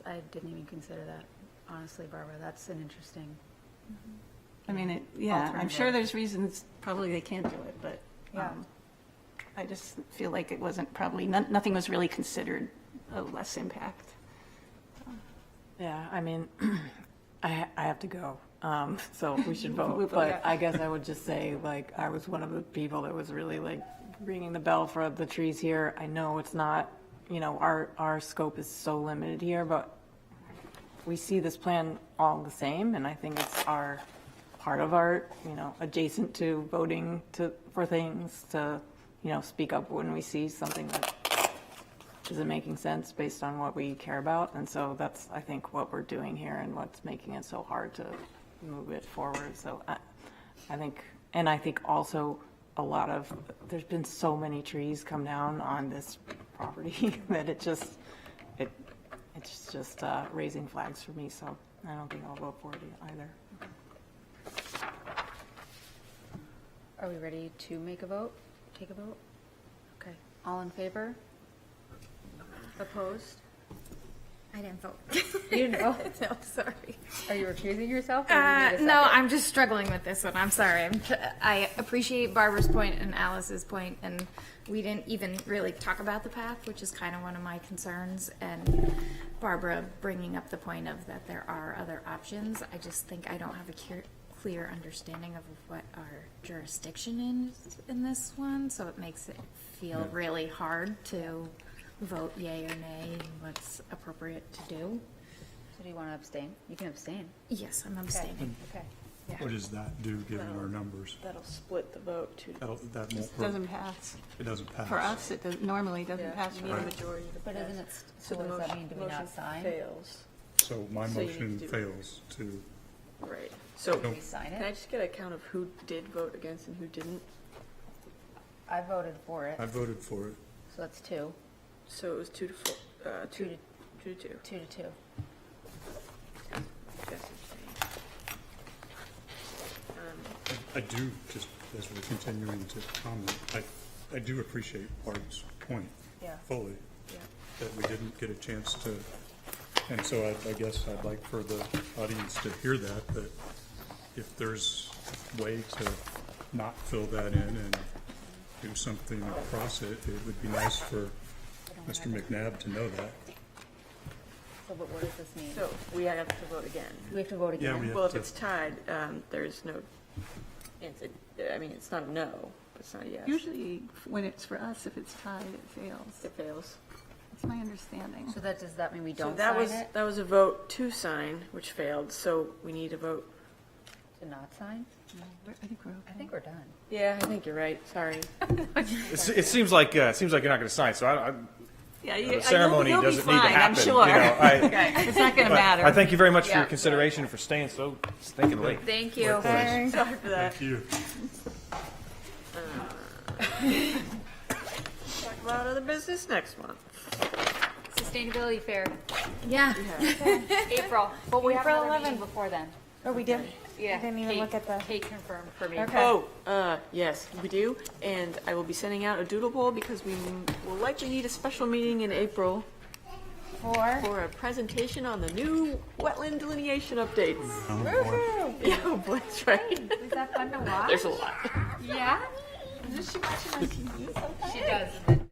I didn't even consider that, honestly, Barbara. That's an interesting. I mean, yeah, I'm sure Alternative. there's reasons probably they can't do it, but Yeah. I just feel like it wasn't probably, nothing was really considered a less impact. Yeah, I mean, I have to go, so we should vote. We'll vote, But yeah. I guess I would just say, like, I was one of the people that was really like ringing the bell for the trees here. I know it's not, our scope is so limited here, but we see this plan all the same, and I think it's part of our, adjacent to voting for things to, speak up when we see something that isn't making sense based on what we care about. And so that's, I think, what we're doing here and what's making it so hard to move it forward. So I think also there's been so many trees come down on this property that it's just raising flags for me. So I don't think I'll vote for it either. Are we ready to make a vote? Take a vote? Okay. All in favor? Opposed? I didn't vote. You didn't vote? No, sorry. Are you recusing yourself? Or you need a No, second? I'm just struggling with this one. I'm sorry. I appreciate Barbara's point and Alice's point, and we didn't even really talk about the path, which is kind of one of my concerns. And Barbara bringing up the point of that there are other options. I just think I don't have a clear understanding of what our jurisdiction is in this one, so it makes it feel really hard to vote yay or nay and what's appropriate to do. So do you want to abstain? You can abstain. Yes, I'm abstaining. Okay. What does that do, given our numbers? That'll split the vote to. That won't It work. doesn't pass. It doesn't pass. For us, it does, normally doesn't pass. You for need a us. majority to But pass. isn't it, So so the what does that motion, mean? Do we motion not sign? fails. So my So you need motion to do- fails to, Right. So Do we sign can I it? just get a count of who did vote against and who didn't? I voted for it, I voted for it. so that's 2. So it was 2 to 4, 2 to 2. 2 to 2. Guess abstained. I do, just as we're continuing to comment, I do appreciate Barb's point Yeah. fully, Yeah. that we didn't get a chance to, and so I guess I'd like for the audience to hear that if there's a way to not fill that in and do something across it, it would be nice for Mr. McNabb to know that. So, but what does this mean? So we have to vote again. We have to vote Yeah, again? we have Well, if to- it's tied, there's no, I mean, it's not a no, but it's not a yes. Usually, when it's for us, if it's tied, it fails. It fails. That's my understanding. So does that mean we So don't that sign was, it? that was a vote to sign, which failed, so we need a vote. To not sign? I think we're okay. I think we're done. Yeah, I think you're right, sorry. It seems like you're not going to sign, so Yeah, the ceremony doesn't need to happen. I'm sure. You know, Okay, it's not going to matter. I thank you very much for Yeah. your consideration for staying so stinking late. Thank you. Sorry for that. Thank you. Talk about other business next month. Sustainability fair, Yeah. April, but we have April another meeting 11th. before then. Oh, we did? Yeah. I didn't even Kate- look at the. Kate confirmed for me. Okay. Oh, yes, we do, and I will be sending out a doodle poll because we will likely need a special meeting in April for a presentation on the new wetland delineation updates. Yeah, oh boy, that's right. Is that fun to watch? There's a lot. Yeah? Does she watch it on TV sometimes? She does, and then